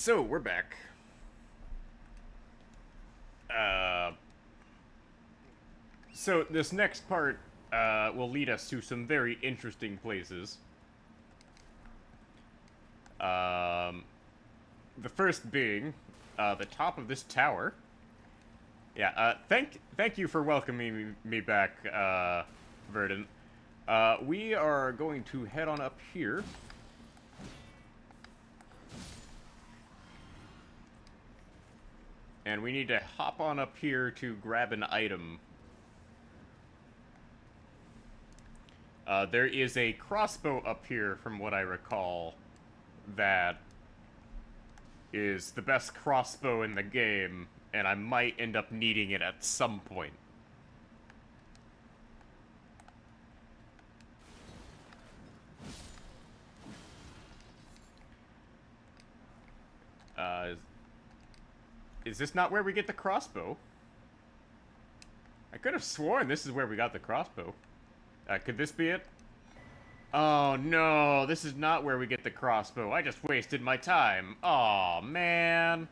So, we're back. So this next part will lead us to some very interesting places. The first being the top of this tower. Yeah, thank you for welcoming me back, Verdant. We are going to head on up here. And we need to hop on up here to grab an item. There is a crossbow up here, from what I recall, that is the best crossbow in the game, and I might end up needing it at some point. Is this not where we get the crossbow? I could have sworn this is where we got the crossbow. Could this be it? Oh no, this is not where we get the crossbow. I just wasted my time. Aw, man.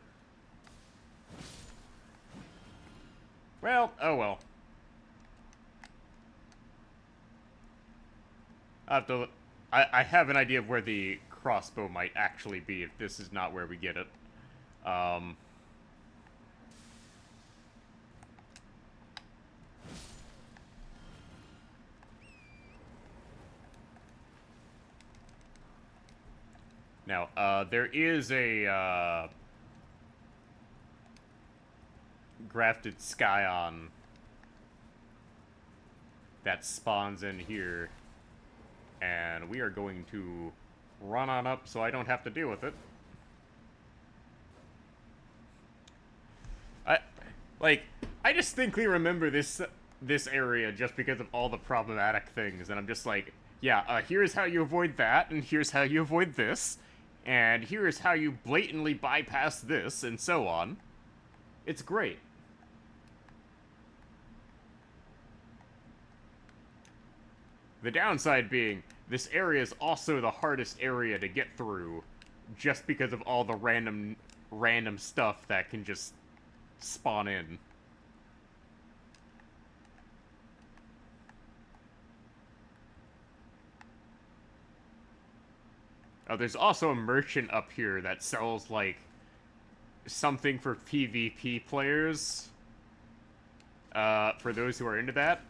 Well, oh well. I have an idea of where the crossbow might actually be if this is not where we get it. Now, there is a, grafted scion that spawns in here, and we are going to run on up so I don't have to deal with it. I distinctly remember this area just because of all the problematic things, and I'm just like, yeah, here's how you avoid that, and here's how you avoid this, and here's how you blatantly bypass this, and so on. It's great. The downside being, this area is also the hardest area to get through, just because of all the random stuff that can just spawn in. Oh, there's also a merchant up here that sells, like, something for PvP players. For those who are into that.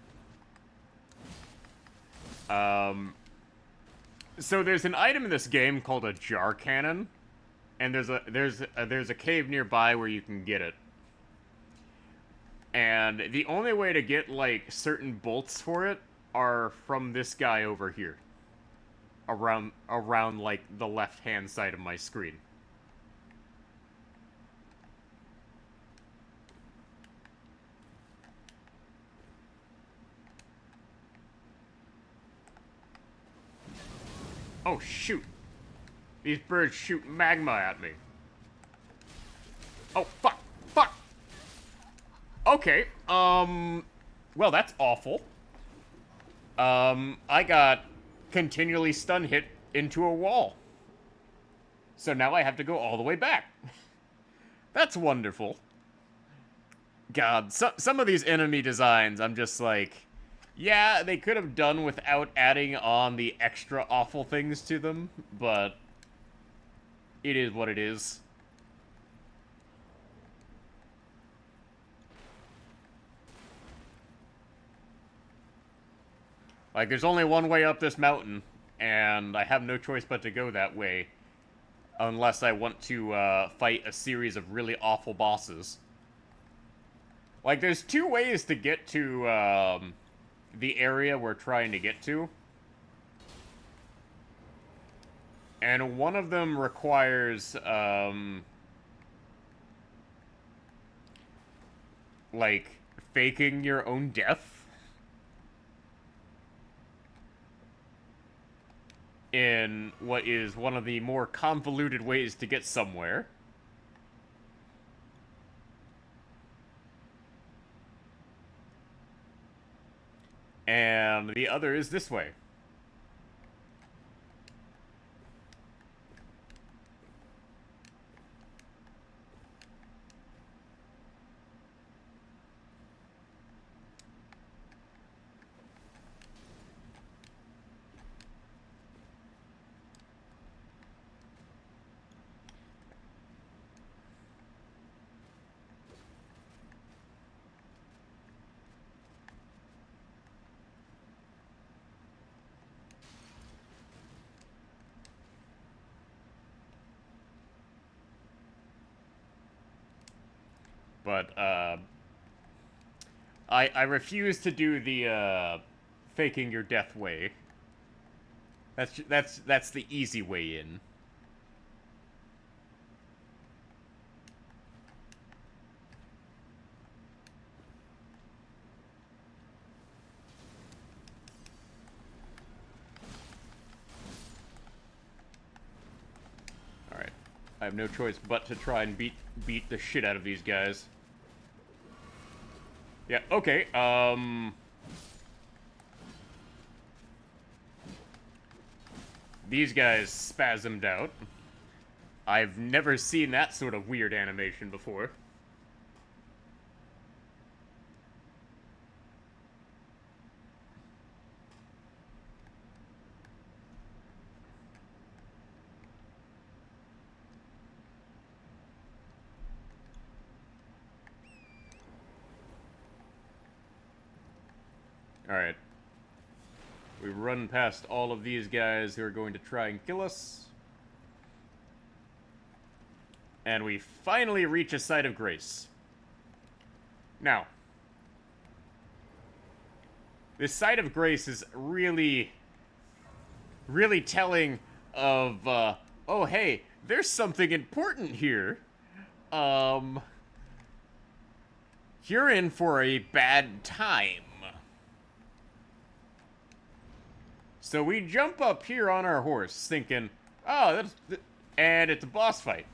So there's an item in this game called a jar cannon, and there's a cave nearby where you can get it. And the only way to get, like, certain bolts for it are from this guy over here. Around like, the left-hand side of my screen. Oh, shoot. These birds shoot magma at me. Oh, fuck. Fuck. Okay, well, that's awful. I got continually stun hit into a wall. So now I have to go all the way back. That's wonderful. God, some of these enemy designs, I'm just like, yeah, they could have done without adding on the extra awful things to them, but it is what it is. Like, there's only one way up this mountain, and I have no choice but to go that way. Unless I want to fight a series of really awful bosses. Like, there's two ways to get to the area we're trying to get to. And one of them requires, like, faking your own death. In what is one of the more convoluted ways to get somewhere. And the other is this way. But, I refuse to do the, faking your death way. That's the easy way in. Alright. I have no choice but to try and beat the shit out of these guys. Yeah, okay, these guys spasmed out. I've never seen that sort of weird animation before. Alright. We run past all of these guys who are going to try and kill us. And we finally reach a site of grace. Now, this site of grace is really telling of, oh hey, there's something important here. You're in for a bad time. So we jump up here on our horse, thinking, oh, and it's a boss fight.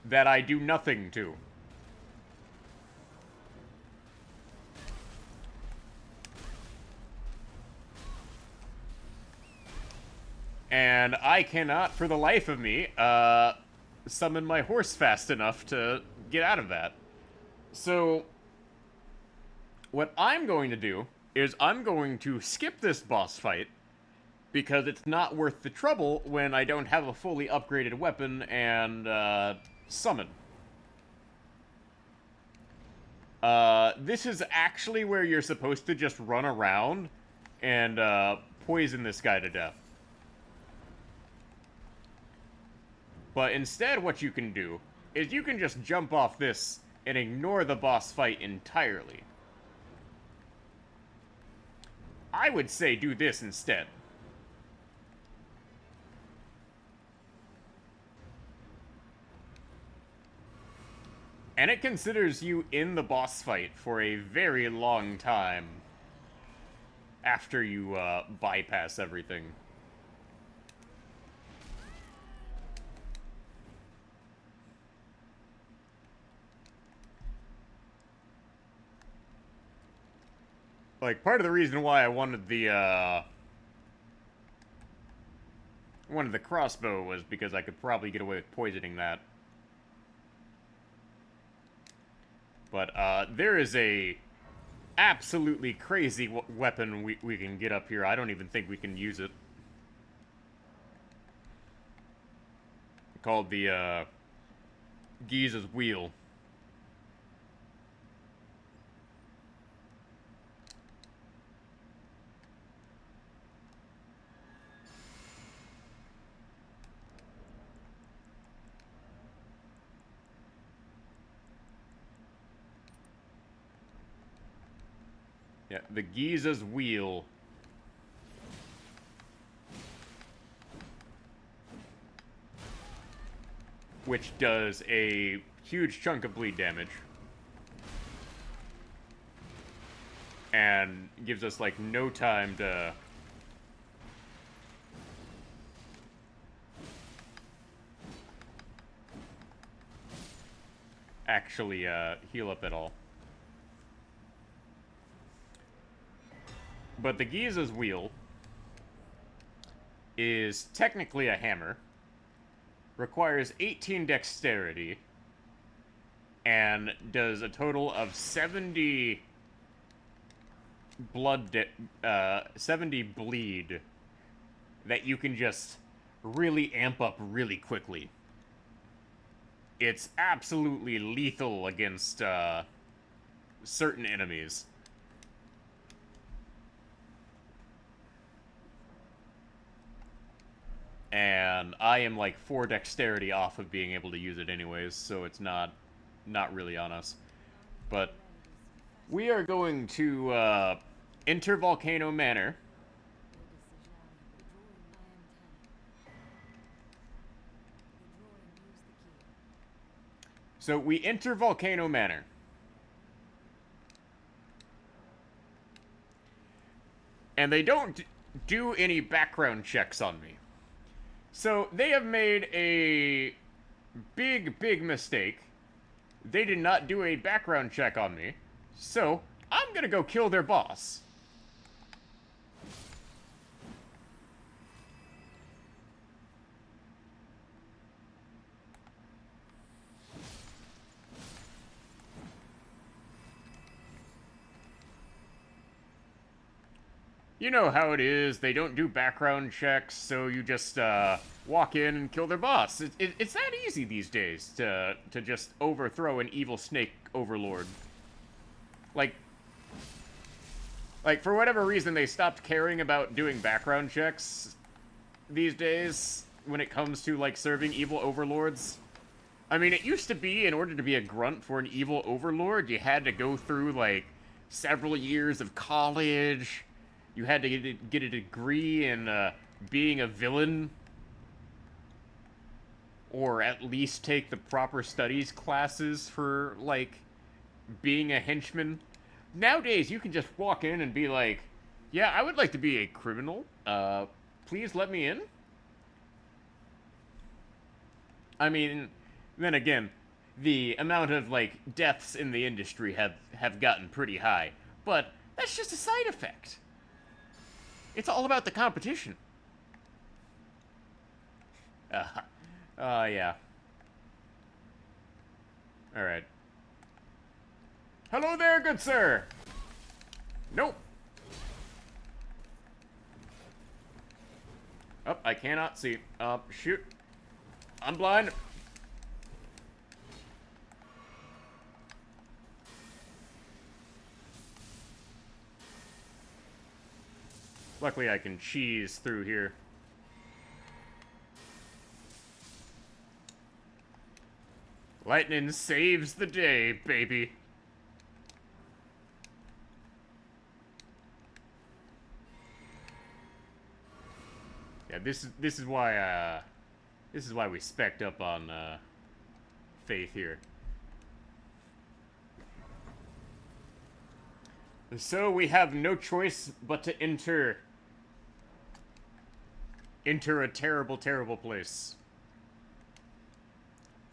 That I do nothing to. And I cannot, for the life of me, summon my horse fast enough to get out of that. So, what I'm going to do is I'm going to skip this boss fight, because it's not worth the trouble when I don't have a fully upgraded weapon and, summon. This is actually where you're supposed to just run around and, poison this guy to death. But instead, what you can do is you can just jump off this and ignore the boss fight entirely. I would say do this instead. And it considers you in the boss fight for a very long time after you bypass everything. Like, part of the reason why I wanted the crossbow was because I could probably get away with poisoning that. But, there is a absolutely crazy weapon we can get up here. I don't even think we can use it. Called the, Giza's Wheel. Yeah, the Giza's Wheel. Which does a huge chunk of bleed damage. And gives us, like, no time to... actually, heal up at all. But the Giza's Wheel is technically a hammer, requires 18 dexterity, and does a total of 70 70 bleed that you can just really amp up really quickly. It's absolutely lethal against certain enemies. and I am like 4 dexterity off of being able to use it anyways, so it's not really on us. But we are going to enter Volcano Manor. So we enter Volcano Manor. And they don't do any background checks on me. So they have made a big mistake. They did not do a background check on me. So I'm gonna go kill their boss. You know how it is. They don't do background checks, so you just walk in and kill their boss. It's that easy these days to just overthrow an evil snake overlord. Like, for whatever reason, they stopped caring about doing background checks these days when it comes to, like, serving evil overlords. I mean, it used to be, in order to be a grunt for an evil overlord, you had to go through, like, several years of college. You had to get a degree in being a villain. Or at least take the proper studies classes for, like, being a henchman. Nowadays, you can just walk in and be like, yeah, I would like to be a criminal. Please let me in. I mean, then again, the amount of, like, deaths in the industry have gotten pretty high. But that's just a side effect. It's all about the competition. Yeah. Alright. Hello there, good sir! Nope. Oh, I cannot see. Shoot. I'm blind. Luckily, I can cheese through here. Lightning saves the day, baby. Yeah, this is why we spec'd up on Faith here. And so we have no choice but to enter a terrible place.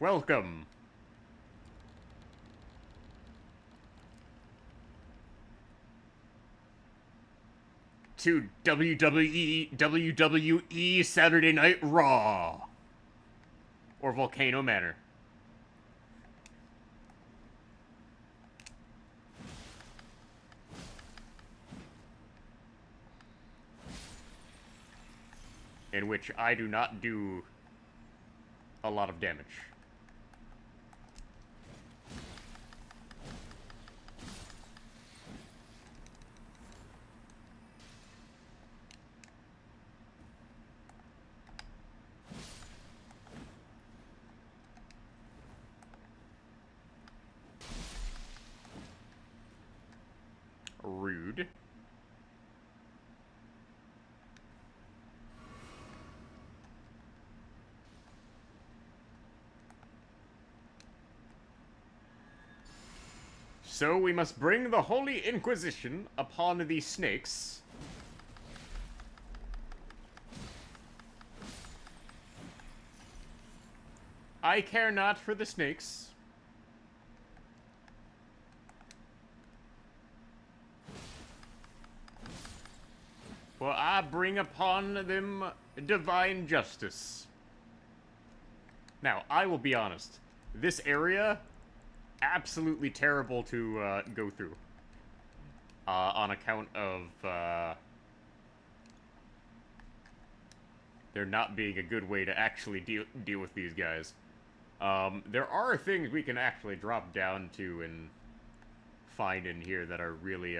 Welcome to WWE Saturday Night Raw. Or Volcano Manor. In which I do not do a lot of damage. Rude. So we must bring the Holy Inquisition upon these snakes. I care not for the snakes. For I bring upon them divine justice. Now, I will be honest. This area, absolutely terrible to go through. On account of there not being a good way to actually deal with these guys. There are things we can actually drop down to and find in here that are really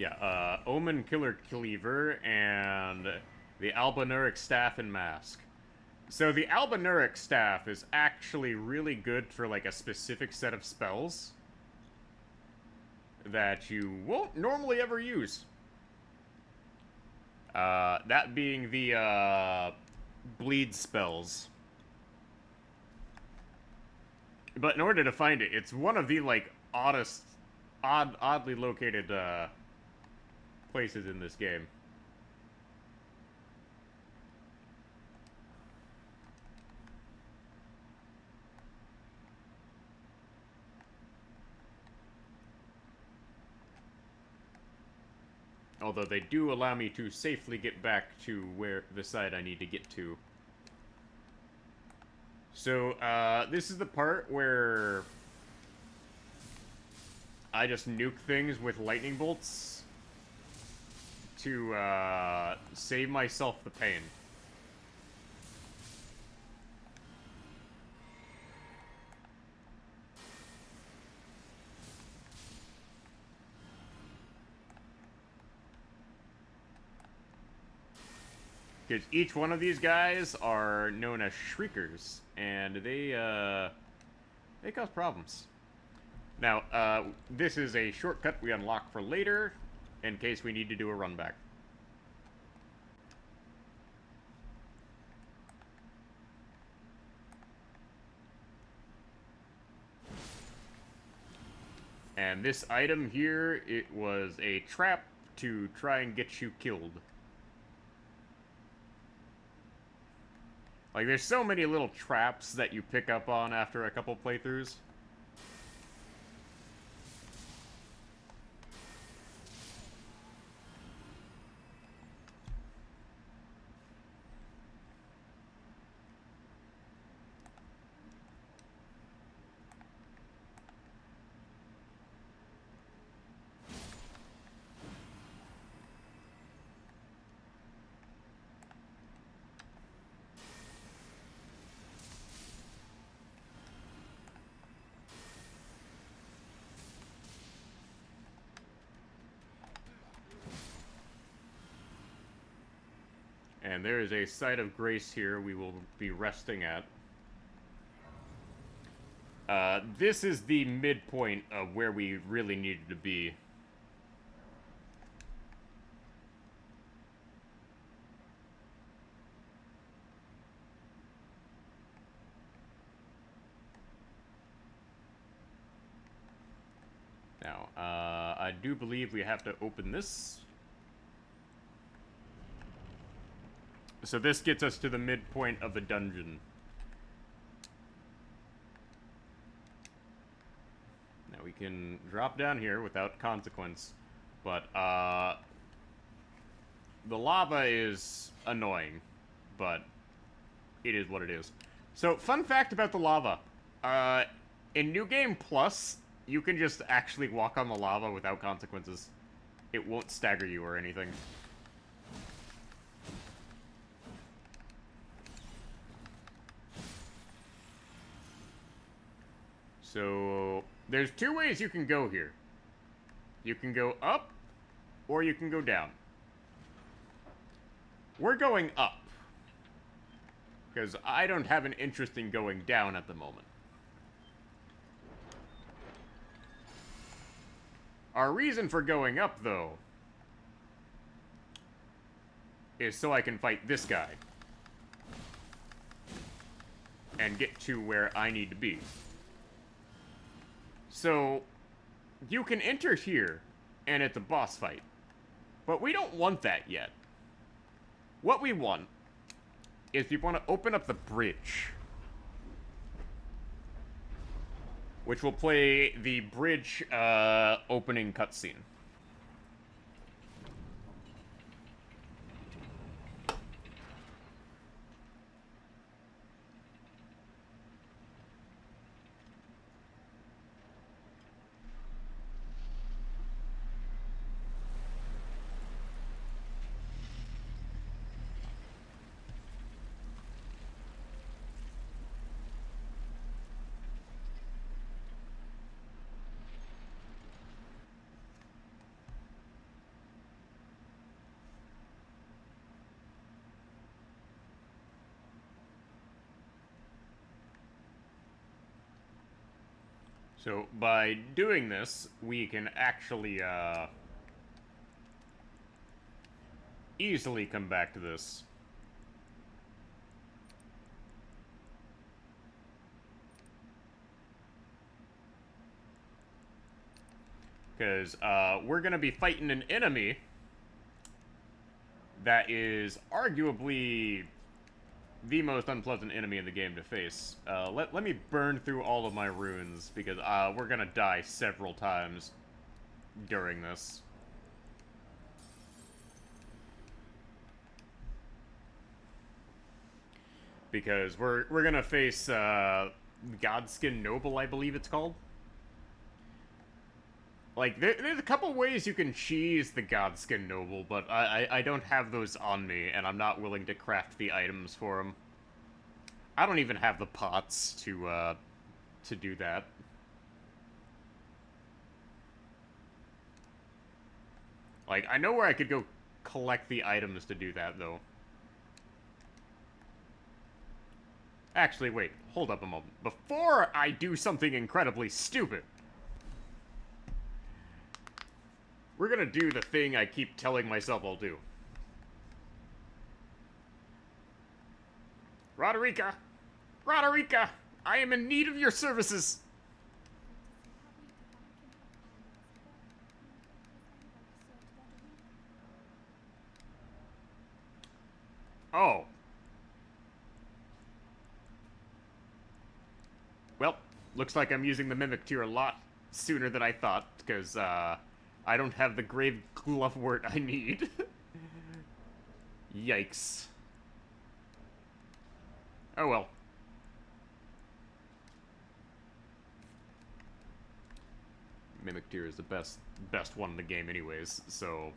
Yeah, Omen Killer Cleaver and the Albinuric Staff and Mask. So the Albinuric Staff is actually really good for like a specific set of spells that you won't normally ever use. That being the bleed spells. But in order to find it, it's one of the like oddly located places in this game. Although they do allow me to safely get back to where the side I need to get to. So, this is the part where I just nuke things with lightning bolts to, save myself the pain. Because each one of these guys are known as Shriekers, and they cause problems. Now, this is a shortcut we unlock for later, in case we need to do a run back. And this item here, it was a trap to try and get you killed. Like, there's so many little traps that you pick up on after a couple playthroughs. And there is a site of grace here we will be resting at. This is the midpoint of where we really needed to be. Now, I do believe we have to open this. So this gets us to the midpoint of the dungeon. Now we can drop down here without consequence, but the lava is annoying, but it is what it is. So, fun fact about the lava. In New Game Plus, you can just actually walk on the lava without consequences. It won't stagger you or anything. So, there's two ways you can go here. You can go up, or you can go down. We're going up. Because I don't have an interest in going down at the moment. Our reason for going up, though, is so I can fight this guy. And get to where I need to be. So, you can enter here, and it's a boss fight. But we don't want that yet. What we want is we want to open up the bridge. Which will play the bridge opening cutscene. So, by doing this, we can actually, easily come back to this. Because, we're gonna be fighting an enemy that is arguably the most unpleasant enemy in the game to face. Let me burn through all of my runes, because, we're gonna die several times during this. Because we're gonna face, Godskin Noble, I believe it's called. Like, there's a couple ways you can cheese the Godskin Noble, but I don't have those on me, and I'm not willing to craft the items for them. I don't even have the pots to do that. Like, I know where I could go collect the items to do that, though. Actually, wait, hold up a moment. Before I do something incredibly stupid, we're gonna do the thing I keep telling myself I'll do. Roderica! Roderica! I am in need of your services! Oh. Well, looks like I'm using the Mimic Tier a lot sooner than I thought, because, I don't have the Grave Glovewort I need. Yikes. Oh well. Mimic Tier is the best one in the game anyways, so...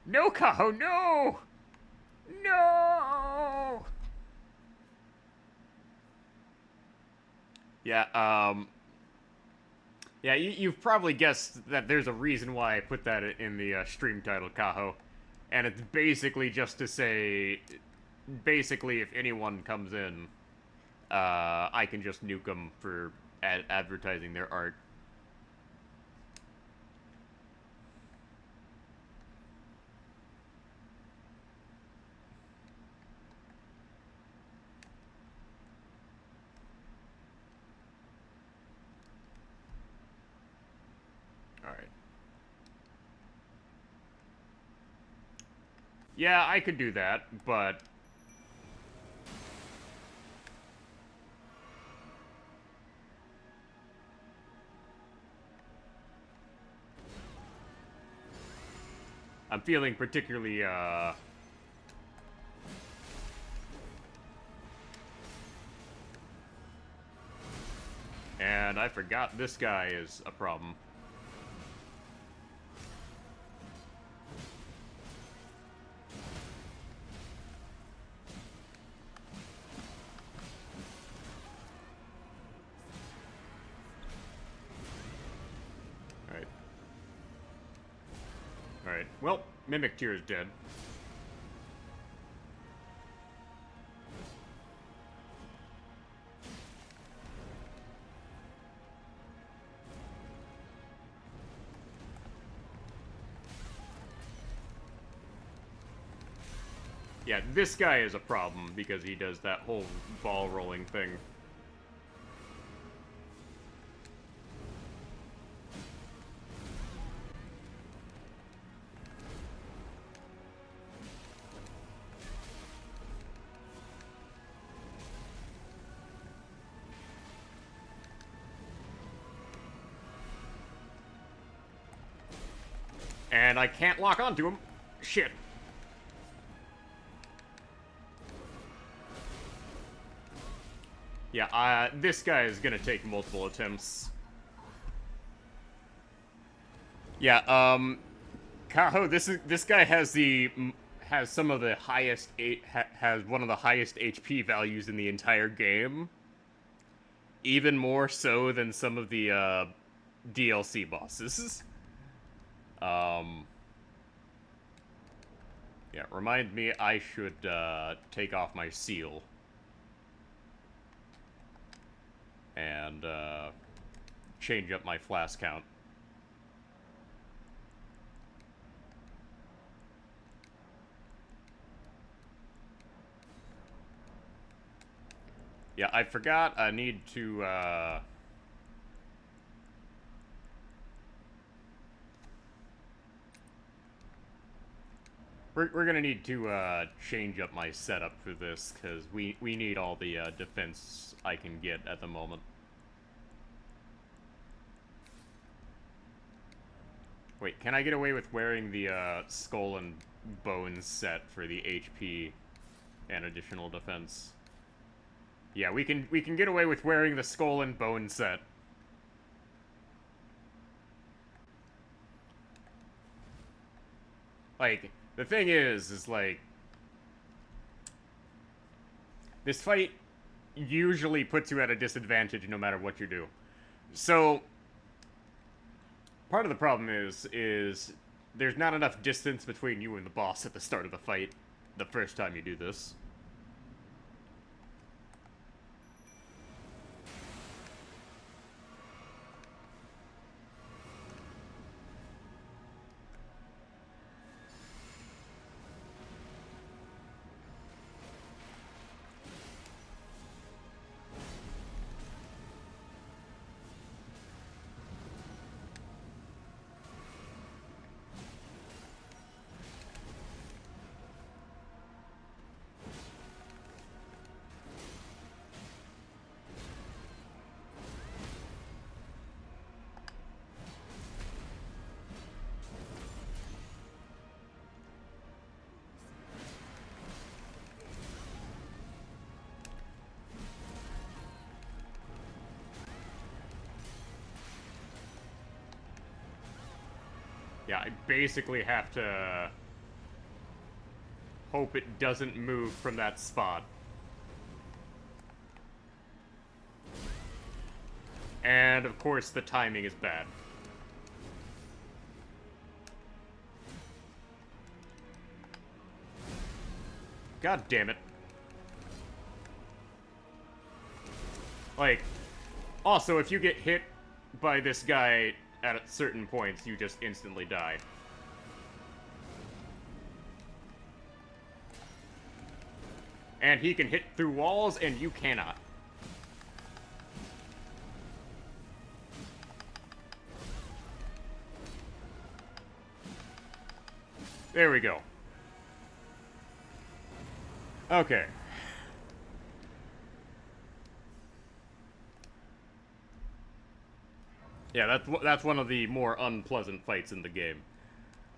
No, Kaho, no! No! Yeah, yeah, you've probably guessed that there's a reason why I put that in the stream title, Kaho. And it's basically just to say, basically, if anyone comes in, I can just nuke them for advertising their art. Alright. Yeah, I could do that, but... I'm feeling particularly, And I forgot this guy is a problem. Alright. Alright, well, Mimic Tier is dead. Yeah, this guy is a problem because he does that whole ball rolling thing. And I can't lock onto him. Shit. Yeah, this guy is gonna take multiple attempts. Yeah, Kaho, this guy has some of the highest has one of the highest HP values in the entire game. Even more so than some of the DLC bosses. Yeah, remind me I should take off my seal. And change up my flask count. Yeah, I forgot I need to, We're gonna need to, change up my setup for this, because we need all the, defense I can get at the moment. Wait, can I get away with wearing the, skull and bones set for the HP and additional defense? Yeah, we can get away with wearing the skull and bone set. Like, the thing is like, this fight usually puts you at a disadvantage no matter what you do. So, part of the problem is there's not enough distance between you and the boss at the start of the fight the first time you do this. Yeah, I basically have to hope it doesn't move from that spot. And, of course, the timing is bad. God damn it. Like, also, if you get hit by this guy at certain points, you just instantly die. And he can hit through walls, and you cannot. There we go. Okay. Yeah, that's one of the more unpleasant fights in the game.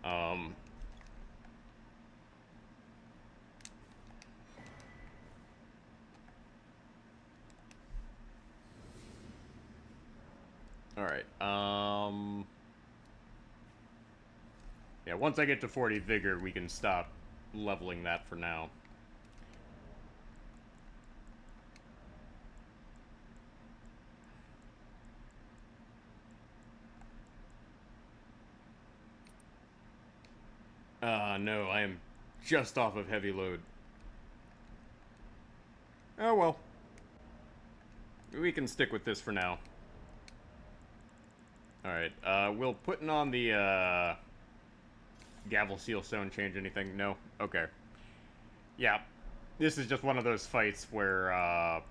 Alright, yeah, once I get to 40 vigor, we can stop leveling that for now. No, I am just off of heavy load. Oh well. We can stick with this for now. Alright, will putting on the, gavel seal stone change anything? No? Okay. Yeah. This is just one of those fights where,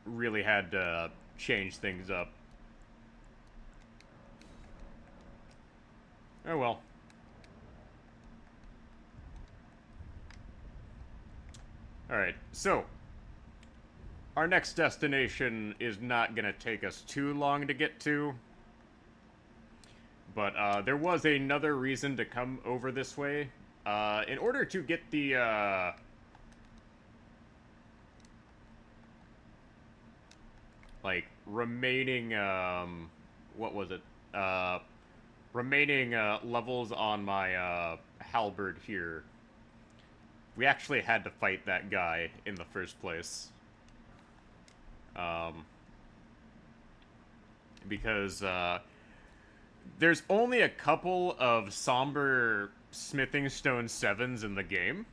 really had to change things up. Oh well. Alright, so our next destination is not gonna take us too long to get to. But there was another reason to come over this way. In order to get the like remaining what was it? Remaining levels on my halberd here. We actually had to fight that guy in the first place. Because There's only a couple of somber smithing stone 7s in the game,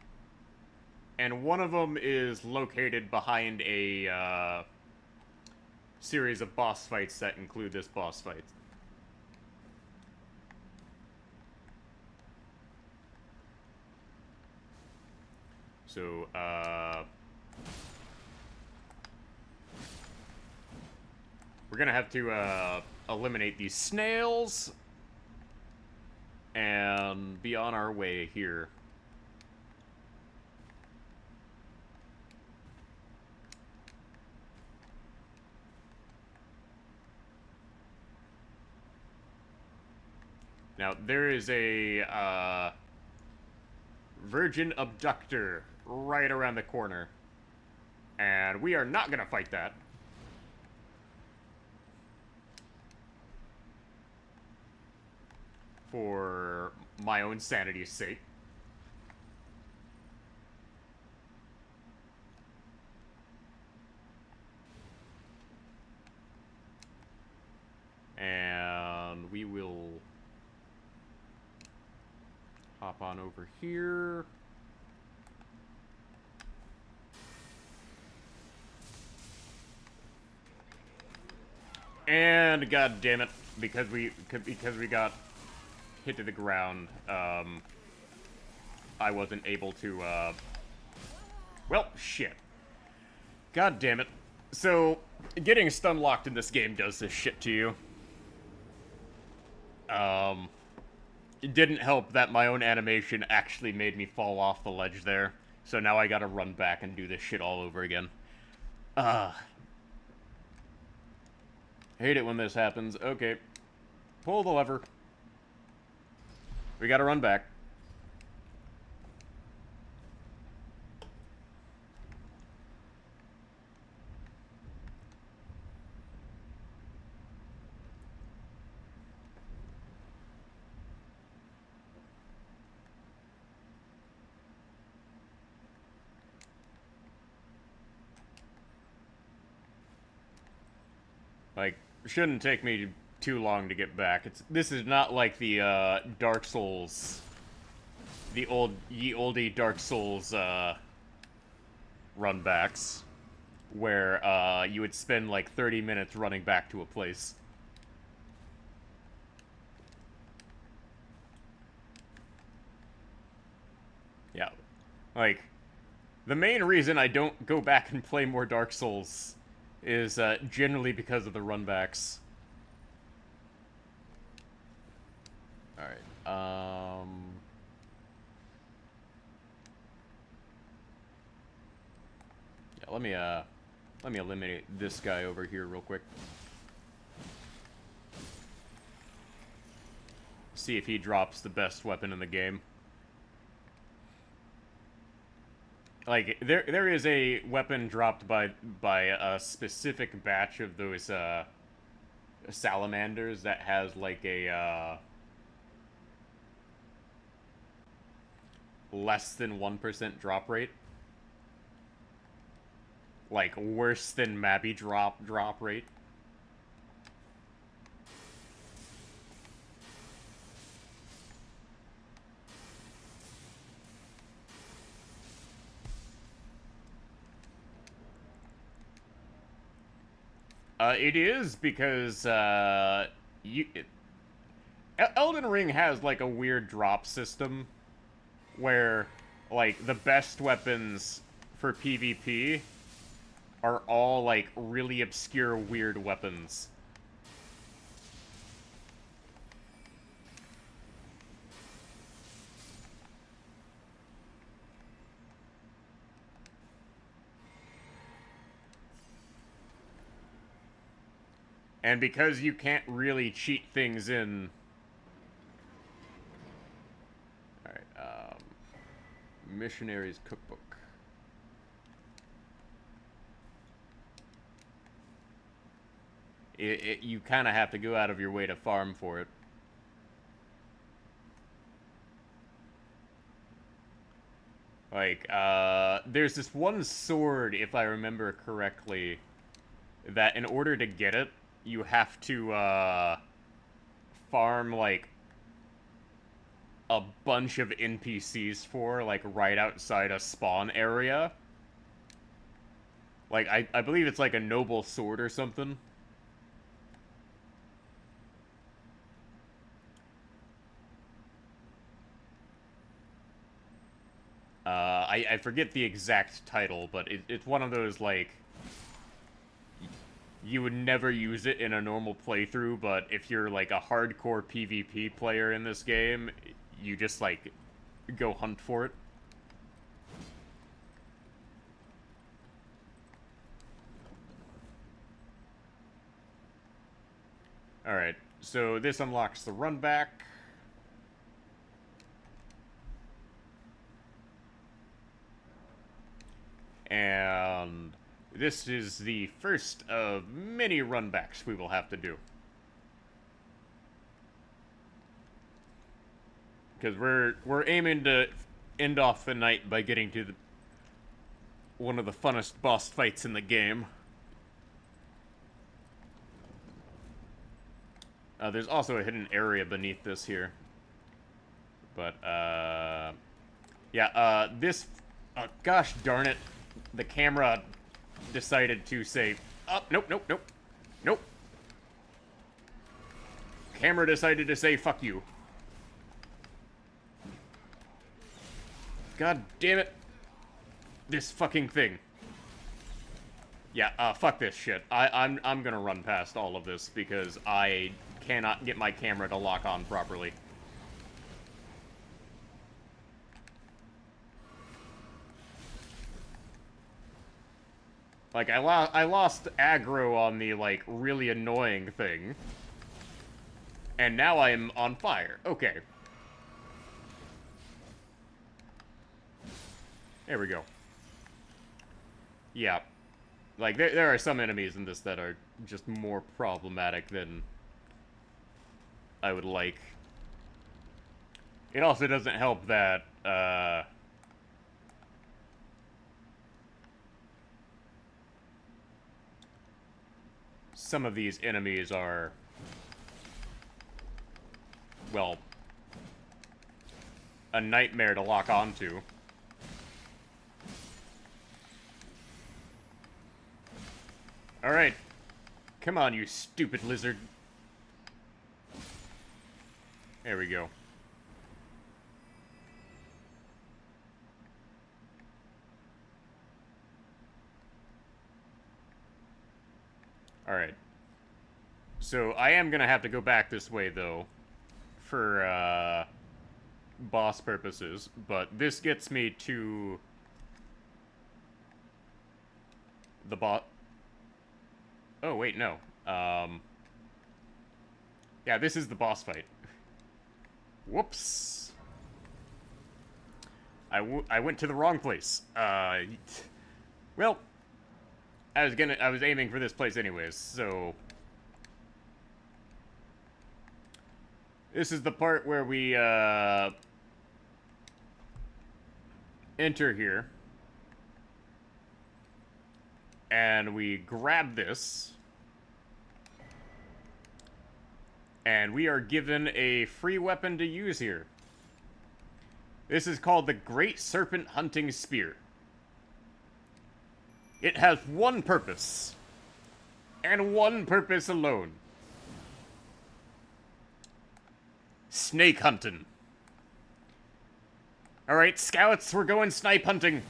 and one of them is located behind a series of boss fights that include this boss fight. So, we're gonna have to eliminate these snails and be on our way here. Now, there is a virgin abductor right around the corner, and we are not gonna fight that. For my own sanity's sake. And we will hop on over here. And god damn it, because we got hit to the ground, I wasn't able to, well, shit. God damn it. So, getting stun locked in this game does this shit to you. It didn't help that my own animation actually made me fall off the ledge there. So now I gotta run back and do this shit all over again. Hate it when this happens. Okay. Pull the lever. We gotta run back. Like, shouldn't take me too long to get back. This is not like the Dark Souls, the oldie Dark Souls runbacks, where you would spend like 30 minutes running back to a place. Yeah, like the main reason I don't go back and play more Dark Souls is generally because of the runbacks. Alright, yeah, let me eliminate this guy over here real quick. See if he drops the best weapon in the game. Like, there is a weapon dropped by a specific batch of those salamanders that has like a less than 1% drop rate. Like worse than Mabby drop rate. It is because Elden Ring has like a weird drop system where like the best weapons for PvP are all like really obscure weird weapons. And because you can't really cheat things in... Alright, Missionary's Cookbook. You kind of have to go out of your way to farm for it. Like, there's this one sword, if I remember correctly, that in order to get it, you have to, farm, like, a bunch of NPCs for, like, right outside a spawn area. Like, I believe it's like a noble sword or something. I forget the exact title, but it's one of those, like, you would never use it in a normal playthrough, but if you're, like, a hardcore PvP player in this game, you just, like, go hunt for it. Alright, so this unlocks the run back. And this is the first of many runbacks we will have to do. Because we're aiming to end off the night by getting to one of the funnest boss fights in the game. There's also a hidden area beneath this here. But, yeah, this... gosh darn it. The camera decided to say... Oh, nope, nope, nope. Nope. Camera decided to say, fuck you. God damn it. This fucking thing. Yeah, fuck this shit. I'm gonna run past all of this because I cannot get my camera to lock on properly. Like, I lost aggro on the, like, really annoying thing. And now I'm on fire. Okay. There we go. Yeah. Like, there are some enemies in this that are just more problematic than I would like. It also doesn't help that, some of these enemies are, well, a nightmare to lock onto. Alright. Come on, you stupid lizard. There we go. Alright. So, I am gonna have to go back this way, though. For, boss purposes. But this gets me to... the boss... Oh, wait, no. Yeah, this is the boss fight. Whoops. I went to the wrong place. Well, I was aiming for this place anyways, so... This is the part where we, enter here. And we grab this. And we are given a free weapon to use here. This is called the Great Serpent Hunting Spear. It has one purpose. And one purpose alone. Snake hunting. Alright, scouts, we're going snipe hunting.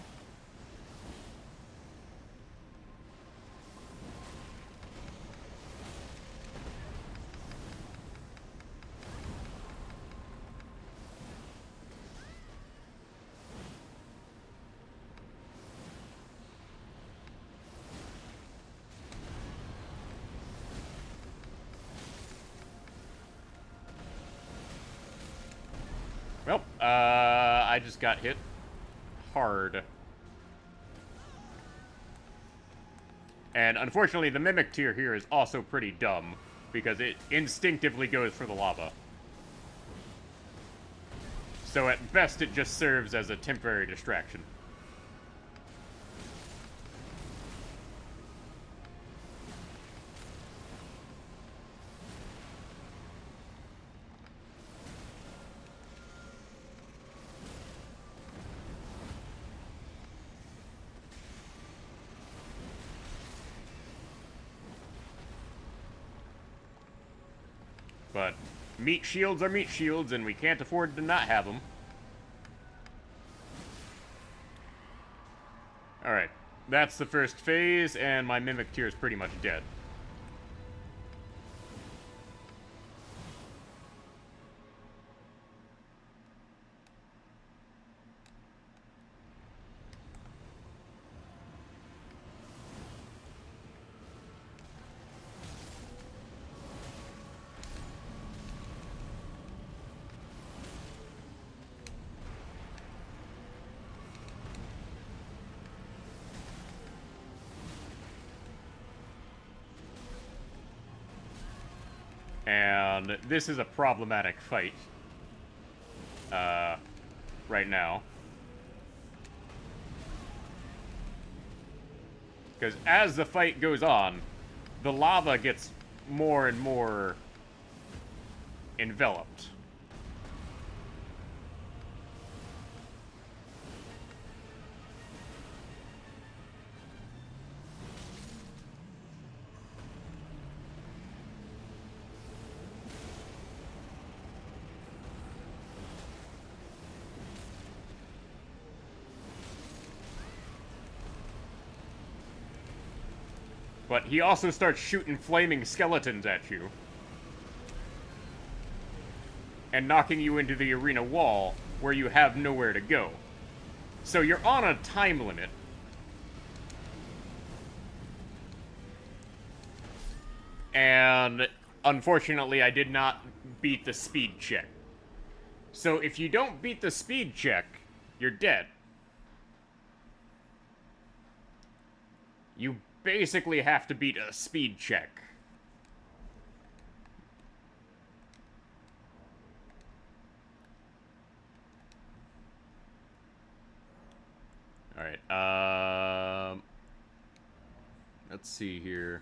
Well, I just got hit hard. And unfortunately, the Mimic tier here is also pretty dumb, because it instinctively goes for the lava. So at best, it just serves as a temporary distraction. But meat shields are meat shields, and we can't afford to not have them. Alright, that's the first phase, and my Mimic tier is pretty much dead. And this is a problematic fight. Right now. Because as the fight goes on, the lava gets more and more enveloped. But he also starts shooting flaming skeletons at you. And knocking you into the arena wall, where you have nowhere to go. So you're on a time limit. And unfortunately, I did not beat the speed check. So if you don't beat the speed check, you're dead. You basically have to beat a speed check. Alright, let's see here.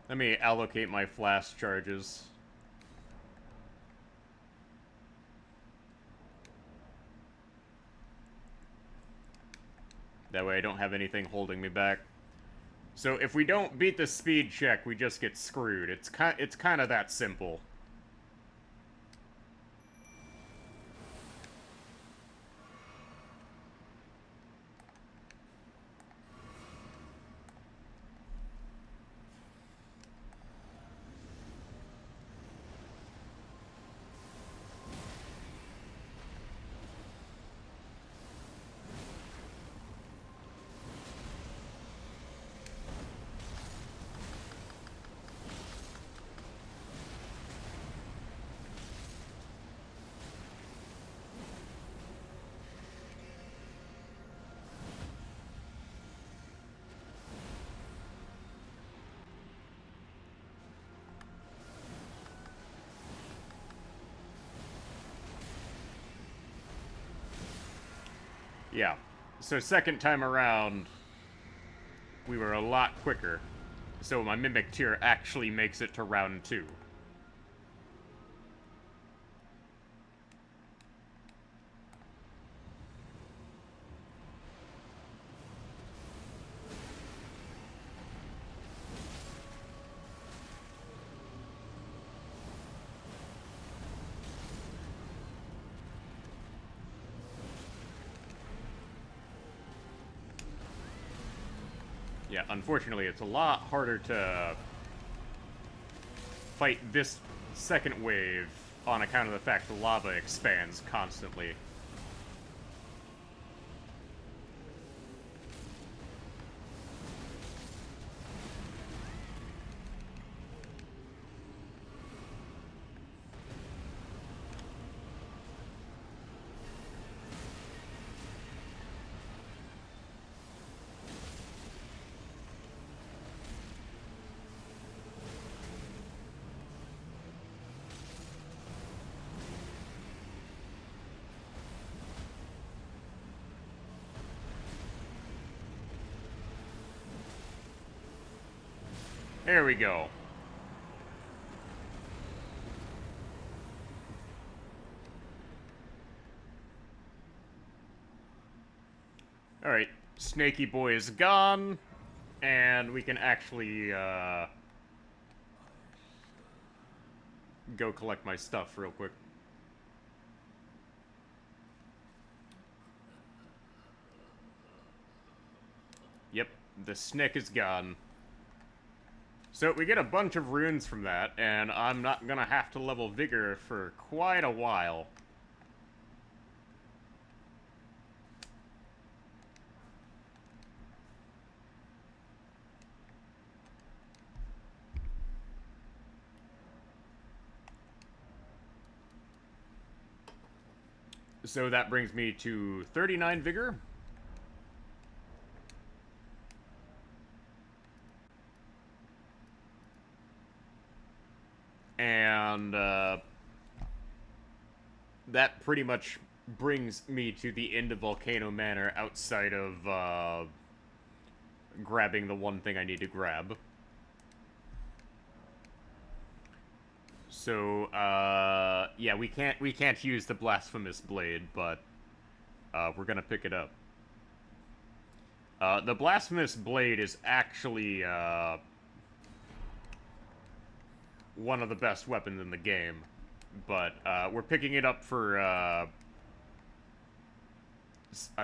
Let me allocate my flash charges. That way I don't have anything holding me back. So if we don't beat the speed check, we just get screwed. It's kind of that simple. Yeah. So second time around, we were a lot quicker. So my Mimic tier actually makes it to round 2. Yeah, unfortunately, it's a lot harder to fight this second wave on account of the fact the lava expands constantly. There we go. Alright, Snaky Boy is gone, and we can actually, go collect my stuff real quick. Yep, the snick is gone. So we get a bunch of runes from that, and I'm not gonna have to level Vigor for quite a while. So that brings me to 39 Vigor. And that pretty much brings me to the end of Volcano Manor outside of grabbing the one thing I need to grab. So, yeah, we can't use the Blasphemous Blade, but we're gonna pick it up. The Blasphemous Blade is actually one of the best weapons in the game, but we're picking it up for a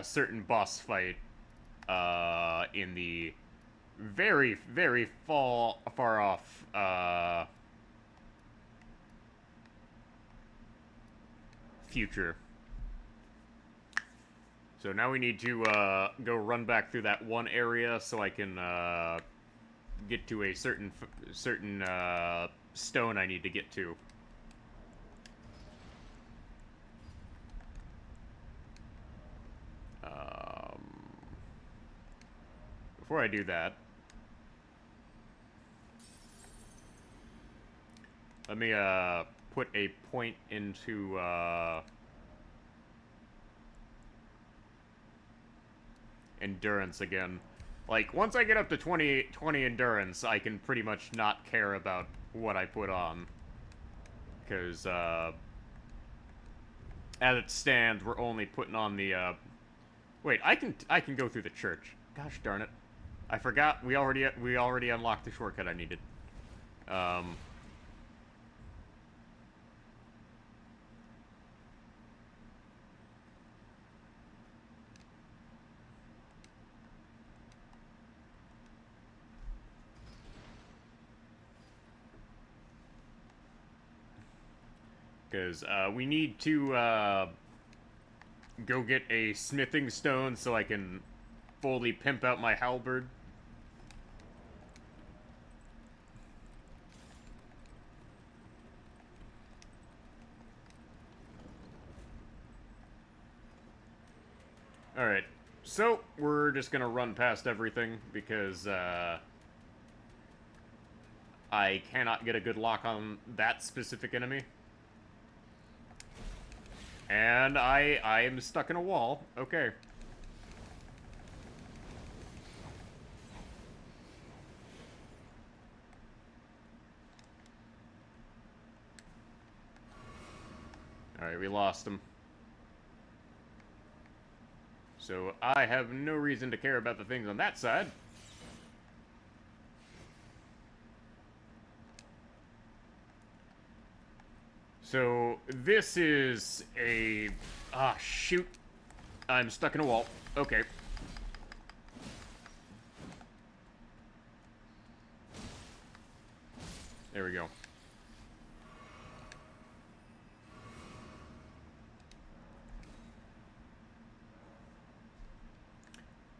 certain boss fight in the very, very far off future. So now we need to go run back through that one area so I can get to a certain stone I need to get to. Before I do that, let me put a point into endurance again. Like, once I get up to 20 endurance, I can pretty much not care about what I put on. Because, as it stands, we're only putting on the, Wait, I can go through the church. Gosh darn it. I forgot, we already unlocked the shortcut I needed. Because we need to go get a smithing stone so I can fully pimp out my halberd. Alright, so we're just gonna run past everything because I cannot get a good lock on that specific enemy. And I am stuck in a wall. Okay. Alright, we lost him. So I have no reason to care about the things on that side. So this is a... Ah, shoot. I'm stuck in a wall. Okay. There we go.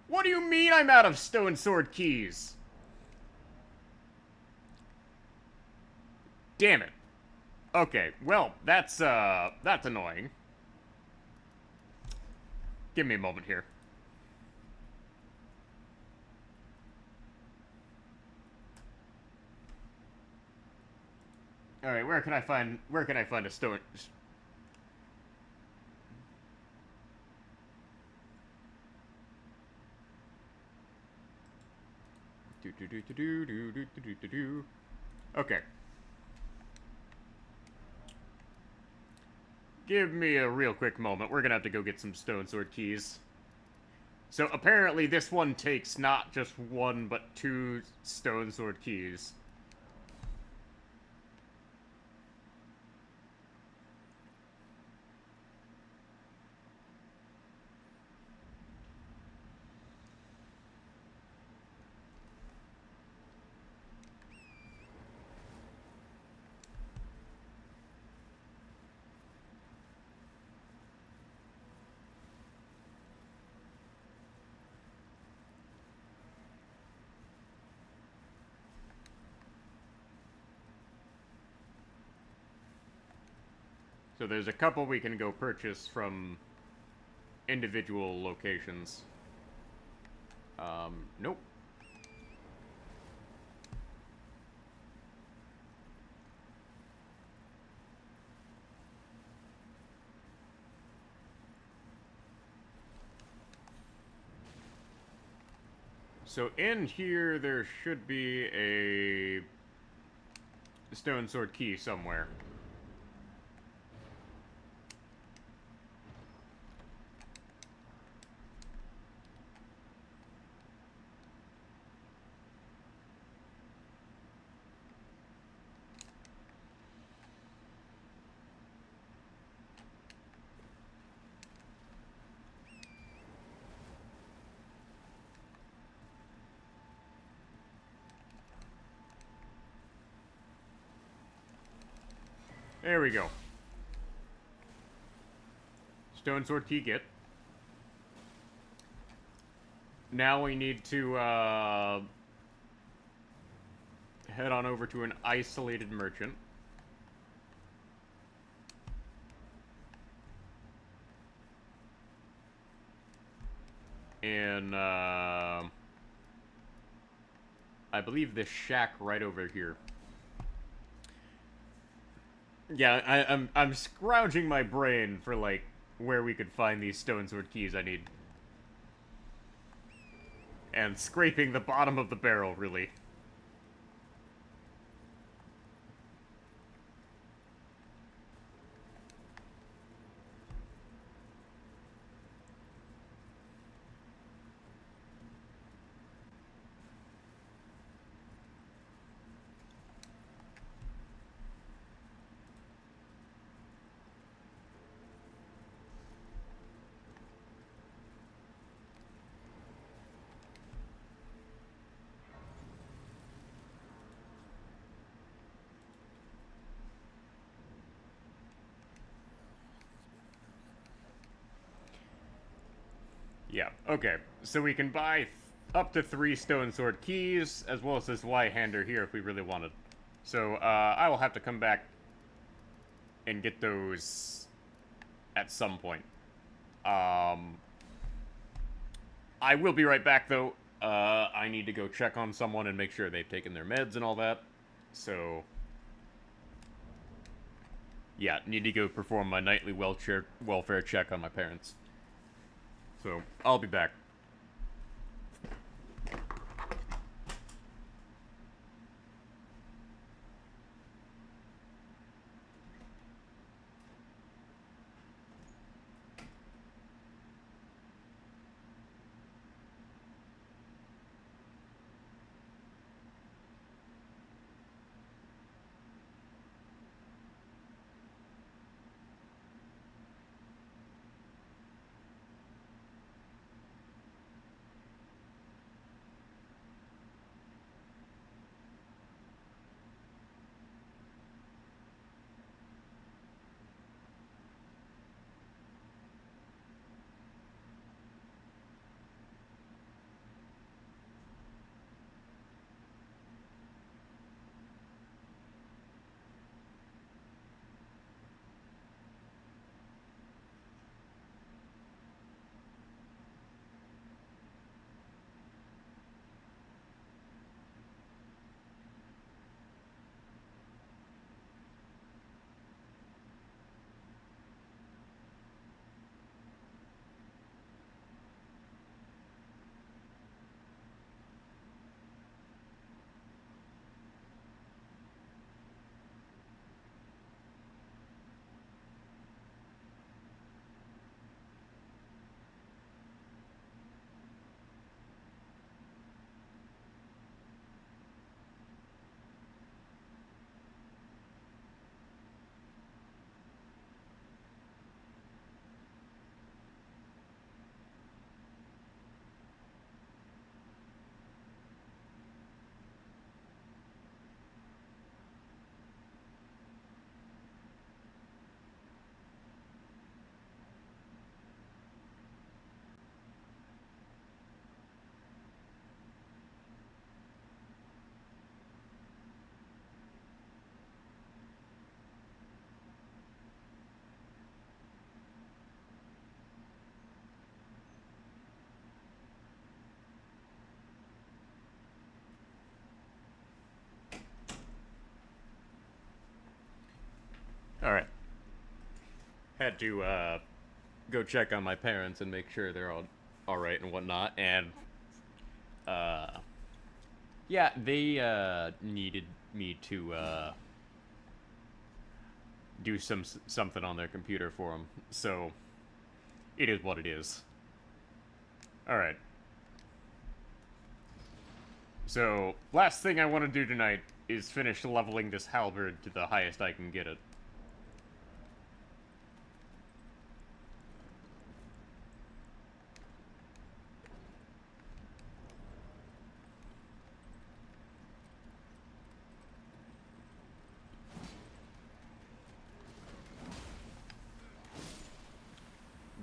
What do you mean I'm out of stone sword keys? Damn it. Okay, well, that's annoying. Give me a moment here. Alright, where can I find a stone... Okay. Give me a real quick moment. We're gonna have to go get some stone sword keys. So apparently this one takes not just one, but 2 stone sword keys. So there's a couple we can go purchase from individual locations. Nope. So in here, there should be a stone sword key somewhere. There we go. Stone sword key get. Now we need to head on over to an isolated merchant. In I believe this shack right over here. Yeah, I'm scrounging my brain for like where we could find these stone sword keys I need. And scraping the bottom of the barrel, really. Yeah, okay. So we can buy up to 3 stone sword keys, as well as this Y-hander here if we really wanted. So, I will have to come back and get those at some point. I will be right back, though. I need to go check on someone and make sure they've taken their meds and all that. So, yeah, need to go perform my nightly welfare check on my parents. So, I'll be back. All right. Had to go check on my parents and make sure they're all right and whatnot. And uh, yeah, they needed me to do something on their computer for them. So it is what it is. All right. So last thing I want to do tonight is finish leveling this halberd to the highest I can get it.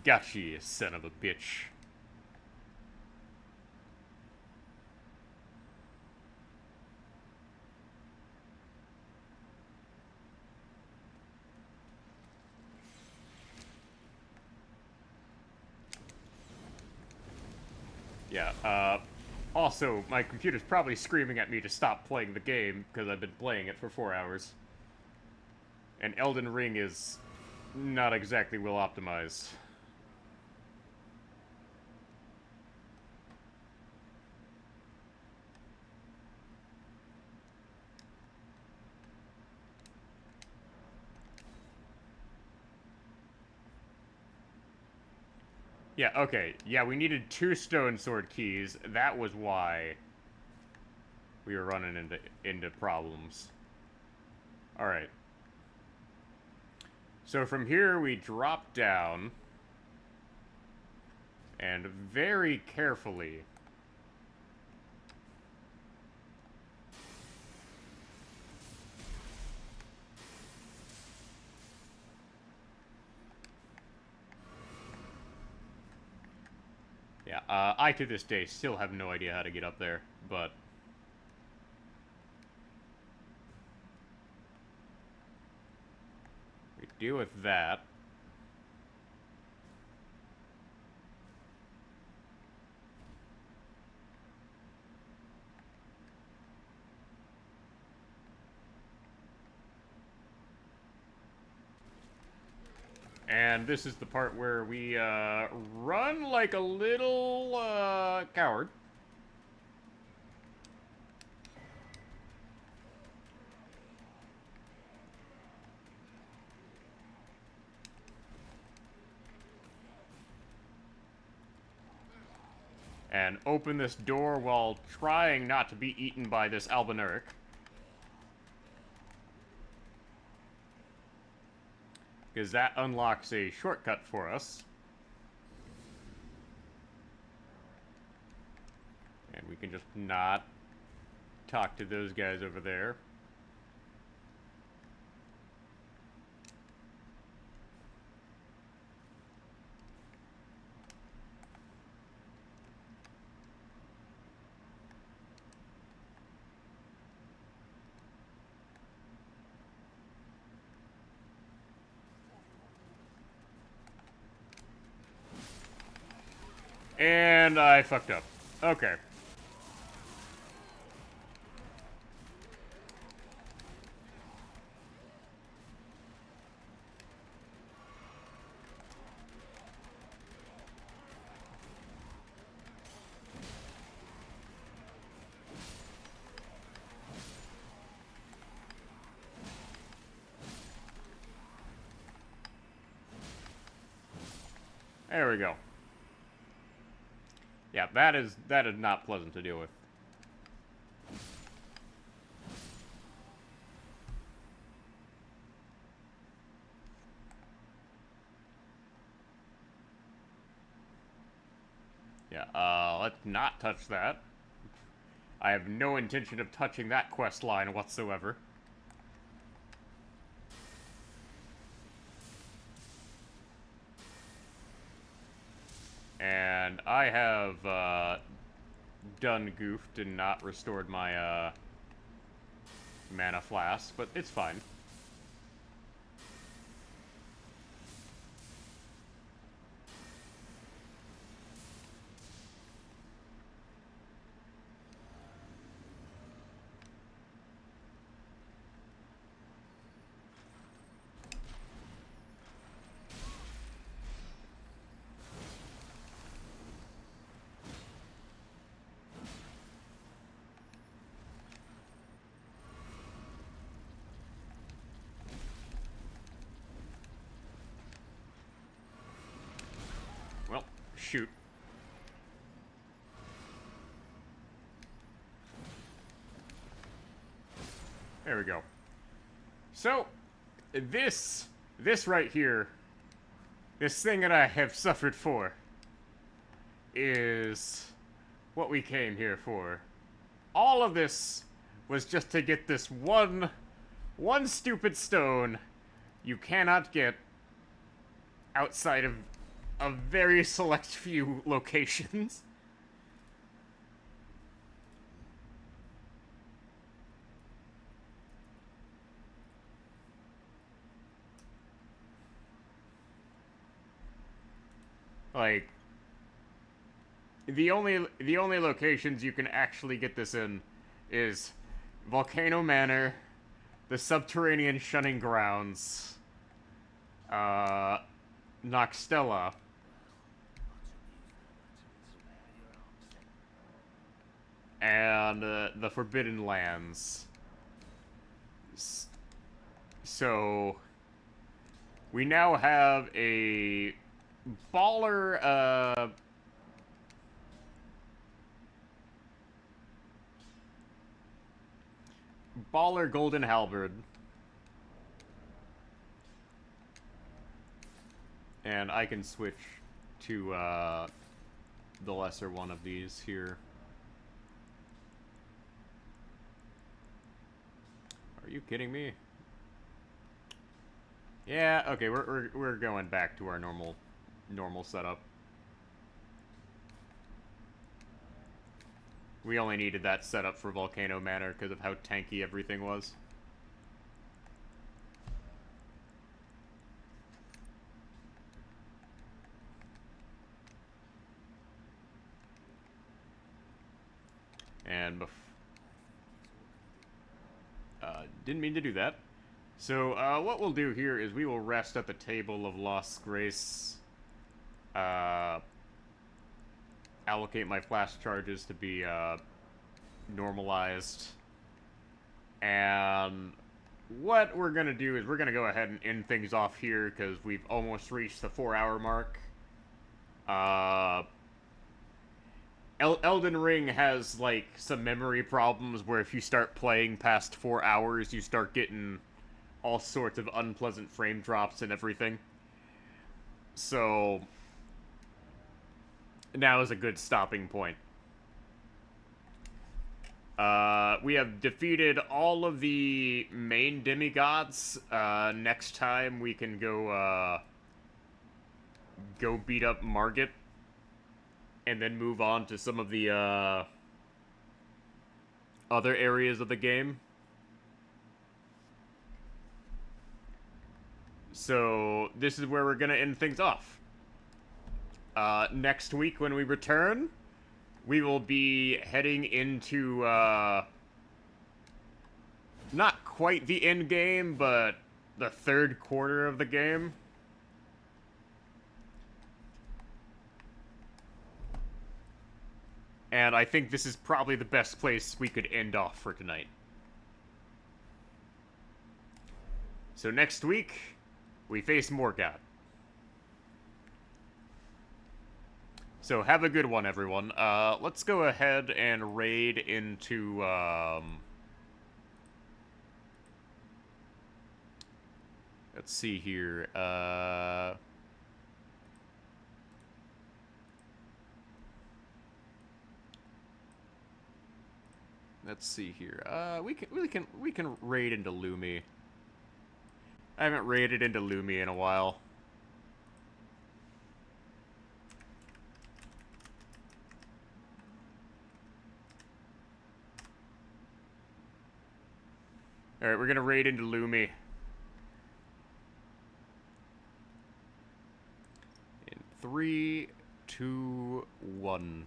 Gotcha, you son of a bitch. Yeah, also, my computer's probably screaming at me to stop playing the game, because I've been playing it for 4 hours. And Elden Ring is not exactly well optimized. Yeah, okay. Yeah, we needed 2 stone sword keys. That was why we were running into problems. Alright. So from here, we drop down. And very carefully... Yeah, I to this day still have no idea how to get up there, but... we deal with that. And this is the part where we run like a little coward. And open this door while trying not to be eaten by this albinuric. Because that unlocks a shortcut for us. And we can just not talk to those guys over there. And I fucked up. Okay. There we go. Yeah, that is not pleasant to deal with. Yeah, let's not touch that. I have no intention of touching that quest line whatsoever. And I have done goofed and not restored my mana flask, but it's fine. shoot. There we go. So, this right here, this thing that I have suffered for, is what we came here for. All of this was just to get this one stupid stone you cannot get outside of a very select few locations. Like, the only locations you can actually get this in is Volcano Manor, the Subterranean Shunning Grounds, Noxtella, and the Forbidden Lands. So we now have a baller golden halberd, and I can switch to the lesser one of these here. Are you kidding me? Yeah, okay, we're going back to our normal setup. We only needed that setup for Volcano Manor because of how tanky everything was. And didn't mean to do that. So what we'll do here is we will rest at the table of Lost Grace. Allocate my flash charges to be normalized. And what we're going to do is we're going to go ahead and end things off here because we've almost reached the 4-hour mark. Elden Ring has, like, some memory problems where if you start playing past 4 hours, you start getting all sorts of unpleasant frame drops and everything. So now is a good stopping point. We have defeated all of the main demigods. Next time we can go beat up Margit, and then move on to some of the other areas of the game. So this is where we're gonna end things off. Next week when we return, we will be heading into not quite the end game, but the third quarter of the game. And I think this is probably the best place we could end off for tonight. So next week, we face Morgoth. So have a good one, everyone. Let's go ahead and raid into, let's see here, let's see here. We can raid into Lumi. I haven't raided into Lumi in a while. Alright, we're gonna raid into Lumi. In 3, 2, 1.